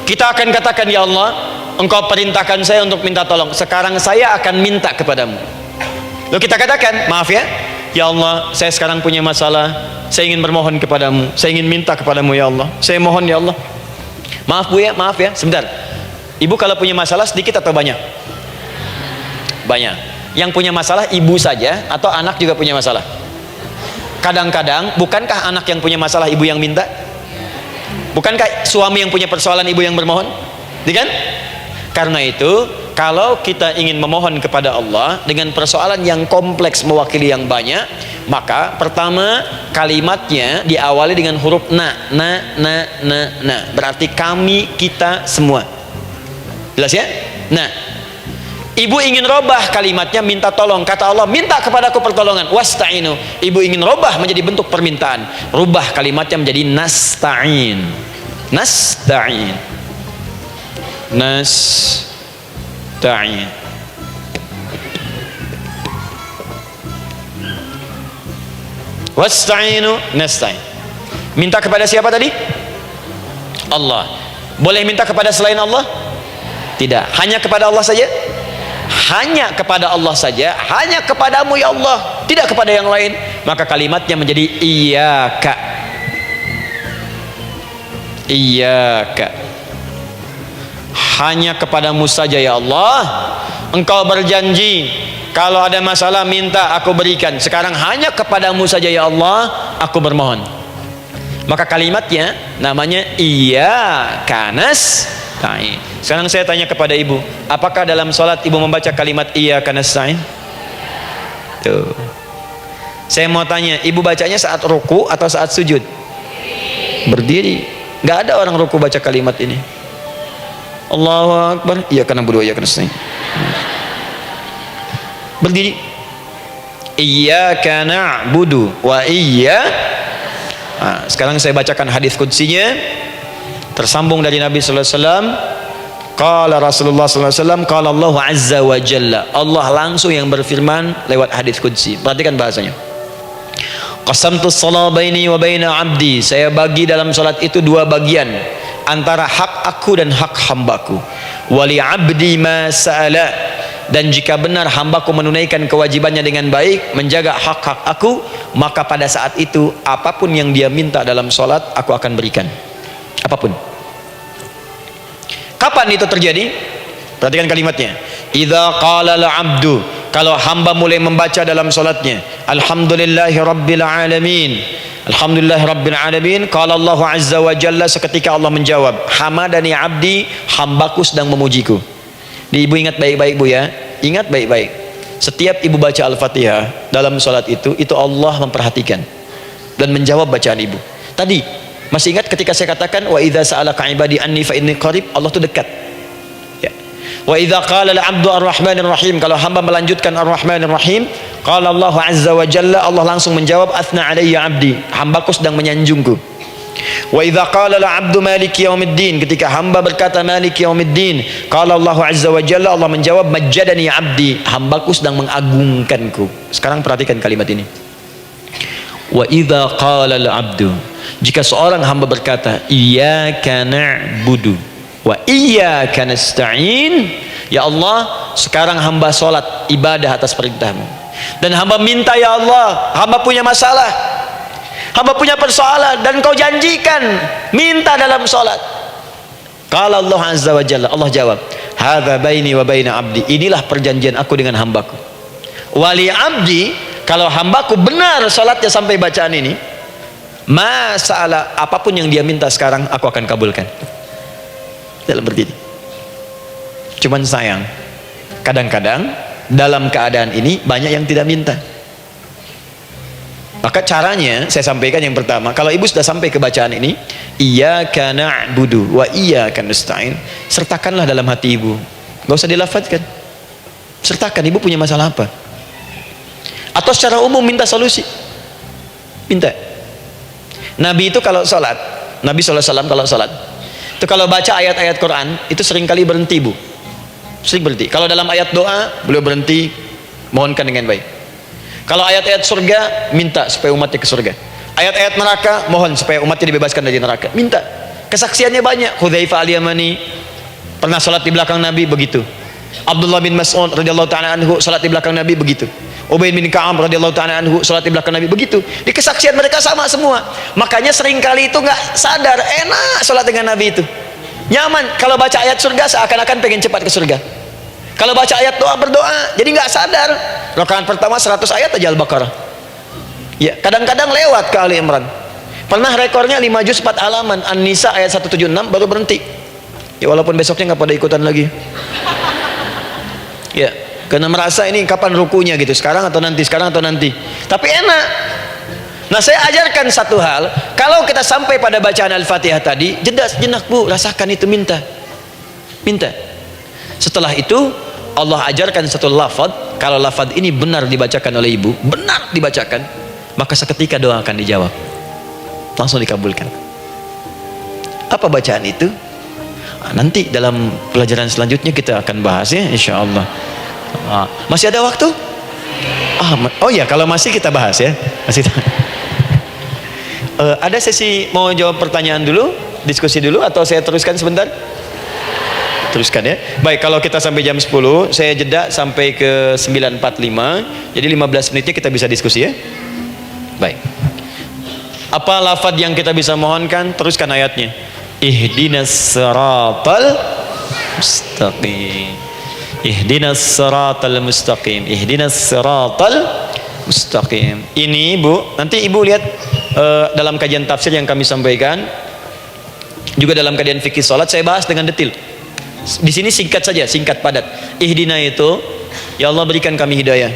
kita akan katakan, ya Allah, Engkau perintahkan saya untuk minta tolong. Sekarang saya akan minta kepadamu. Lalu kita katakan, maaf ya, ya Allah, saya sekarang punya masalah, saya ingin bermohon kepadamu, saya ingin minta kepadamu, ya Allah, saya mohon, ya Allah. Maaf, Bu, ya, maaf ya, sebentar. Ibu kalau punya masalah sedikit atau banyak? Banyak. Yang punya masalah ibu saja atau anak juga punya masalah? Kadang-kadang, bukankah anak yang punya masalah ibu yang minta? Bukankah suami yang punya persoalan ibu yang bermohon? Kan? Karena itu, kalau kita ingin memohon kepada Allah dengan persoalan yang kompleks mewakili yang banyak, maka pertama kalimatnya diawali dengan huruf na. Berarti kami, kita, semua. Jelas ya? Nah, ibu ingin robah kalimatnya, minta tolong. Kata Allah, minta kepadaku pertolongan. Wasta'inu. Ibu ingin robah menjadi bentuk permintaan. Rubah kalimatnya menjadi nasta'in. Nasta'in. Nasta'in. Wasta'inu, nasta'in. Minta kepada siapa tadi? Allah. Boleh minta kepada selain Allah? Tidak. Hanya kepada Allah saja? Hanya kepada Allah saja, hanya kepadamu, ya Allah, tidak kepada yang lain. Maka kalimatnya menjadi iyyaka. Iyyaka. Hanya kepadamu saja, ya Allah. Engkau berjanji kalau ada masalah minta aku berikan. Sekarang hanya kepadamu saja, ya Allah, aku bermohon. Maka kalimatnya namanya iyyaka nasta'in. Sekarang saya tanya kepada ibu, apakah dalam sholat ibu membaca kalimat iyyaka nasta'in? Tuh. Saya mau tanya, ibu bacanya saat ruku atau saat sujud? Berdiri. Nggak ada orang ruku baca kalimat ini. Allahu Akbar, iyyaka na'budu wa iyyaka nasta'in. Berdiri. Iyyaka na'budu wa sekarang saya bacakan hadis qudsinya, tersambung dari Nabi sallallahu alaihi wasallam. Qala Rasulullah sallallahu alaihi wasallam, qala Allah azza wa jalla. Allah langsung yang berfirman lewat hadis qudsi. Perhatikan bahasanya. Qasamtu shalah baini wa baina 'abdi. Saya bagi dalam salat itu dua bagian, antara hak aku dan hak hambaku. Wali 'abdi ma sa'ala. Dan jika benar hambaku menunaikan kewajibannya dengan baik, menjaga hak-hak aku, maka pada saat itu apapun yang dia minta dalam sholat aku akan berikan. Apapun. Kapan itu terjadi? Perhatikan kalimatnya. Idza qala al-'abdu kalau hamba mulai membaca dalam solatnya, Alhamdulillahi Rabbil Alamin, Alhamdulillahi Rabbil Alamin, qala Allah Azza wa Jalla, seketika Allah menjawab, hamadani abdi, hambaku sedang memujiku. Ibu ingat baik-baik Bu ya, ingat baik-baik. Setiap ibu baca Al-Fatihah dalam solat itu Allah memperhatikan dan menjawab bacaan ibu. Tadi masih ingat ketika saya katakan wa idza sa'alaka ibadi anni fa inni qarib, Allah itu dekat. Ya. Wa idza qala al-'abdu ar-rahmanir rahim, kalau hamba melanjutkan ar-rahmanir rahim, qala Allah azza wa jalla, Allah langsung menjawab athna alayya 'abdi, hambaku sedang menyanjungku. Wa idza qala al-'abdu maliki yaumiddin, ketika hamba berkata maliki yaumiddin, qala Allah azza wa jalla, Allah menjawab majjadani 'abdi, hambaku sedang mengagungkanku. Sekarang perhatikan kalimat ini. Wa idza qala al-'abdu, jika seorang hamba berkata iyyaka na'budu wa iyyaka nasta'in, ya Allah sekarang hamba salat ibadah atas perintahmu, dan hamba minta ya Allah, hamba punya masalah, hamba punya persoalan, dan kau janjikan minta dalam salat. Qala Allah azza wa jalla, Allah jawab, hadza baini wa baina abdi, inilah perjanjian aku dengan hambaku. Wali abdi, kalau hambaku benar salatnya sampai bacaan ini, masalah apapun yang dia minta sekarang aku akan kabulkan. Dalam berdiri. Cuman sayang, kadang-kadang dalam keadaan ini banyak yang tidak minta. Maka caranya saya sampaikan yang pertama, kalau ibu sudah sampai ke bacaan ini, iyyaka na'budu wa iyyaka nasta'in, sertakanlah dalam hati ibu, gak usah dilafadzkan, sertakan ibu punya masalah apa, atau secara umum minta solusi, minta. Nabi itu kalau sholat, Nabi SAW kalau sholat itu kalau baca ayat-ayat Quran itu seringkali berhenti Bu, sering berhenti. Kalau dalam ayat doa beliau berhenti, mohonkan dengan baik. Kalau ayat-ayat surga, minta supaya umatnya ke surga. Ayat-ayat neraka, mohon supaya umatnya dibebaskan dari neraka, minta. Kesaksiannya banyak. Hudzaifah al-Yamani pernah sholat di belakang Nabi, begitu. Abdullah bin Mas'ud radhiyallahu ta'ala anhu sholat di belakang Nabi, begitu. Ubay bin Ka'ab radhiyallahu ta'ala anhu sholat di belakang Nabi, begitu. Di kesaksian mereka sama semua. Makanya seringkali itu nggak sadar, enak sholat dengan Nabi itu, nyaman. Kalau baca ayat surga seakan-akan pengen cepat ke surga. Kalau baca ayat doa berdoa, jadi nggak sadar. Rakaat pertama 100 ayat aja Al-Baqarah. Ya, kadang-kadang lewat ke Ali Imran. Pernah rekornya 5 juz 4 halaman. An-Nisa ayat 176 baru berhenti. Ya walaupun besoknya nggak pada ikutan lagi. Ya, karena merasa ini kapan rukunya gitu, sekarang atau nanti, sekarang atau nanti. Tapi enak. Nah, saya ajarkan satu hal, kalau kita sampai pada bacaan Al-Fatihah tadi, jeda sejenak Bu, rasakan itu, minta. Minta. Setelah itu Allah ajarkan satu lafaz, kalau lafaz ini benar dibacakan oleh ibu, benar dibacakan, maka seketika doa akan dijawab, langsung dikabulkan. Apa bacaan itu? Nanti dalam pelajaran selanjutnya kita akan bahas ya, insya Allah. Masih ada waktu? Oh ya, kalau masih kita bahas ya. Masih. Ada sesi mau jawab pertanyaan dulu, diskusi dulu, atau saya teruskan sebentar? Teruskan ya. Baik, kalau kita sampai jam 10, saya jeda sampai ke 9.45. Jadi 15 menitnya kita bisa diskusi ya. Baik. Apa lafaz yang kita bisa mohonkan? Teruskan ayatnya. Ihdinas siratal mustaqim. Ihdinas siratal mustaqim. Ihdinas siratal mustaqim. Ini Bu, nanti Ibu lihat dalam kajian tafsir yang kami sampaikan, juga dalam kajian fikih salat saya bahas dengan detail. Di sini singkat saja, singkat padat. Ihdina itu, ya Allah berikan kami hidayah,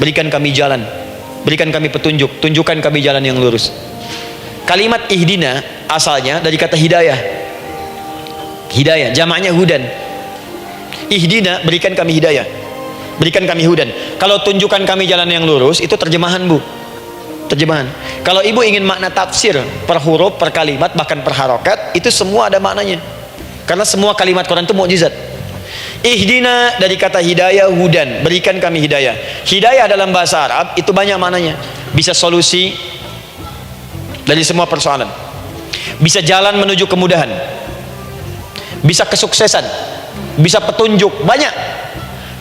berikan kami jalan, berikan kami petunjuk, tunjukkan kami jalan yang lurus. Kalimat ihdina asalnya dari kata hidayah. Hidayah, jamaknya hudan. Ihdina, berikan kami hidayah, berikan kami hudan. Kalau tunjukkan kami jalan yang lurus, itu terjemahan Bu, terjemahan. Kalau ibu ingin makna tafsir per huruf, per kalimat, bahkan per harokat, itu semua ada maknanya. Karena semua kalimat Quran itu mukjizat. Ihdina dari kata hidayah, hudan, berikan kami hidayah. Hidayah dalam bahasa Arab itu banyak maknanya. Bisa solusi dari semua persoalan, bisa jalan menuju kemudahan, bisa kesuksesan, bisa petunjuk, banyak.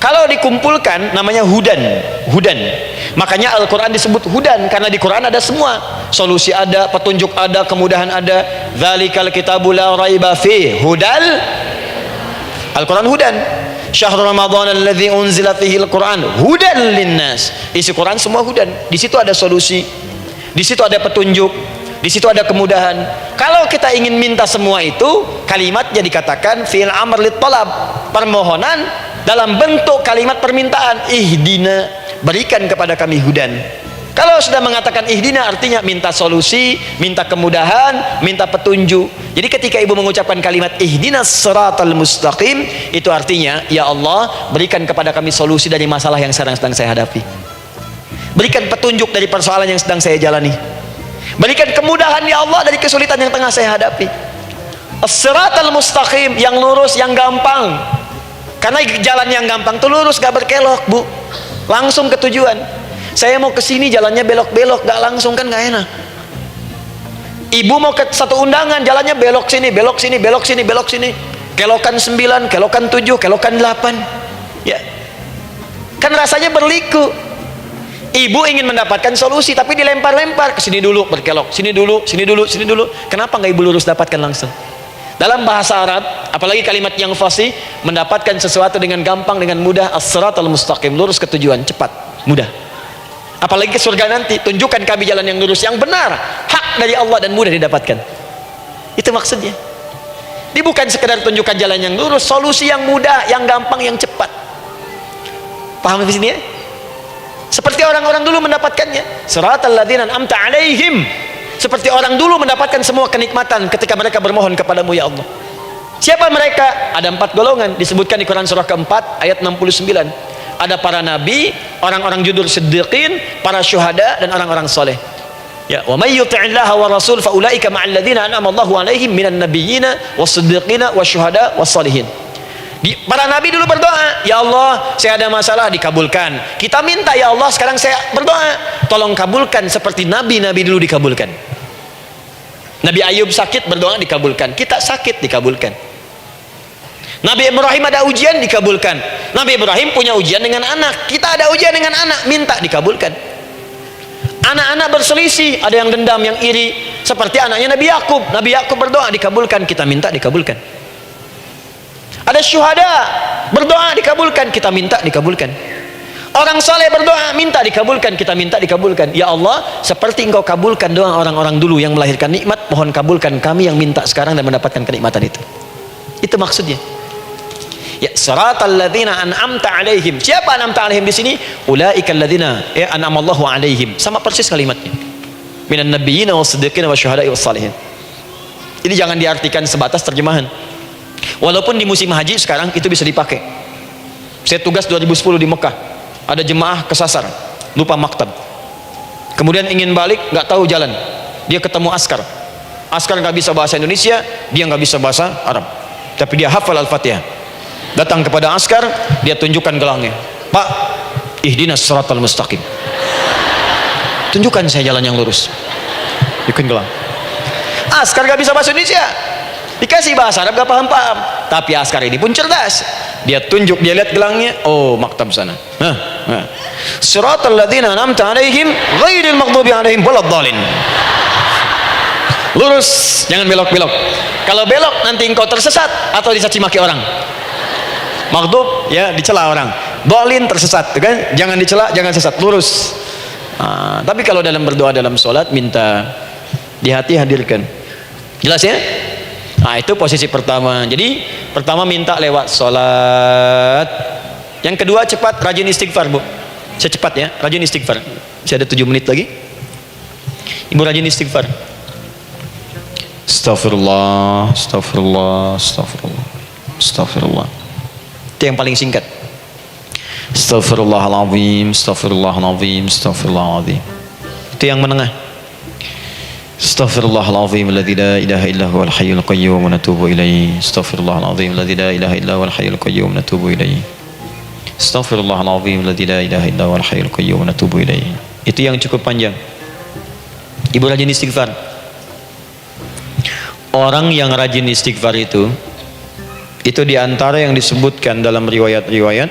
Kalau dikumpulkan namanya hudan, hudan. Makanya Al-Quran disebut hudan, karena di Quran ada semua. Solusi ada, petunjuk ada, kemudahan ada. Dzalikal kitabu la raiba fi hudal. Al-Quran hudan. Syahrul Ramadan alladzi unzila fihi al-Qur'an hudan linnas. Isi Quran semua hudan. Di situ ada solusi. Di situ ada petunjuk. Di situ ada kemudahan. Kalau kita ingin minta semua itu, kalimatnya dikatakan fi'il amr lit talab, permohonan dalam bentuk kalimat permintaan. Ihdina, berikan kepada kami hudan. Kalau sudah mengatakan ihdina artinya minta solusi, minta kemudahan, minta petunjuk. Jadi ketika ibu mengucapkan kalimat ihdinas siratal mustaqim, itu artinya ya Allah berikan kepada kami solusi dari masalah yang sedang saya hadapi. Berikan petunjuk dari persoalan yang sedang saya jalani. Berikan kemudahan ya Allah dari kesulitan yang tengah saya hadapi. As-siratal mustaqim, yang lurus, yang gampang. Karena jalan yang gampang itu lurus, gak berkelok, Bu. Langsung ke tujuan. Saya mau ke sini jalannya belok-belok, gak langsung, kan gak enak. Ibu mau ke satu undangan jalannya belok sini, belok sini, belok sini, belok sini. Kelokan 9, kelokan 7, kelokan 8. Ya. Kan rasanya berliku. Ibu ingin mendapatkan solusi tapi dilempar-lempar ke sini dulu berkelok, sini dulu, sini dulu, sini dulu. Kenapa nggak ibu lurus dapatkan langsung? Dalam bahasa Arab, apalagi kalimat yang fasih, mendapatkan sesuatu dengan gampang, dengan mudah. As-siratal mustaqim, lurus ke tujuan, cepat, mudah. Apalagi ke surga nanti, tunjukkan kami jalan yang lurus, yang benar, hak dari Allah dan mudah didapatkan. Itu maksudnya. Ini bukan sekedar tunjukkan jalan yang lurus, solusi yang mudah, yang gampang, yang cepat. Paham di sini ya? Seperti orang-orang dulu mendapatkannya. Siratal ladzina an'amta 'alaihim. Seperti orang dulu mendapatkan semua kenikmatan ketika mereka bermohon kepadamu ya Allah. Siapa mereka? Ada 4 golongan disebutkan di Quran surah keempat ayat 69. Ada para nabi, orang-orang jujur siddiqin, para syuhada dan orang-orang soleh. Ya, wa may yuti'illaha wa rasul fa ulaika ma'al ladzina an'ama Allahu 'alaihim minan nabiyyina was-siddiqina wasyuhada was-shalihin. Para nabi dulu berdoa, ya Allah saya ada masalah, dikabulkan. Kita minta ya Allah sekarang saya berdoa, tolong kabulkan seperti nabi-nabi dulu dikabulkan. Nabi Ayub sakit berdoa dikabulkan, kita sakit dikabulkan. Nabi Ibrahim ada ujian dikabulkan. Nabi Ibrahim punya ujian dengan anak, kita ada ujian dengan anak, minta dikabulkan. Anak-anak berselisih, ada yang dendam, yang iri, seperti anaknya Nabi Yakub. Nabi Yakub berdoa dikabulkan, kita minta dikabulkan. Ada syuhada berdoa dikabulkan, kita minta dikabulkan. Orang soleh berdoa minta dikabulkan, kita minta dikabulkan. Ya Allah, seperti engkau kabulkan doa orang-orang dulu yang melahirkan nikmat, mohon kabulkan kami yang minta sekarang dan mendapatkan kenikmatan itu. Itu maksudnya. Ya, siratal ladzina an'amta 'alaihim. Siapa an'amta 'alaihim di sini? Ulaikal ladzina an'amallahu 'alaihim. Sama persis kalimatnya. Minan nabiyyin was-siddiqin wasyuhada'i was-shalihin. Ini jangan diartikan sebatas terjemahan. Walaupun di musim haji sekarang itu bisa dipakai. Saya tugas 2010 di Mekah. Ada jemaah kesasar, lupa maktab. Kemudian ingin balik, nggak tahu jalan. Dia ketemu askar. Askar nggak bisa bahasa Indonesia, dia nggak bisa bahasa Arab. Tapi dia hafal Al-Fatihah. Datang kepada askar, dia tunjukkan gelangnya. Pak, ihdinas siratal mustaqim. Tunjukkan saya jalan yang lurus. Tunjukkan gelang. Askar gak bisa bahasa Indonesia, dikasih bahasa Arab gak paham-paham. Tapi askar ini pun cerdas. Dia tunjuk, dia lihat gelangnya. Oh, maktab sana. Siratal ladzina an'amta 'alaihim ghairil maghdubi 'alaihim waladdallin. Lurus, jangan belok-belok. Kalau belok nanti engkau tersesat atau dicaci maki orang. Maghdub ya dicela orang, dhalin tersesat, kan? Jangan dicela, jangan sesat, lurus. Tapi kalau dalam berdoa dalam sholat minta di hati hadirkan. Jelas ya? Itu posisi pertama. Jadi pertama minta lewat sholat. Yang kedua cepat, rajin istighfar, Bu. Saya cepat ya, rajin istighfar. Masih ada 7 menit lagi. Ibu rajin istighfar. Astaghfirullah, astaghfirullah, astaghfirullah, astaghfirullah. Itu yang paling singkat. Astaghfirullahaladzim, astaghfirullahaladzim, astaghfirullahaladzim. Itu yang menengah. Astaghfirullahaladzim alladzi la ilaha illa huwal hayyul qayyum wa natubu ilaihi. Astaghfirullahaladzim alladzi la ilaha illa huwal hayyul qayyum wa natubu ilaihi. Astaghfirullahaladzim alladzi la ilaha illa huwal hayyul qayyum wa natubu ilaihi. Itu yang cukup panjang. Ibu rajin istighfar. Orang yang rajin istighfar itu diantara yang disebutkan dalam riwayat-riwayat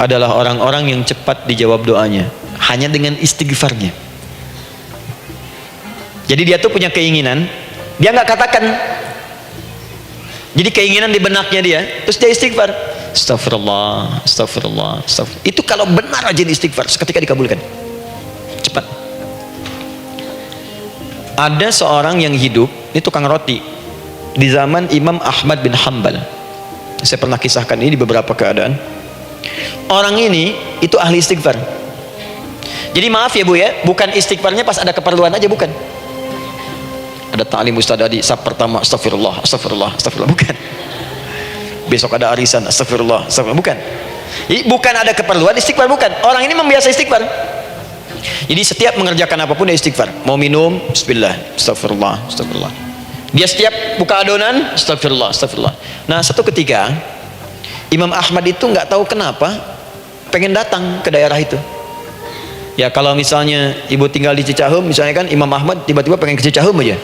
adalah orang-orang yang cepat dijawab doanya hanya dengan istighfarnya. Jadi dia tuh punya keinginan, dia nggak katakan. Jadi keinginan di benaknya dia, terus dia istighfar. Astagfirullah, astagfirullah, astagfirullah. Itu kalau benar rajin istighfar, seketika dikabulkan. Cepat. Ada seorang yang hidup, ini tukang roti, di zaman Imam Ahmad bin Hanbal. Saya pernah kisahkan ini di beberapa keadaan. Orang ini itu ahli istighfar. Jadi maaf ya Bu ya, bukan istighfarnya pas ada keperluan aja, bukan. Ada ta'lim Ustaz Adi, sab pertama astagfirullah, astagfirullah, astagfirullah, bukan. Besok ada arisan, astagfirullah, astagfirullah, bukan. Jadi bukan ada keperluan istighfar, bukan. Orang ini membiasa istighfar. Jadi setiap mengerjakan apapun dia istighfar. Mau minum, bismillah, astagfirullah, astagfirullah. Dia setiap buka adonan, astagfirullah, astagfirullah. Nah, satu ketika Imam Ahmad itu nggak tahu kenapa pengen datang ke daerah itu. Ya kalau misalnya ibu tinggal di Cicahem, misalnya kan Imam Ahmad tiba-tiba pengen ke Cicahem aja.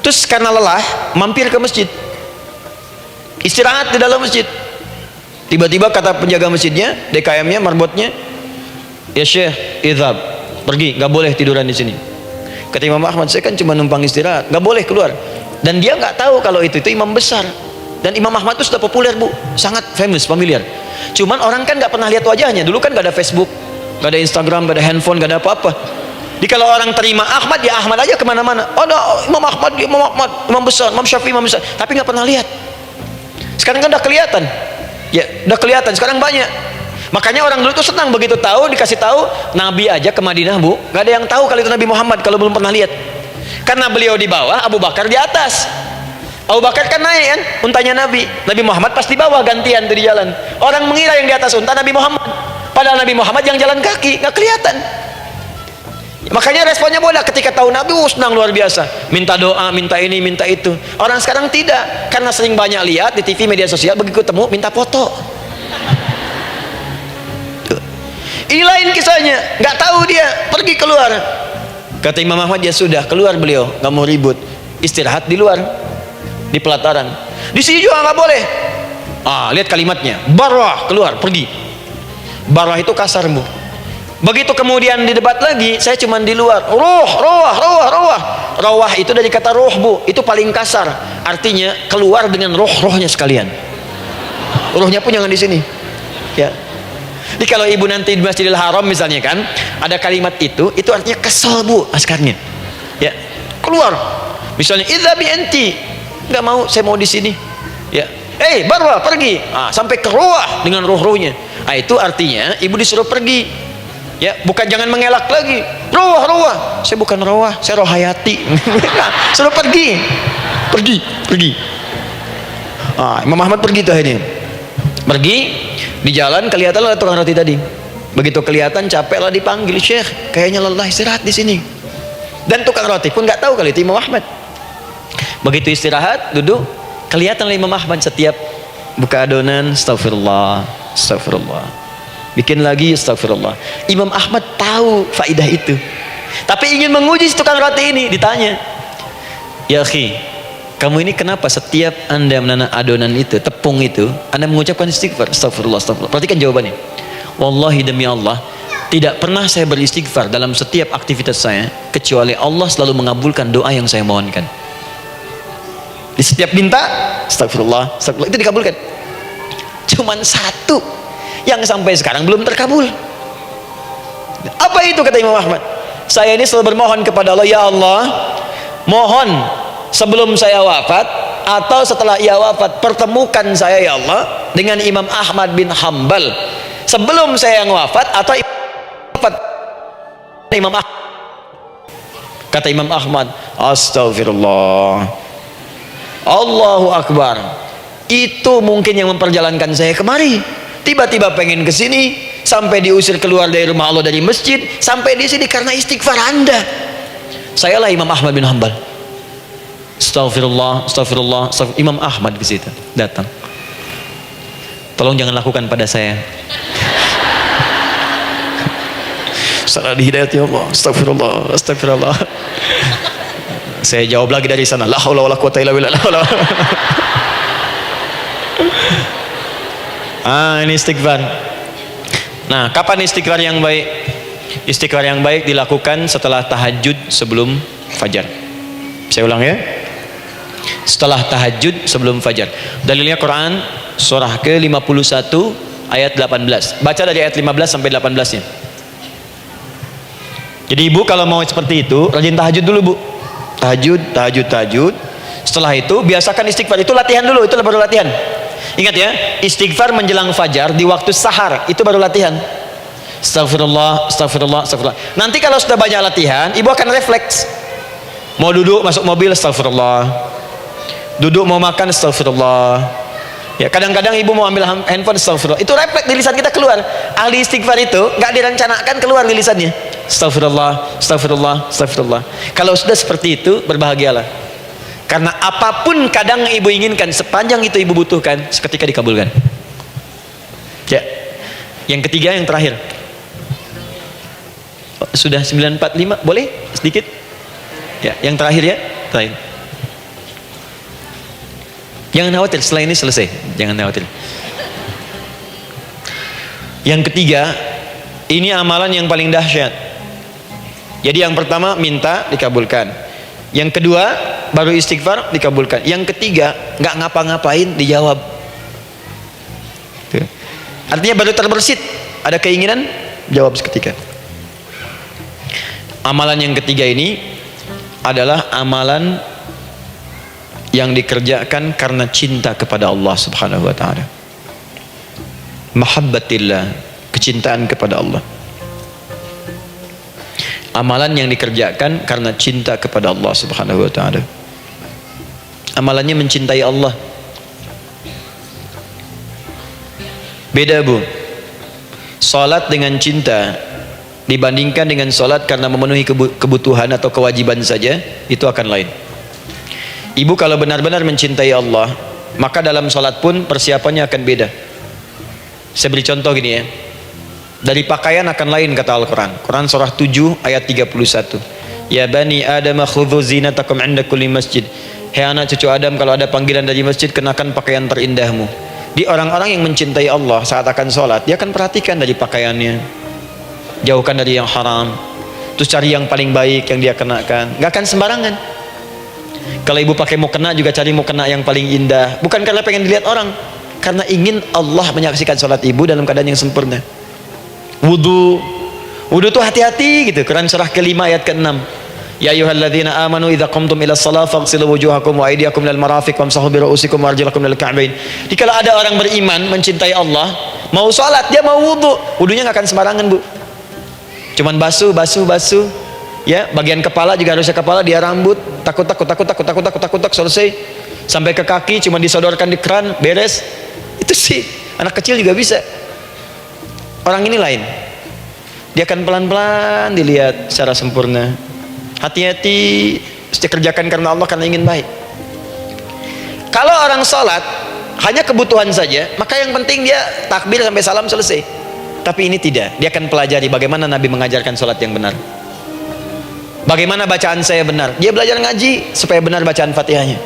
Terus karena lelah, mampir ke masjid. Istirahat di dalam masjid. Tiba-tiba kata penjaga masjidnya, DKM-nya, marbotnya, ya Syekh, idhab, pergi, nggak boleh tiduran di sini. Kata Imam Ahmad, saya kan cuma numpang istirahat, nggak boleh keluar. Dan dia nggak tahu kalau itu imam besar. Dan Imam Ahmad itu sudah populer Bu, sangat famous, familiar. Cuman orang kan nggak pernah lihat wajahnya. Dulu kan nggak ada Facebook, nggak ada Instagram, nggak ada handphone, nggak ada apa-apa. Jadi kalau orang terima Ahmad, ya Ahmad aja kemana-mana. Oh, no, Imam Ahmad, imam besar, Imam Syafi'i, imam besar. Tapi nggak pernah lihat. Sekarang kan udah kelihatan. Ya, udah kelihatan. Sekarang banyak. Makanya orang dulu tuh senang begitu tahu, dikasih tahu Nabi aja ke Madinah Bu, nggak ada yang tahu kalau itu Nabi Muhammad kalau belum pernah lihat. Karena beliau di bawah, Abu Bakar di atas. Abu Bakar kan naik kan, untanya Nabi. Nabi Muhammad pas di bawah gantian tuh di jalan. Orang mengira yang di atas unta Nabi Muhammad. Padahal Nabi Muhammad yang jalan kaki, nggak kelihatan. Makanya responnya bola ketika tahu Nabi, senang luar biasa. Minta doa, minta ini, minta itu. Orang sekarang tidak, karena sering banyak lihat di TV media sosial, begitu ketemu minta foto. Ini lain kisahnya, nggak tahu dia, pergi keluar. Kata Imam Ahmad, ya sudah keluar beliau, nggak mau ribut, istirahat di luar, di pelataran. Di sini juga nggak boleh. Lihat kalimatnya, barwah, keluar, pergi. Barwah itu kasar Bu. Begitu kemudian didebat lagi, saya cuma di luar. Rawah itu dari kata roh Bu, itu paling kasar. Artinya keluar dengan rohnya sekalian. Rohnya pun jangan di sini. Ya. Jadi kalau ibu nanti di Masjidil Haram misalnya kan, ada kalimat itu artinya kesel Bu askarnya. Ya, keluar. Misalnya idzabi enti, nggak mau, saya mau di sini. Ya, barwa pergi. Sampai ke rawah dengan rohnya. Itu artinya ibu disuruh pergi. Ya, bukan jangan mengelak lagi. Rawah. Saya bukan rawah, saya rohayati. Suruh pergi. Imam Ahmad pergi tuh akhirnya. Pergi. Di jalan kelihatan lah tukang roti tadi. Begitu kelihatan capek lah dipanggil, Syekh, kayaknya lelah, istirahat di sini. Dan tukang roti pun nggak tahu kalau itu Imam Ahmad. Begitu istirahat, duduk, kelihatan Imam Ahmad setiap buka adonan, astagfirullah. Bikin lagi, astagfirullah. Imam Ahmad tahu faidah itu. Tapi ingin menguji tukang roti ini, ditanya, ya akhi, kamu ini kenapa setiap anda menanam adonan itu, tepung itu, anda mengucapkan istighfar, astagfirullah. Perhatikan jawabannya. Wallahi demi Allah, tidak pernah saya beristighfar dalam setiap aktivitas saya, kecuali Allah selalu mengabulkan doa yang saya mohonkan. Di setiap minta, astagfirullah, itu dikabulkan. Cuman satu yang sampai sekarang belum terkabul. Apa itu kata Imam Ahmad? Saya ini selalu bermohon kepada Allah, ya Allah, mohon sebelum saya wafat atau setelah ia wafat, pertemukan saya ya Allah dengan Imam Ahmad bin Hanbal sebelum saya yang wafat atau wafat Imam Ahmad. Kata Imam Ahmad, astagfirullah, Allahu Akbar. Itu mungkin yang memperjalankan saya kemari. Tiba-tiba pengen ke sini, sampai diusir keluar dari rumah Allah, dari masjid, sampai di sini karena istighfar Anda. Sayalah Imam Ahmad bin Hanbal. Astagfirullah. Imam Ahmad ke situ datang. Tolong jangan lakukan pada saya. Salah di hidayat ya Allah. Astagfirullah. Saya jawab lagi dari sana, la haula wala quwata illa billah. Ini istighfar. Nah, kapan istighfar yang baik? Istighfar yang baik dilakukan setelah tahajud sebelum fajar. Saya ulang ya. Setelah tahajud sebelum fajar. Dalilnya Quran, surah ke-51 ayat 18. Baca dari ayat 15 sampai 18-nya. Jadi ibu kalau mau seperti itu, rajin tahajud dulu bu. Tahajud. Setelah itu biasakan istighfar. Itu latihan dulu, itu baru latihan. Ingat ya, istighfar menjelang fajar di waktu sahar, itu baru latihan. Astagfirullah. Nanti kalau sudah banyak latihan, ibu akan refleks. Mau duduk masuk mobil, astagfirullah. Duduk mau makan, astagfirullah. Ya, kadang-kadang ibu mau ambil handphone, astagfirullah. Itu refleks di lisan kita keluar. Ahli istighfar itu nggak direncanakan keluar di lisannya. Astagfirullah. Kalau sudah seperti itu, berbahagialah. Karena apapun kadang ibu inginkan, sepanjang itu ibu butuhkan, seketika dikabulkan. Ya. Yang ketiga, yang terakhir. Sudah 9:45, boleh sedikit? Ya, yang terakhir ya, terakhir. Jangan khawatir, setelah ini selesai. Jangan khawatir. Yang ketiga, ini amalan yang paling dahsyat. Jadi yang pertama minta dikabulkan. Yang kedua baru istighfar dikabulkan. Yang ketiga nggak ngapa-ngapain dijawab. Artinya baru terbersit, ada keinginan jawab seketika. Amalan yang ketiga ini adalah amalan yang dikerjakan karena cinta kepada Allah Subhanahu wa taala. Mahabbatillah, kecintaan kepada Allah. Amalan yang dikerjakan karena cinta kepada Allah Subhanahu wa taala. Amalannya mencintai Allah. Beda bu. Salat dengan cinta dibandingkan dengan salat karena memenuhi kebutuhan atau kewajiban saja, itu akan lain. Ibu kalau benar-benar mencintai Allah, maka dalam salat pun persiapannya akan beda. Saya beri contoh gini ya. Dari pakaian akan lain kata Al-Quran. Quran surah 7 ayat 31. Ya bani Adam khudhu zinatakum 'inda kulli masjid. Hai anak cucu Adam, kalau ada panggilan dari masjid, kenakan pakaian terindahmu. Di orang-orang yang mencintai Allah saat akan sholat, dia akan perhatikan dari pakaiannya, jauhkan dari yang haram, terus cari yang paling baik yang dia kenakan. Gak akan sembarangan. Kalau ibu pakai mukena juga cari mukena yang paling indah, bukan karena pengen dilihat orang, karena ingin Allah menyaksikan sholat ibu dalam keadaan yang sempurna. Wudu tuh hati-hati gitu. Quran surah ke-5 ayat ke-6. Ya ayyuhalladzina amanu idza qumtum ila shalah faghsilu wujuhakum wa aydiyakum ilal marafiq wamsahu bi ru'usikum wa arjulakum ilal ka'bain. Jadi kalau ada orang beriman mencintai Allah, mau salat dia mau wudu, wudunya enggak akan sembarangan, Bu. Cuman basuh. Ya, bagian kepala juga harusnya kepala, dia rambut, takut selesai. Sampai ke kaki cuma disodorkan di keran, beres. Itu sih anak kecil juga bisa. Orang ini lain. Dia akan pelan-pelan dilihat secara sempurna. Hati-hati, kerjakan karena Allah, karena ingin baik. Kalau orang sholat hanya kebutuhan saja, maka yang penting dia takbir sampai salam selesai. Tapi ini tidak. Dia akan pelajari bagaimana Nabi mengajarkan sholat yang benar. Bagaimana bacaan saya benar. Dia belajar ngaji supaya benar bacaan Fatihahnya.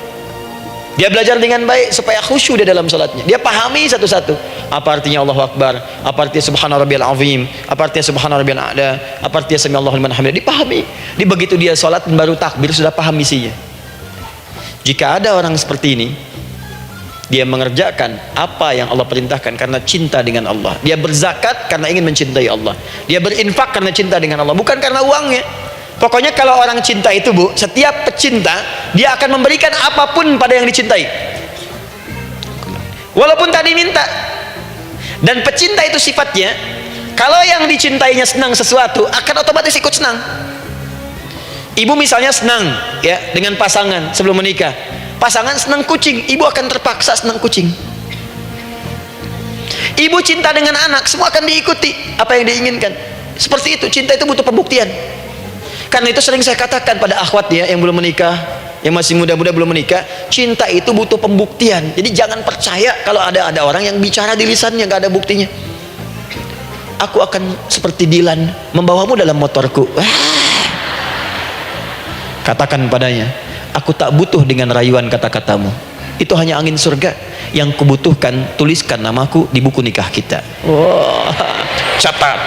Dia belajar dengan baik supaya khusyuk di dalam sholatnya. Dia pahami satu-satu. Apa artinya Allahu Akbar? Apa artinya Subhana Rabbiyal Azim? Apa artinya Subhana Rabbiyal A'la? Apa artinya Sami Allahu liman hamidah? Dipahami. Di begitu dia sholat baru takbir sudah paham isinya. Jika ada orang seperti ini, dia mengerjakan apa yang Allah perintahkan karena cinta dengan Allah. Dia berzakat karena ingin mencintai Allah. Dia berinfak karena cinta dengan Allah, bukan karena uangnya. Pokoknya kalau orang cinta itu, Bu, setiap pecinta dia akan memberikan apapun pada yang dicintai, walaupun tadi minta. Dan pecinta itu sifatnya, kalau yang dicintainya senang sesuatu, akan otomatis ikut senang. Ibu misalnya senang ya dengan pasangan sebelum menikah, pasangan senang kucing, ibu akan terpaksa senang kucing. Ibu cinta dengan anak, semua akan diikuti apa yang diinginkan. Seperti itu, cinta itu butuh pembuktian. Karena itu sering saya katakan pada akhwat ya yang belum menikah, yang masih muda-muda belum menikah, cinta itu butuh pembuktian. Jadi jangan percaya kalau ada orang yang bicara di lisannya nggak ada buktinya. Aku akan seperti Dilan membawamu dalam motorku. Katakan padanya, aku tak butuh dengan rayuan kata-katamu. Itu hanya angin surga. Yang kubutuhkan, tuliskan namaku di buku nikah kita. Wah, catat.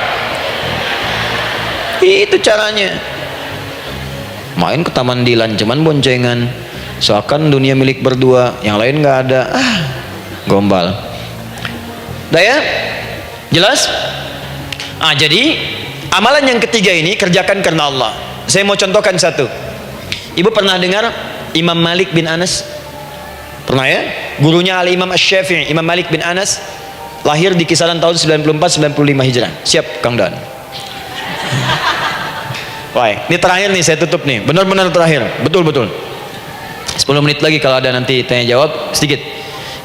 Itu caranya. Main ke Taman Dilan cuman boncengan, seakan dunia milik berdua, yang lain nggak ada. Gombal. Udah ya? Jelas? Jadi amalan yang ketiga ini kerjakan karena Allah. Saya mau contohkan satu. Ibu pernah dengar Imam Malik bin Anas? Pernah ya? Gurunya Al-Imam Asy-Syafi'i, Imam Malik bin Anas, lahir di kisaran tahun 94-95 Hijrah. Siap Kang Dan? Baik, ini terakhir nih, saya tutup nih. Benar-benar terakhir, betul-betul. 10 menit lagi kalau ada nanti tanya jawab sedikit.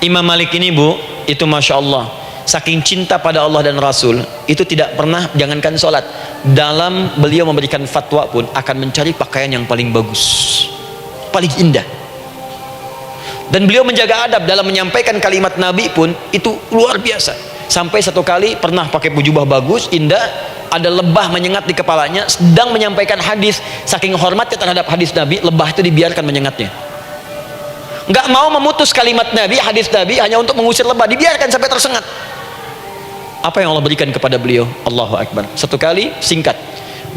Imam Malik ini Bu, itu Masya Allah, saking cinta pada Allah dan Rasul, itu tidak pernah, jangankan sholat, dalam beliau memberikan fatwa pun akan mencari pakaian yang paling bagus, paling indah. Dan beliau menjaga adab dalam menyampaikan kalimat Nabi pun itu luar biasa. Sampai satu kali pernah pakai jubah bagus, indah, ada lebah menyengat di kepalanya, sedang menyampaikan hadis. Saking hormatnya terhadap hadis Nabi, lebah itu dibiarkan menyengatnya. Nggak mau memutus kalimat Nabi, hadis Nabi, hanya untuk mengusir lebah, dibiarkan sampai tersengat. Apa yang Allah berikan kepada beliau? Allahu Akbar. Satu kali singkat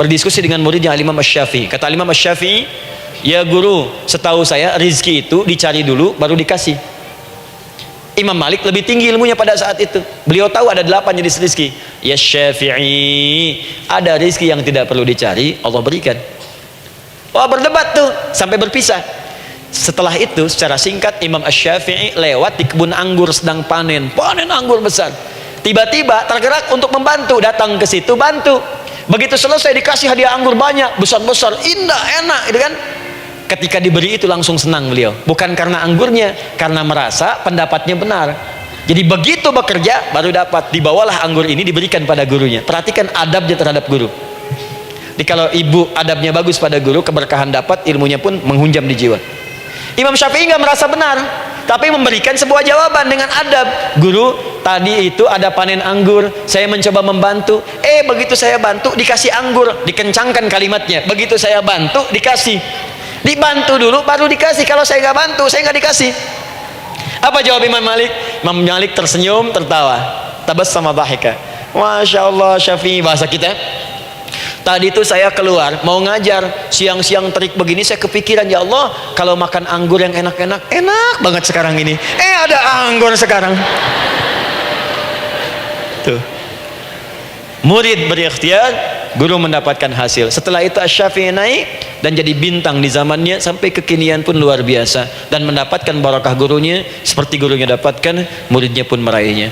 berdiskusi dengan muridnya Al-Imam Asy-Syafi'i. Kata Al-Imam Asy-Syafi'i, ya guru, setahu saya rizki itu dicari dulu baru dikasih. Imam Malik lebih tinggi ilmunya pada saat itu. Beliau tahu ada 8 jenis rizki. Ya Syafi'i, ada rizki yang tidak perlu dicari, Allah berikan. Wah, berdebat tuh sampai berpisah. Setelah itu secara singkat Imam Asy-Syafi'i lewat di kebun anggur, sedang panen anggur besar. Tiba-tiba tergerak untuk membantu, datang ke situ bantu. Begitu selesai dikasih hadiah anggur banyak, besar-besar, indah, enak, gitu kan? Ketika diberi itu langsung senang beliau, bukan karena anggurnya, karena merasa pendapatnya benar. Jadi begitu bekerja baru dapat. Dibawalah anggur ini diberikan pada gurunya. Perhatikan adabnya terhadap guru. Jadi kalau ibu adabnya bagus pada guru, keberkahan dapat, ilmunya pun menghunjam di jiwa. Imam Syafi'i nggak merasa benar, tapi memberikan sebuah jawaban dengan adab. Guru, tadi itu ada panen anggur, saya mencoba membantu. Begitu saya bantu dikasih anggur, dikencangkan kalimatnya. Begitu saya bantu dikasih. Dibantu dulu baru dikasih. Kalau saya nggak bantu, saya nggak dikasih. Apa jawab Imam Malik? Imam Malik tersenyum, tertawa. Tabassama dhahika. Masya Allah, Syafi'i, bahasa kita. Tadi itu saya keluar mau ngajar, siang-siang terik begini saya kepikiran, ya Allah, kalau makan anggur yang enak-enak, enak banget sekarang ini. Ada anggur sekarang. Tuh. Murid berikhtiar, guru mendapatkan hasil. Setelah itu Asy-Syafi'i naik dan jadi bintang di zamannya, sampai kekinian pun luar biasa, dan mendapatkan barakah gurunya seperti gurunya dapatkan, muridnya pun meraihnya.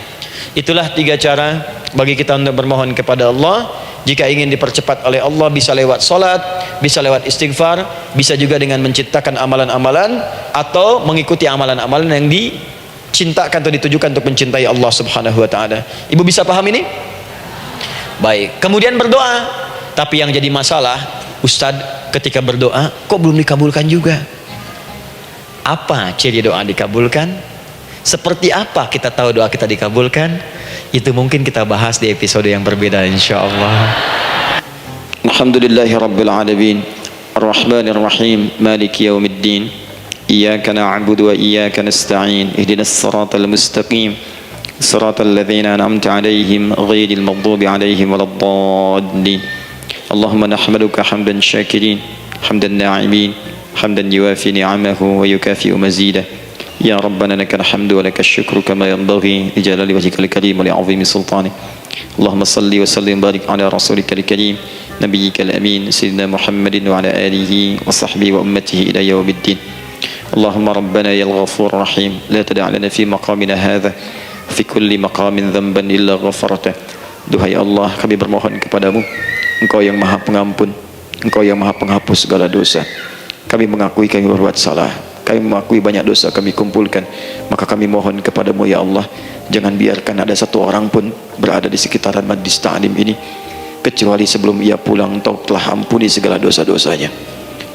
Itulah 3 cara bagi kita untuk bermohon kepada Allah. Jika ingin dipercepat oleh Allah, bisa lewat salat, bisa lewat istighfar, bisa juga dengan menciptakan amalan-amalan atau mengikuti amalan-amalan yang dicintakan atau ditujukan untuk mencintai Allah Subhanahu wa taala. Ibu bisa paham ini? Baik, kemudian berdoa. Tapi yang jadi masalah, Ustadz, ketika berdoa kok belum dikabulkan juga. Apa ciri doa dikabulkan? Seperti apa kita tahu doa kita dikabulkan? Itu mungkin kita bahas di episode yang berbeda insyaallah. Alhamdulillahi rabbil alamin, arrahmanir rahim, maliki yaumiddin, iyyaka na'budu wa iyyaka nasta'in, ihdinas siratal mustaqim, صراط الذين أنعمت عليهم غير المغضوب عليهم ولا الضالين. اللهم نحمدك حمدا شاكرين، حمدا ناعمين، حمدا يوافي نعمه ويكافئ مزيده. يا ربنا لك الحمد ولك الشكر كما ينبغي لجلال وجهك الكريم ولعظيم سلطانك. اللهم صل وسلم وبارك على رسولك الكريم نبيك الأمين سيدنا محمد وعلى آله وصحبه وأمته إلى يوم الدين. اللهم ربنا يا الغفور الرحيم لا تدع لنا في مقامنا هذا fi kulli maqamin dzamban illa ghafarta. Duhai Allah, kami bermohon kepadamu, Engkau yang Maha Pengampun, Engkau yang Maha Penghapus segala dosa. Kami mengakui kami berbuat salah, kami mengakui banyak dosa kami kumpulkan, maka kami mohon kepadamu ya Allah, jangan biarkan ada satu orang pun berada di sekitaran majlis ta'lim ini kecuali sebelum ia pulang Engkau telah ampuni segala dosa-dosanya,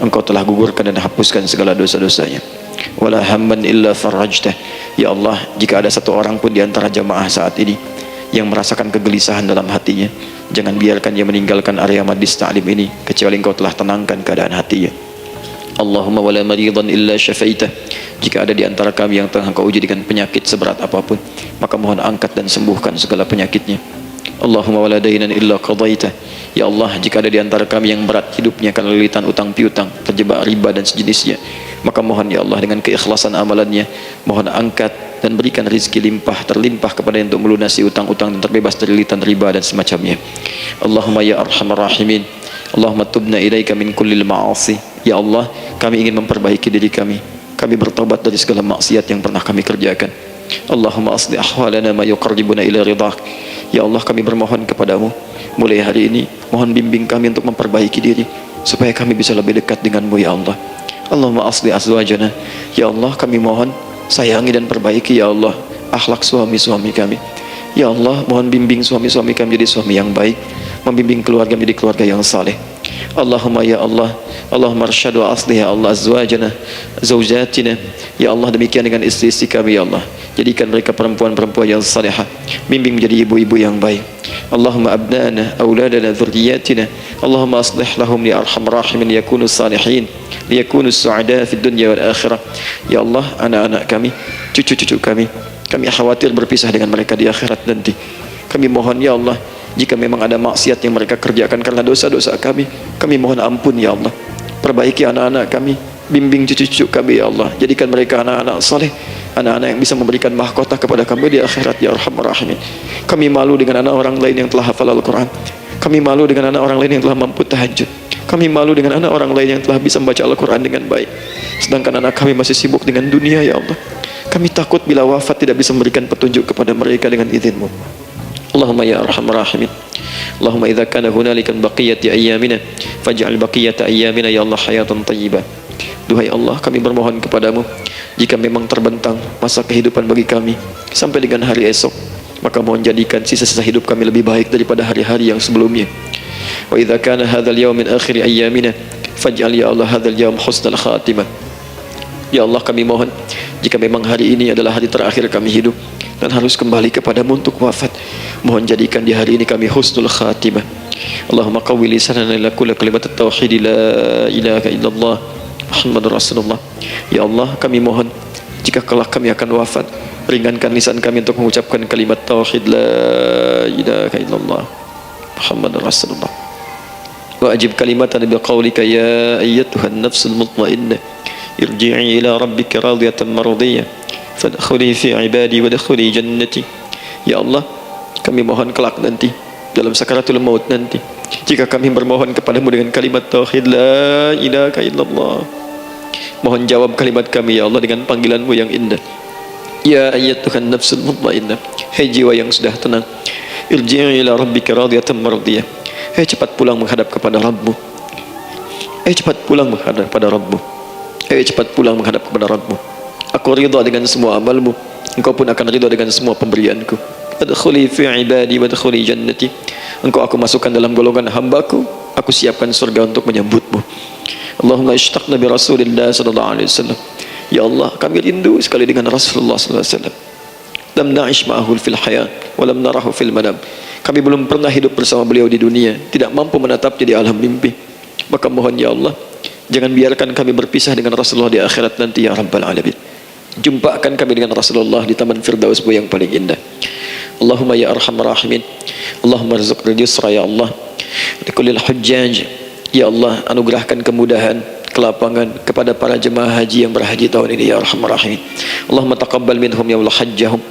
Engkau telah gugurkan dan hapuskan segala dosa-dosanya. Wala hamman illa farajtah. Ya Allah, jika ada satu orang pun di antara jamaah saat ini yang merasakan kegelisahan dalam hatinya, jangan biarkan dia meninggalkan area majlis ta'lim ini kecuali Engkau telah tenangkan keadaan hatinya. Allahumma wala maridan illa syafaitah. Jika ada di antara kami yang tengah Engkau uji dengan penyakit seberat apapun, maka mohon angkat dan sembuhkan segala penyakitnya. Allahumma wala dainan illa qadaitah. Ya Allah, jika ada di antara kami yang berat hidupnya karena lilitan utang piutang, terjebak riba dan sejenisnya, maka mohon ya Allah dengan keikhlasan amalannya, mohon angkat dan berikan rizki limpah terlimpah kepada untuk melunasi utang-utang dan terbebas dari litan riba dan semacamnya. Allahumma ya arhamar rahimin, Allahumma tubna ilaika min kullil ma'asi. Ya Allah, kami ingin memperbaiki diri kami bertobat dari segala maksiat yang pernah kami kerjakan. Allahumma asli ahwalana ma yuqarribuna ila ridhak. Ya Allah, kami bermohon kepadamu mulai hari ini, mohon bimbing kami untuk memperbaiki diri supaya kami bisa lebih dekat denganmu ya Allah. Allahumma asli azwajana. Ya Allah, kami mohon sayangi dan perbaiki ya Allah akhlak suami-suami kami. Ya Allah, mohon bimbing suami-suami kami jadi suami yang baik, membimbing keluarga menjadi keluarga yang saleh. Allahumma ya Allah, Allahumma arsyad wa aslih ya Allah azwajana zawjatina. Ya Allah, demikian dengan istri-istri kami ya Allah, jadikan mereka perempuan-perempuan yang salihah, bimbing menjadi ibu-ibu yang baik. Allahumma abnana auladana dzurriyyatina, Allahumma aslih lahum ya arhamar rahimin yakunu salihin liyakunu su'ada fid dunya wal akhirah. Ya Allah, anak-anak kami, cucu-cucu kami khawatir berpisah dengan mereka di akhirat nanti. Kami mohon ya Allah, jika memang ada maksiat yang mereka kerjakan karena dosa-dosa kami mohon ampun ya Allah. Perbaiki anak-anak kami, bimbing cucu-cucu kami ya Allah, jadikan mereka anak-anak saleh, anak-anak yang bisa memberikan mahkota kepada kami di akhirat ya arhamar rahimin. Kami malu dengan anak orang lain yang telah hafal Al-Quran, kami malu dengan anak orang lain yang telah mampu tahajud, kami malu dengan anak orang lain yang telah bisa membaca Al-Quran dengan baik, sedangkan anak kami masih sibuk dengan dunia ya Allah. Kami takut bila wafat tidak bisa memberikan petunjuk kepada mereka dengan izin-Mu. Allahumma ya arhamar rahimin, Allahumma idza kana hunalika baqiyati ayyamina faj'al baqiyata ayyamina ya Allah hayatan thayyibah. Duhai Allah, kami bermohon kepadamu, jika memang terbentang masa kehidupan bagi kami sampai dengan hari esok, maka mohon jadikan sisa-sisa hidup kami lebih baik daripada hari-hari yang sebelumnya. Wa idza kana hadzal yaum min akhir ayyamina faj'al ya Allah hadzal yaum husnal khatimah. Ya Allah, kami mohon, jika memang hari ini adalah hari terakhir kami hidup dan harus kembali kepadamu untuk wafat, mohon jadikan di hari ini kami husnul khatimah. Allahumma qawwi lisanana ila kulli kalimat at-tauhid la ilaha illallah Muhammadur Rasulullah. Ya Allah, kami mohon, jika kelak kami akan wafat, ringankan lisan kami untuk mengucapkan kalimat tauhid la ilaha illallah Muhammadur Rasulullah. Wa ajib kalimatan bi qawlika ya ayyatuhan nafsul mutmainnah irji'i ila rabbika radiyatan mardiyah fadkhuli fi ibadi wadkhuli jannati. Ya Allah, kami mohon kelak nanti dalam sakaratul maut nanti, jika kami bermohon kepadamu dengan kalimat tauhid la ilaha illallah, mohon jawab kalimat kami ya Allah dengan panggilanmu yang indah. Ya ayyatuhan nafsul mutmainnah, hai jiwa yang sudah tenang, irji'i ila rabbika radiyatan mardiyah, hai cepat pulang menghadap kepada Rabbmu, hai cepat pulang menghadap kepada Rabbmu, hai cepat pulang menghadap kepada Rabbmu. Aku ridha dengan semua amalmu, engkau pun akan ridha dengan semua pemberianku. Adkhuli fi ibadi wadkhuli jannati, engkau aku masukkan dalam golongan hambaku, aku siapkan surga untuk menyambutmu. Allahumma ishtaqna bi Rasulillah sallallahu alaihi wasallam. Ya Allah, kami rindu sekali dengan Rasulullah sallallahu alaihi wasallam. Lam na'ish ma'ahu fil hayat wa lam narahu fil manam. Kami belum pernah hidup bersama beliau di dunia, tidak mampu menatapnya di alam mimpi. Maka mohon ya Allah, jangan biarkan kami berpisah dengan Rasulullah di akhirat nanti ya Rabbal Alamin. Jumpakan kami dengan Rasulullah di taman Firdausmu yang paling indah. Allahumma ya arhamar rahimin, Allahumma rizqna yusra ya Allah likulil hujjaj. Ya Allah, anugerahkan kemudahan, kelapangan kepada para jemaah haji yang berhaji tahun ini ya arhamar rahimin. Allahumma taqabbal minhum ya Allah hajjahum,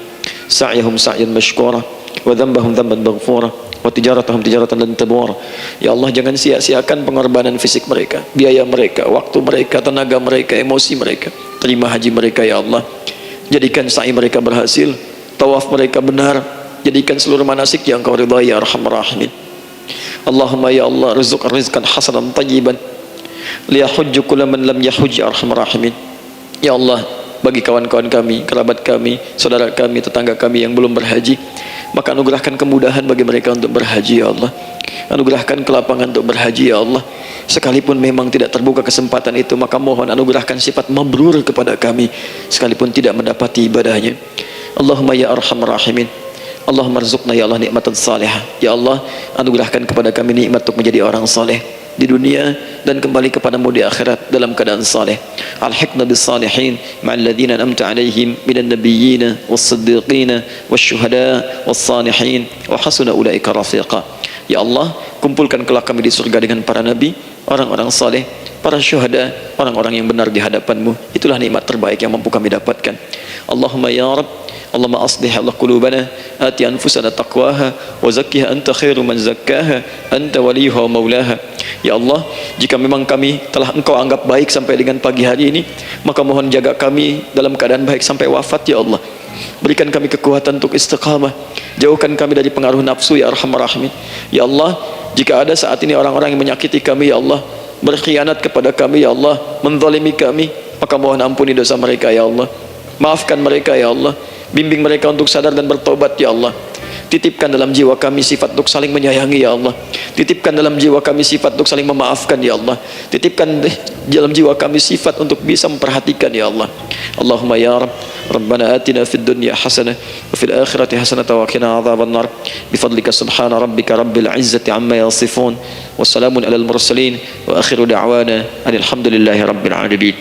sa'yahum sa'yan mashkura, wa dhanbahum dhanban maghfura, wa tijaratahum tijaratan lan tabur. Ya Allah, jangan sia-siakan pengorbanan fisik mereka, biaya mereka, waktu mereka, tenaga mereka, emosi mereka. Terima haji mereka ya Allah, jadikan sa'i mereka berhasil, tawaf mereka benar, jadikan seluruh manasik yang kau ridhai ya arhamar rahimin. Allahumma ya Allah, rizqan rizqan hasanan tayyiban liyahujju kullu man lam yahujj ya arhamar rahimin. Ya Allah, bagi kawan-kawan kami, kerabat kami, saudara kami, tetangga kami yang belum berhaji, maka anugerahkan kemudahan bagi mereka untuk berhaji ya Allah. Anugerahkan kelapangan untuk berhaji ya Allah. Sekalipun memang tidak terbuka kesempatan itu, maka mohon anugerahkan sifat mabrur kepada kami sekalipun tidak mendapati ibadahnya. Allahumma ya arhamar rahimin, Allahumma rizqna ya Allah nikmatan salihah. Ya Allah, anugerahkan kepada kami nikmat untuk menjadi orang saleh di dunia dan kembali kepadamu di akhirat dalam keadaan saleh. Alhiqna bis salihin ma'al ladzina an'amta 'alaihim minan nabiyyin was-siddiqin wasyuhada was-salihin wa hasuna ulaika rafiqa. Ya Allah, kumpulkan kelak kami di surga dengan para nabi, orang-orang saleh, para syuhada, orang-orang yang benar di hadapanmu. Itulah nikmat terbaik yang mampu kami dapatkan. Allahumma ya Rabb, Allahumma aslih Allah qulubana ati anfusana taqwaha wa zakkiha anta khairu man zakkaha anta waliyuha wa maulaha. Ya Allah, jika memang kami telah Engkau anggap baik sampai dengan pagi hari ini, maka mohon jaga kami dalam keadaan baik sampai wafat ya Allah. Berikan kami kekuatan untuk istiqamah, jauhkan kami dari pengaruh nafsu ya Arhamar Rahimin. Ya Allah, jika ada saat ini orang-orang yang menyakiti kami ya Allah, berkhianat kepada kami ya Allah, menzalimi kami, maka mohon ampuni dosa mereka ya Allah. Maafkan mereka ya Allah, bimbing mereka untuk sadar dan bertobat ya Allah. Titipkan dalam jiwa kami sifat untuk saling menyayangi ya Allah. Titipkan dalam jiwa kami sifat untuk saling memaafkan ya Allah. Titipkan dalam jiwa kami sifat untuk bisa memperhatikan ya Allah. Allahumma ya Rabb, Rabbana atina fid dunya hasanah wa fil akhirati hasanah wa qina adzaban nar. Bifadlika subhana rabbika rabbil izzati amma yasifun. Wassalamun alal mursalin wa akhiru da'wana alhamdulillahi rabbil alamin.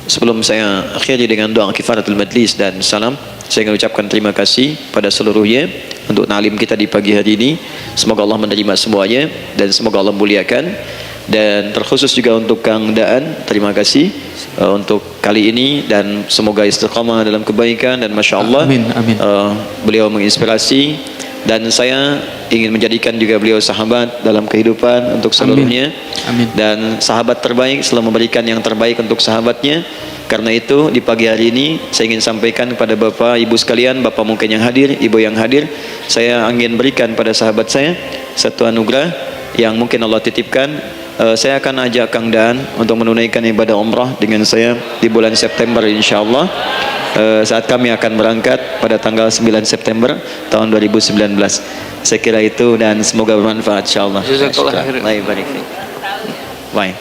Sebelum saya akhiri dengan doa kifaratul majlis dan salam, saya ingin ucapkan terima kasih pada seluruhnya untuk ta'lim kita di pagi hari ini. Semoga Allah menerima semuanya dan semoga Allah muliakan. Dan terkhusus juga untuk Kang Daan, terima kasih untuk kali ini dan semoga istiqamah dalam kebaikan dan Masya Allah. Amin, amin. Beliau menginspirasi dan saya ingin menjadikan juga beliau sahabat dalam kehidupan untuk seluruhnya. Amin. Dan sahabat terbaik selalu memberikan yang terbaik untuk sahabatnya. Karena itu di pagi hari ini saya ingin sampaikan kepada Bapak Ibu sekalian, Bapak mungkin yang hadir, Ibu yang hadir, saya ingin berikan pada sahabat saya satu anugerah yang mungkin Allah titipkan. Saya akan ajak Kang Daan untuk menunaikan ibadah umrah dengan saya di bulan September insyaallah. Saat kami akan berangkat pada tanggal 9 September tahun 2019. Saya kira itu dan semoga bermanfaat insyaallah. Baik.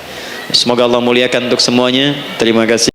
Semoga Allah muliakan untuk semuanya. Terima kasih.